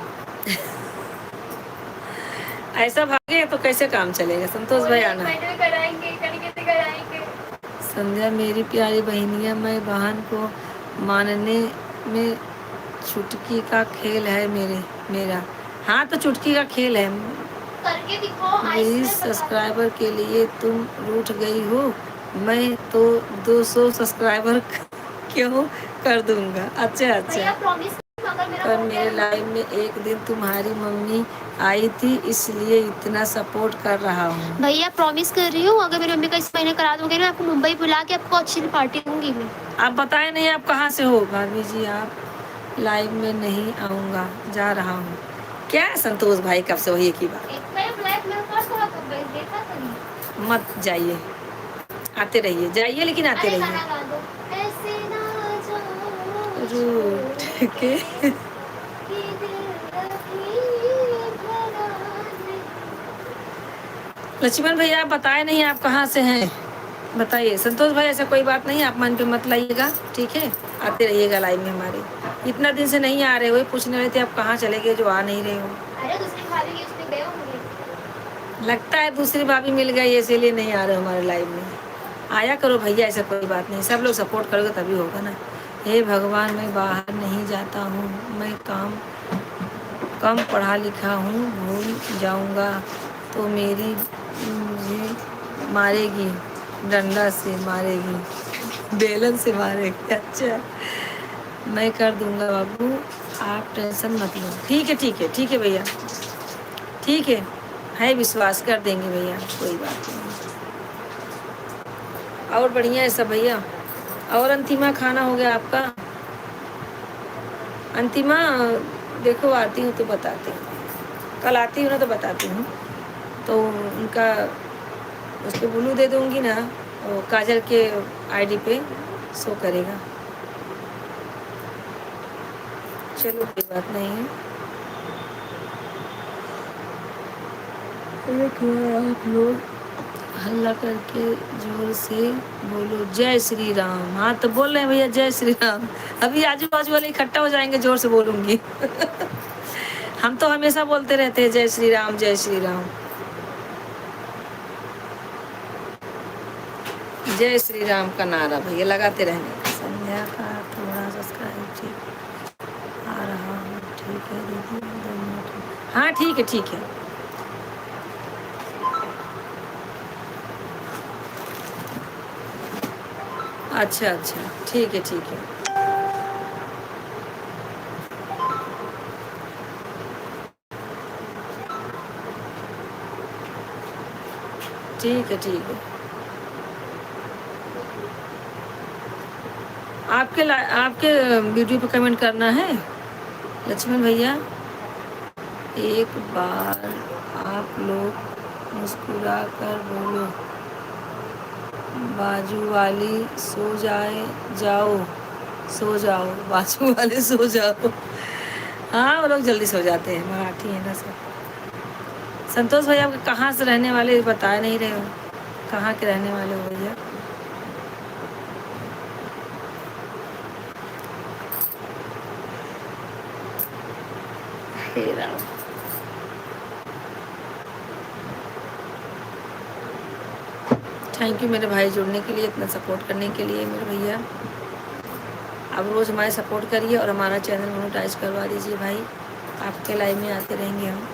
ऐसा भागे तो कैसे काम चलेगा? संतोष भाई आना। कराएंगे, करके कराएंगे। संध्या मेरी प्यारी बहनिया, मैं बहन को मानने में चुटकी का खेल है मेरा। हाँ तो चुटकी का खेल है। करके दिखाओ। मेरी सब्सक्राइबर के लिए तुम रूठ गई हो, मैं तो 200 सब्सक्राइबर क्यों कर दूंगा। अच्छा भैया प्रॉमिस अगर मेरा पर मेरे लाइव में एक दिन तुम्हारी मम्मी आई थी, इसलिए इतना सपोर्ट कर रहा हूँ। भैया प्रॉमिस कर रही हूँ, अगर मेरी मम्मी का इस महीने करा दोगे ना, आपको मुंबई बुला के आपको अच्छी पार्टी दूंगी मैं। आप बताए नहीं आप कहाँ से हो। भाभी जी आप लाइव में नहीं आऊँगा, जा रहा हूँ। क्या संतोष भाई कब से वही एक ही बात। देखा था नहीं। मत जाइए, आते रहिए, जाइए लेकिन आते अरे रहिए। गाना गा दो। ऐसे ना जाओ रूठ के कि दिल अभी भरा नहीं। लक्ष्मण भैया आप बताए नहीं आप कहाँ से हैं, बताइए। संतोष भाई ऐसा कोई बात नहीं, आप मन पे मत लाइएगा, ठीक है। आते रहिएगा लाइव में हमारे। इतना दिन से नहीं आ रहे हो, पूछने रहे थे आप कहाँ चले गए जो आ नहीं रहे हो। अरे दूसरी भाभी की उसमें गए होंगे। लगता है दूसरी भाभी मिल गई इसीलिए नहीं आ रहे हो हमारे लाइव में। आया करो भैया, ऐसा कोई बात नहीं, सब लोग सपोर्ट करोगे तभी होगा ना। हे भगवान मैं बाहर नहीं जाता हूँ, मैं कम पढ़ा लिखा हूँ, भूल जाऊँगा तो मेरी मुझे मारेगी, डंडा से मारेगी, बेलन से मारेगी। अच्छा मैं कर दूँगा बाबू, आप टेंशन मत लो। ठीक है ठीक है ठीक है भैया, ठीक है विश्वास कर देंगे भैया, कोई बात नहीं। और बढ़िया है सब भैया। और अंतिमा खाना हो गया आपका? अंतिमा देखो आती हूँ तो बताती हूँ, कल आती हूँ ना तो बताती हूँ। तो उनका उस पर ब्लू दे दूँगी ना, वो काजल के आईडी पे शो करेगा। चलो कोई बात नहीं है। एक आप लोग हल्ला करके जोर से बोलो जय श्री राम। हाँ तो बोल रहे हैं भैया जय श्री राम। अभी आजू बाजू वाले इकट्ठा हो जाएंगे, जोर से बोलूंगी। हम तो हमेशा बोलते रहते हैं जय श्री राम जय श्री राम। जय श्री राम का नारा भैया लगाते रहने का। संध्या का थोड़ा सब्सक्राइब ठीक आ रहा हूँ, ठीक है दीदी 2 मिनट। हाँ ठीक है ठीक है। अच्छा अच्छा ठीक है ठीक है। ठीक है ठीक है। आपके वीडियो पे कमेंट करना है लक्ष्मण भैया। एक बार आप लोग मुस्कुरा कर बोलो बाजू वाली सो जाओ सो जाओ, बाजू वाले सो जाओ। हाँ वो लोग जल्दी सो जाते हैं, मराठी है ना सब। संतोष भैया आप कहाँ से रहने वाले बता नहीं रहे हो, कहाँ के रहने वाले हो भैया? हे राम। थैंक यू मेरे भाई जुड़ने के लिए, इतना सपोर्ट करने के लिए मेरे भैया। आप रोज़ हमारे सपोर्ट करिए और हमारा चैनल मोनेटाइज करवा दीजिए भाई, आपके लाइव में आते रहेंगे हम।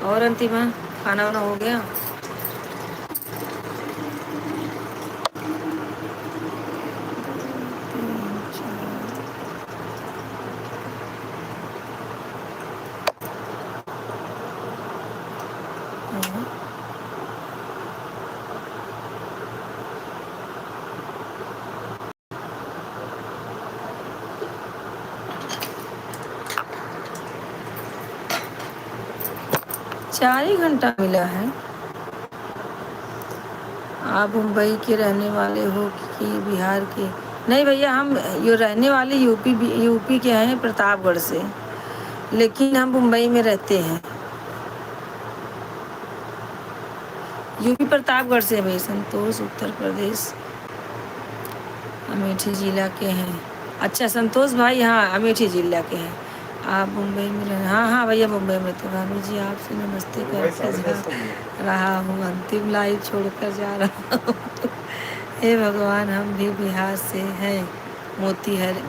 और अंतिमा खाना वाना हो गया? चार ही घंटा मिला है। आप मुंबई के रहने वाले हो कि बिहार के? नहीं भैया हम ये रहने वाले यूपी के हैं, प्रतापगढ़ से, लेकिन हम मुंबई में रहते हैं। यूपी प्रतापगढ़ से भाई। संतोष उत्तर प्रदेश अमेठी जिला के हैं। अच्छा संतोष भाई हाँ अमेठी जिला के हैं। आप मुंबई में रह? हाँ भैया मुंबई में। तो भाभी जी आपसे नमस्ते करके जा रहा हूँ, अंतिम लाइव छोड़कर जा रहा हूँ। हे भगवान हम भी बिहार से हैं, मोतीहारी।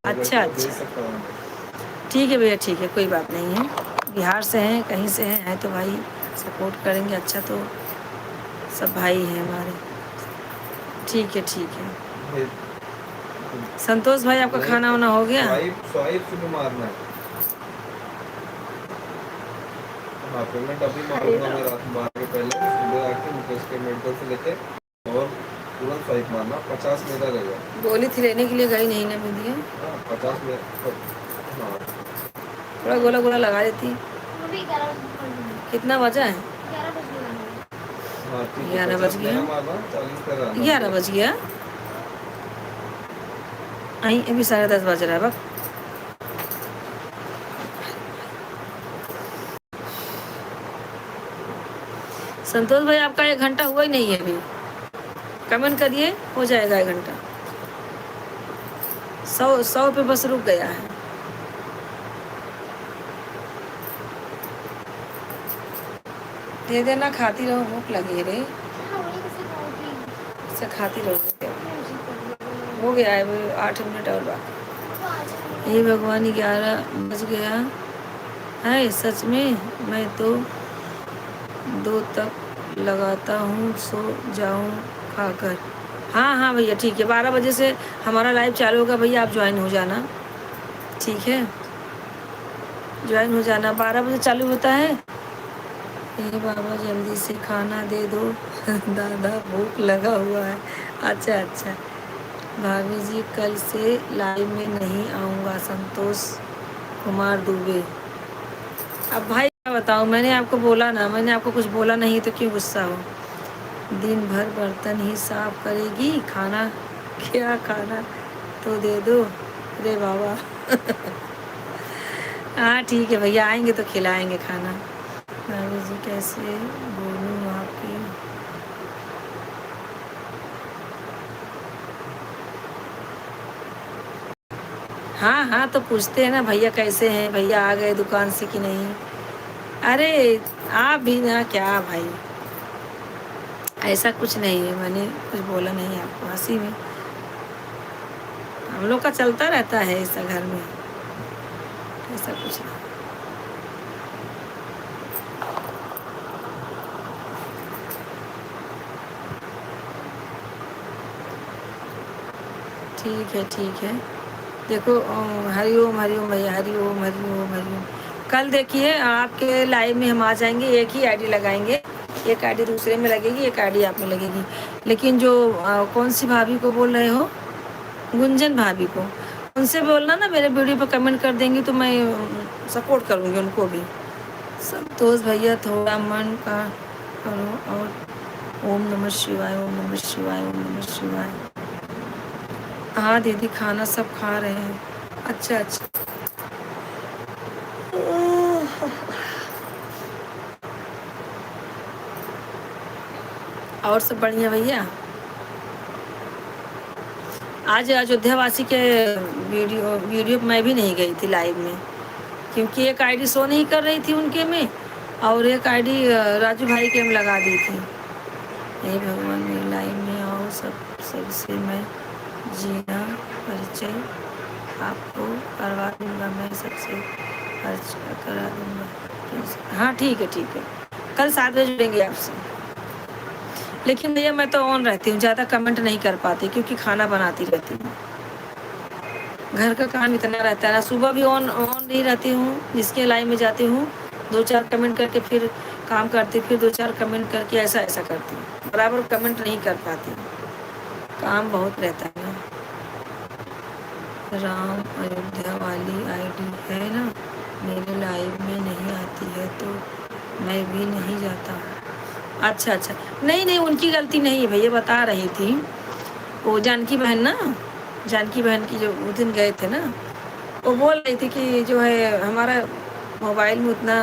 अच्छा ठीक है भैया ठीक है, कोई बात नहीं है। बिहार से हैं कहीं से हैं तो भाई सपोर्ट करेंगे। अच्छा तो सब भाई हैं हमारे। ठीक है ठीक है। संतोष भाई आपका खाना वाना हो गया? स्वाइप से भी मारना है। हाँ पेमेंट अभी मारूंगा मैं रात 12 के पहले, सुबह आके मुकेश के मेडिकल से लेके और तुरंत स्वाइप मारना, 50 मेरा रहेगा। गोली थी लेने के लिए गई नहीं ना मिली है। 50 में हाँ थोड़ा गोला गोला लगा देती। वो भी 11 बजे कर दूंगी। कितना बजा है? 11 बजे लगाना। हाँ ठीक है, 11 बज 50 गया। मेरा मारना, 40 तेरा आना। 11 बज गया। आई अभी 10:30 बज रहा है बक। संतोष भाई आपका 1 घंटा हुआ ही नहीं है अभी। कमेंट करिए, हो जाएगा 1 घंटा। 100 पे बस रुक गया है। दे देना, खाती रहो, भूख लगी है रे। हाँ वही किसी खाऊंगी। इससे खाती रहो। मुझे कर हो गया है वो 8 मिनट और बाकी। तो आ जाएंगे। हे भगवान 11 बज गया है सच में। मैं तो 2 तक लगाता हूँ, सो जाऊँ खाकर। हाँ हाँ भैया ठीक है, 12 बजे से हमारा लाइव चालू होगा भैया, आप ज्वाइन हो जाना, ठीक है? ज्वाइन हो जाना, 12 बजे चालू होता है। हे बाबा जल्दी से खाना दे दो दादा भूख लगा हुआ है। अच्छा अच्छा भाभी जी कल से लाइव में नहीं आऊँगा, संतोष कुमार दुबे। अब भाई क्या बताऊँ, मैंने आपको बोला ना, मैंने आपको कुछ बोला नहीं तो क्यों गुस्सा हो? दिन भर बर्तन ही साफ करेगी, खाना क्या खाना तो दे दो रे बाबा हाँ ठीक है भैया, आएंगे तो खिलाएंगे खाना। भाभी जी कैसे बोलूँ आपकी? हाँ हाँ तो पूछते हैं ना भैया कैसे हैं, भैया आ गए दुकान से कि नहीं। अरे आप भी ना क्या भाई, ऐसा कुछ नहीं है, मैंने कुछ बोला नहीं आपको, हंसी में हम लोग का चलता रहता है ऐसा घर में, ऐसा कुछ नहीं। ठीक है देखो, हरिओम हरिओम भैया, हरिओम हरिओम हरिओम। कल देखिए आपके लाइव में हम आ जाएंगे, एक ही आईडी लगाएंगे, एक आईडी दूसरे में लगेगी, एक आईडी आप में लगेगी। लेकिन जो कौन सी भाभी को बोल रहे हो, गुंजन भाभी को, उनसे बोलना ना मेरे वीडियो पर कमेंट कर देंगी तो मैं सपोर्ट करूँगी उनको भी। संतोष भैया थोड़ा मन का करो और ओम नमः शिवाय, ओम नमः शिवाय, ओम नमः शिवाय। हाँ दीदी खाना सब खा रहे हैं। अच्छा अच्छा और सब बढ़िया भैया। आज अयोध्यावासी के वीडियो मैं भी नहीं गई थी लाइव में, क्योंकि एक आईडी शो नहीं कर रही थी उनके में, और एक आईडी राजू भाई के में लगा दी थी। हे भगवान मेरी लाइव में आओ, सबसे मैं जीना परिचय आपको करवा दूंगा, मैं सबसे परिचय करा दूंगा। हाँ ठीक है, कल 7 बजे जुड़ेंगे आपसे। लेकिन भैया मैं तो ऑन रहती हूँ, ज़्यादा कमेंट नहीं कर पाती क्योंकि खाना बनाती रहती हूँ, घर का काम इतना रहता है ना। सुबह भी ऑन नहीं रहती हूँ, जिसके लाइव में जाती हूँ 2-4 कमेंट करके फिर काम करती, फिर 2-4 कमेंट करके ऐसा करती हूँ, बराबर कमेंट नहीं कर पाती, काम बहुत रहता है ना। राम अयोध्या वाली आईडी है ना, मेरे लाइव में नहीं आती है तो मैं भी नहीं जाता हूँ। अच्छा नहीं उनकी गलती नहीं है भैया, बता रही थी वो जानकी बहन ना, जानकी बहन की जो उस दिन गए थे ना, वो बोल रही थी कि जो है हमारा मोबाइल में उतना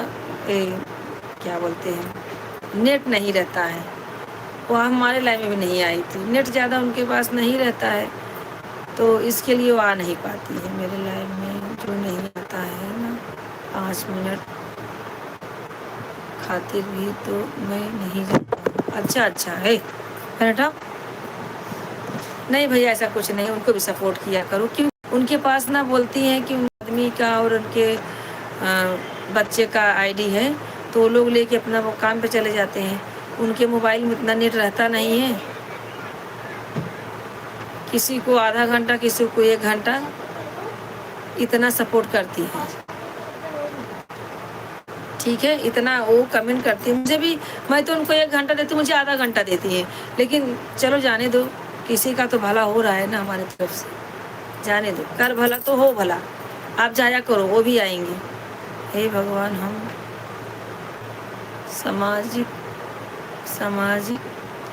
क्या बोलते हैं नेट नहीं रहता है, वो हमारे लाइव में भी नहीं आई थी, नेट ज़्यादा उनके पास नहीं रहता है तो इसके लिए वो आ नहीं पाती है मेरे लाइव में। जो नहीं आता है ना 5 मिनट खातिर भी तो मैं नहीं जाता। अच्छा है बेटा, नहीं भैया ऐसा कुछ नहीं, उनको भी सपोर्ट किया करो, क्यों उनके पास ना बोलती हैं कि उन आदमी का और उनके बच्चे का आईडी है तो वो लोग लेके अपना वो काम पे चले जाते हैं, उनके मोबाइल में इतना नेट रहता नहीं है किसी को आधा घंटा, किसी को 1 घंटा, इतना सपोर्ट करती है। ठीक है, इतना वो कमेंट करती है मुझे भी। मैं तो उनको 1 घंटा देती हूँ, मुझे आधा घंटा देती है, लेकिन चलो जाने दो, किसी का तो भला हो रहा है ना हमारी तरफ से, जाने दो, कर भला तो हो भला। आप जाया करो, वो भी आएंगे। हे भगवान, हम सामाजिक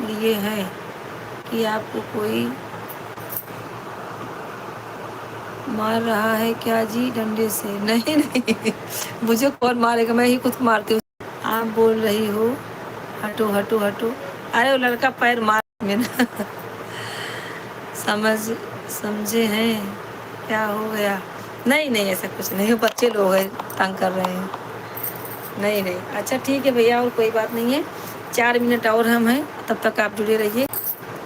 लिए हैं कि आपको कोई मार रहा है क्या जी डंडे से? नहीं नहीं, मुझे कौन मारेगा, मैं ही खुद को मारती हूँ। आप बोल रही हो हटो हटो हटो, अरे वो लड़का पैर मार मेरा। समझे हैं क्या हो गया? नहीं नहीं, ऐसा कुछ नहीं, बच्चे लोग हैं तंग कर रहे हैं। नहीं नहीं, अच्छा ठीक है भैया, और कोई बात नहीं है। 4 मिनट और हम हैं, तब तक आप जुड़े रहिए,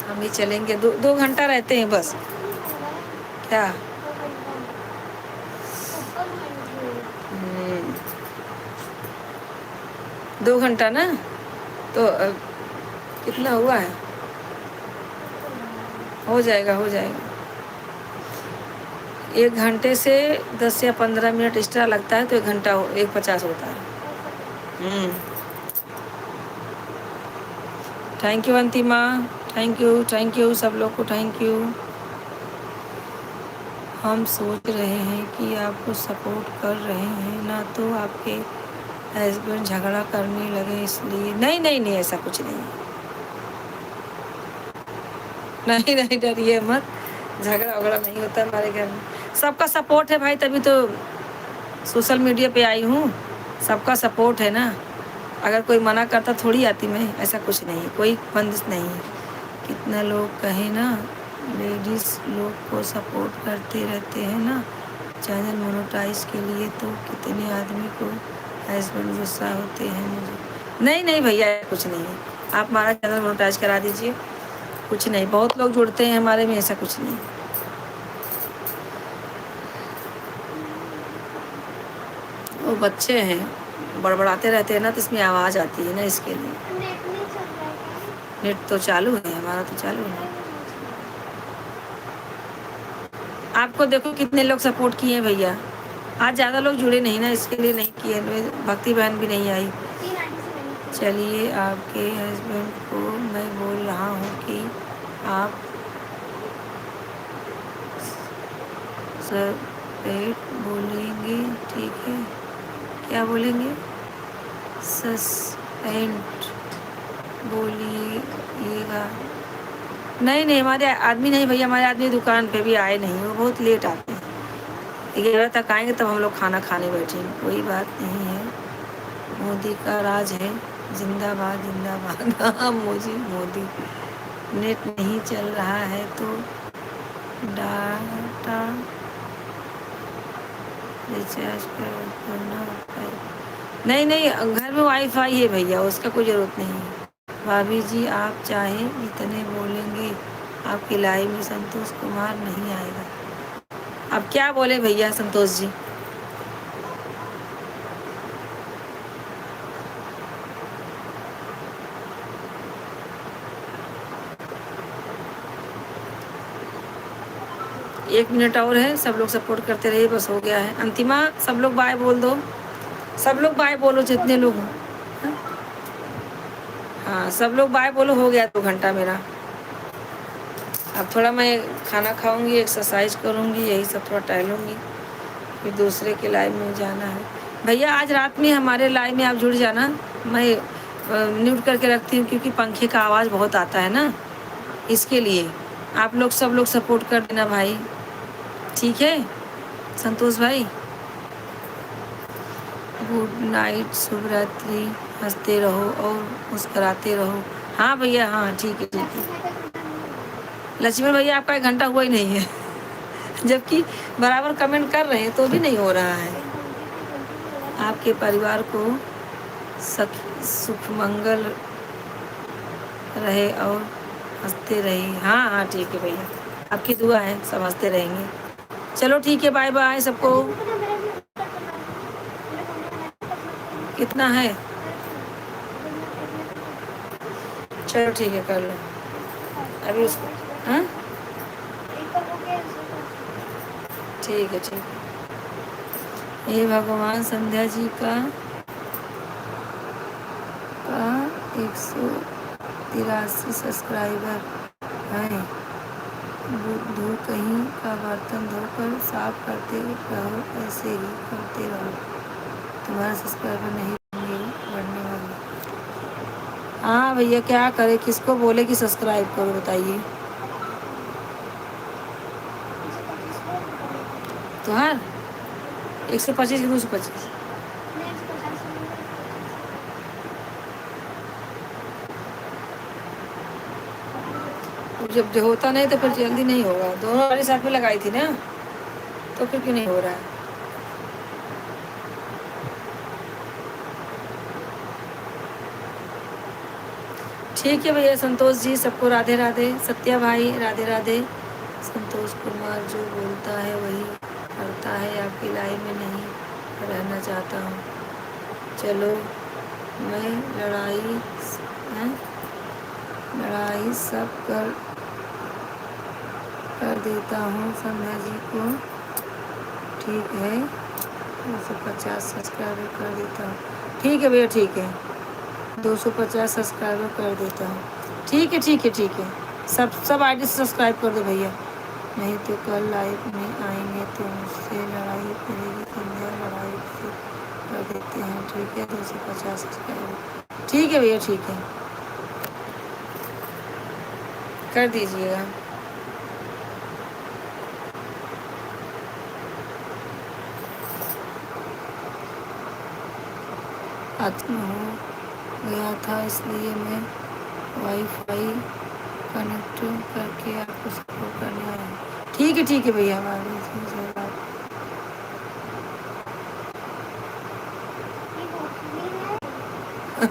हम ही चलेंगे। 2 घंटा रहते हैं बस। क्या? 2 घंटा ना, तो कितना हुआ है? हो जाएगा, हो जाएगा। 1 घंटे से 10 या 15 मिनट एक्स्ट्रा लगता है, तो 1 घंटा 1:50 होता है। Thank you Antima, thank you सब लोग को, थैंक यू। हम सोच रहे हैं कि आपको सपोर्ट कर रहे हैं ना, तो आपके हस्बैंड झगड़ा करने लगे इसलिए। नहीं नहीं नहीं, ऐसा कुछ नहीं। नहीं नहीं, डरिए मत, झगड़ा वगड़ा नहीं होता हमारे घर में। सबका सपोर्ट है भाई, तभी तो सोशल मीडिया पे आई हूँ। सबका सपोर्ट है ना, अगर कोई मना करता थोड़ी आती मैं। ऐसा कुछ नहीं, कोई बंदिश नहीं है। कितना लोग कहें ना, लेडीज़ लोग को सपोर्ट करते रहते हैं ना चैनल मोनेटाइज के लिए, तो कितने आदमी को हस्बैंड गुस्सा होते हैं मुझे। नहीं नहीं भैया, कुछ नहीं है, आप हमारा चैनल मोनेटाइज करा दीजिए, कुछ नहीं। बहुत लोग जुड़ते हैं हमारे में, ऐसा कुछ नहीं। वो बच्चे हैं, बड़बड़ाते रहते हैं ना, तो इसमें आवाज़ आती है ना, इसके लिए। नेट तो चालू है, हमारा तो चालू है। आपको देखो कितने लोग सपोर्ट किए हैं भैया। आज ज़्यादा लोग जुड़े नहीं ना, इसके लिए नहीं किए। भक्ति बहन भी नहीं आई। चलिए, आपके हस्बैंड को मैं बोल रहा हूँ कि आप सस्पेंड बोलेंगे, ठीक है? क्या बोलेंगे? सस्पेंड बोलिएगा। नहीं नहीं, हमारे आदमी नहीं भैया, हमारे आदमी दुकान पे भी आए नहीं, वो बहुत लेट आते हैं। 11 तक आएंगे, तब हम लोग खाना खाने बैठेंगे। कोई बात नहीं है, मोदी का राज है, जिंदाबाद जिंदाबाद। हाँ मोदी। नेट नहीं चल रहा है तो डाटा रिचार्ज करना है। नहीं नहीं, घर में वाईफाई है भैया, उसका कोई ज़रूरत नहीं है। भाभी जी, आप चाहे जितने बोलेंगे, आपकी लाइव में संतोष कुमार नहीं आएगा। अब क्या बोले भैया संतोष जी? एक मिनट और है, सब लोग सपोर्ट करते रहिए, बस हो गया है। अंतिमा, सब लोग बाय बोल दो, सब लोग बाय बोलो, जितने लोग हो। हाँ, सब लोग बाय बोलो, हो गया 2 घंटा मेरा। अब थोड़ा मैं खाना खाऊंगी, एक्सरसाइज करूंगी, यही सब, थोड़ा टहलूंगी, फिर दूसरे के लाइव में जाना है। भैया आज रात में हमारे लाइव में आप जुड़ जाना, मैं म्यूट करके रखती हूँ, क्योंकि पंखे का आवाज़ बहुत आता है ना, इसके लिए आप लोग सब लोग सपोर्ट कर देना भाई, ठीक है संतोष भाई? गुड नाइट, शुभ रात्रि, हंसते रहो और मुस्कराते रहो। हाँ भैया, हाँ ठीक है ठीक है। लक्ष्मण भैया, आपका 1 घंटा हुआ ही नहीं है, जबकि बराबर कमेंट कर रहे हैं तो भी नहीं हो रहा है। आपके परिवार को सुख मंगल रहे और हंसते रहे। हाँ हाँ ठीक है भैया, आपकी दुआ है, सब हंसते रहेंगे। चलो ठीक है, बाय बाय सबको। कितना है? चलो ठीक है, कर लो अभी उसको। हाँ ठीक है ठीक है। हे भगवान, संध्या जी का 183 सब्सक्राइबर हैं। बुद्धू कहीं का बर्तन धोकर साफ करते रहो, ऐसे ही करते रहो, तुम्हारा सब्सक्राइबर नहीं बढ़ने वाला। हाँ भैया, क्या करे, किसको बोले कि सब्सक्राइब करो, बताइए। तो हाँ, 125 की 225। जब जो होता नहीं तो फिर जल्दी नहीं होगा। दोनों वाली साथ में लगाई थी ना, तो फिर क्यों नहीं हो रहा है। ठीक है भैया। संतोष जी, सबको राधे राधे। सत्या भाई राधे राधे। संतोष कुमार, जो बोलता है वही करता है, आपकी लाइफ में नहीं रहना चाहता हूँ। चलो, मैं लड़ाई सब कर देता हूँ संध्या जी को, ठीक है। 250 सब्सक्राइबर कर देता हूँ। ठीक है भैया, ठीक है। 250 सब्सक्राइबर कर देता हूँ। ठीक है ठीक है ठीक है। सब आईडी से सब्सक्राइब कर दो भैया, नहीं तो कल लाइव में आएंगे तो मुझसे लड़ाई करेगी। संध्या, लड़ाई से कर देते हैं, ठीक है। 250 सब्सक्राइबर, ठीक है भैया, ठीक है, कर दीजिएगा। आज हो गया था, इसलिए मैं वाईफाई कनेक्ट करके आपको सपोर्ट करने आया हूँ। ठीक है भैया,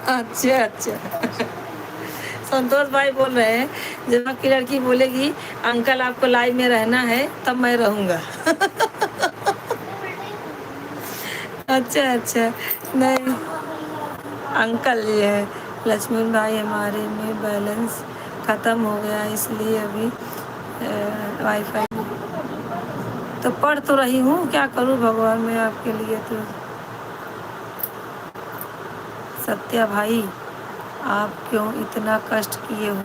अच्छा अच्छा। संतोष भाई बोल रहे हैं, जब आपकी लड़की बोलेगी अंकल आपको लाइव में रहना है, तब मैं रहूँगा। अच्छा अच्छा। नहीं, अंकल ये है। लक्ष्मण भाई, हमारे में बैलेंस ख़त्म हो गया, इसलिए अभी वाईफाई। तो पढ़ तो रही हूँ, क्या करूँ भगवान मैं आपके लिए। तो सत्या भाई, आप क्यों इतना कष्ट किए हो।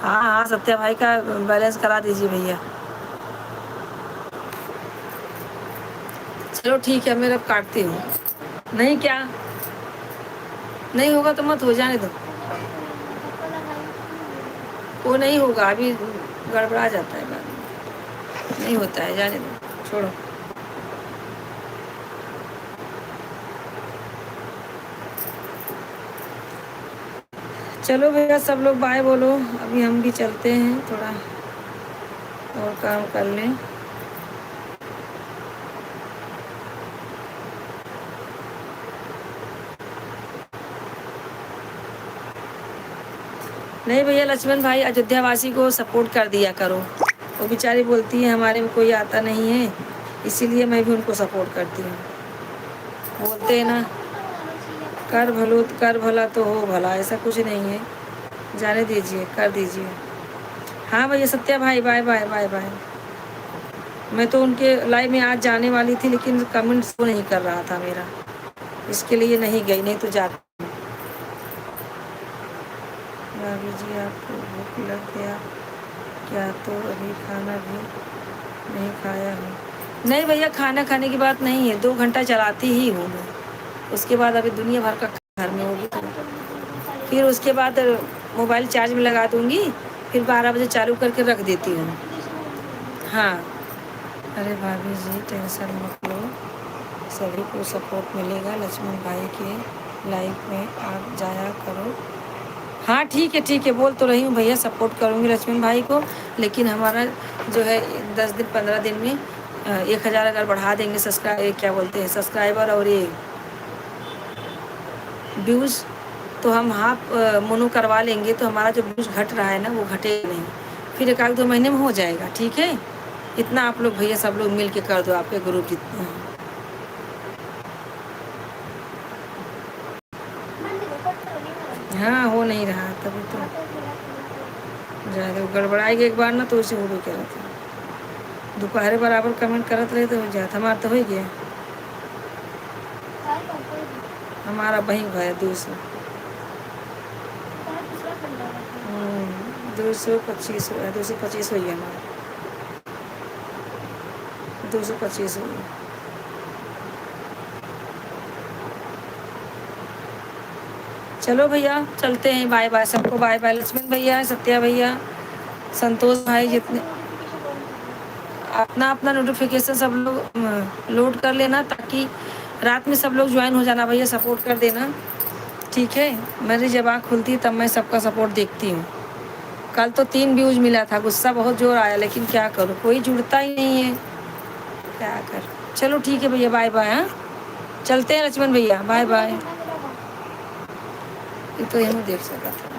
हाँ हाँ, सत्या भाई का बैलेंस करा दीजिए भैया। चलो ठीक है, मैं अब काटती हूँ। नहीं, क्या नहीं होगा तो मत हो, जाने दो। वो नहीं होगा, अभी गड़बड़ा जाता है बाद में, नहीं होता है, जाने दो, छोड़ो। चलो भैया, सब लोग बाय बोलो, अभी हम भी चलते हैं, थोड़ा और काम कर लें। नहीं भैया, लक्ष्मण भाई, अयोध्यावासी को सपोर्ट कर दिया करो। वो बेचारी बोलती है हमारे में कोई आता नहीं है, इसीलिए मैं भी उनको सपोर्ट करती हूँ। बोलते हैं ना, कर भला तो हो भला, ऐसा कुछ नहीं है, जाने दीजिए, कर दीजिए। हाँ भैया, सत्या भाई, बाय बाय बाय बाय। मैं तो उनके लाइव में आज जाने वाली थी, लेकिन कमेंट शो नहीं कर रहा था मेरा, इसके लिए नहीं गई, नहीं तो जाती। भाभी जी, आपको भूख लग गया क्या? तो अभी खाना भी नहीं खाया हूँ। नहीं भैया, खाना खाने की बात नहीं है, 2 घंटा चलाती ही हूँ मैं, उसके बाद अभी दुनिया भर का घर में होगी, फिर उसके बाद मोबाइल चार्ज में लगा दूँगी, फिर 12 बजे चालू करके रख देती हूँ। हाँ, अरे भाभी जी, टेंशन मत लो, सभी को सपोर्ट मिलेगा। लक्ष्मण भाई के लाइफ में आप जाया करो। हाँ ठीक है, बोल तो रही हूँ भैया, सपोर्ट करूँगी लक्ष्मण भाई को, लेकिन हमारा जो है 10 दिन 15 दिन में 1000 अगर बढ़ा देंगे क्या बोलते हैं, सब्सक्राइबर और ये व्यूज़, तो हम हाफ मोनो करवा लेंगे, तो हमारा जो व्यूज़ घट रहा है ना, वो घटेगा नहीं, फिर 1-2 महीने में हो जाएगा। ठीक है, इतना आप लोग भैया सब लोग मिल के कर दो, आपके ग्रुप जितने हैं। हाँ, हो नहीं रहा तभी तो ज़्यादा गड़बड़ाएगी एक बार ना, तो उसे हो भी क्या रहता है। दोपहर बराबर कमेंट करत रहे तो हो जात, हमारा तो हो गया। तार ऊपर हमारा वहीं गया 200 तार दूसरा खंडा है 225 हुआ, 225 हुई है हमारा, 225 हुई है। चलो भैया चलते हैं, बाय बाय सबको, बाय बाय लक्ष्मण भैया, सत्या भैया, संतोष भाई, जितने नोटिफिकेशन ऑन करना। अपना अपना नोटिफिकेशन सब लोग लोड कर लेना, ताकि रात में सब लोग ज्वाइन हो जाना भैया, सपोर्ट कर देना, ठीक है। मेरी जब आँख खुलती है तब मैं सबका सपोर्ट देखती हूँ। कल तो 3 व्यूज मिला था, गुस्सा बहुत जोर आया, लेकिन क्या करूँ, कोई जुड़ता ही नहीं है, क्या कर। चलो ठीक है भैया, बाय बाय। हाँ चलते हैं लक्ष्मण भैया, बाय बाय। खंडा मिला था। ये तो यही देख सका था।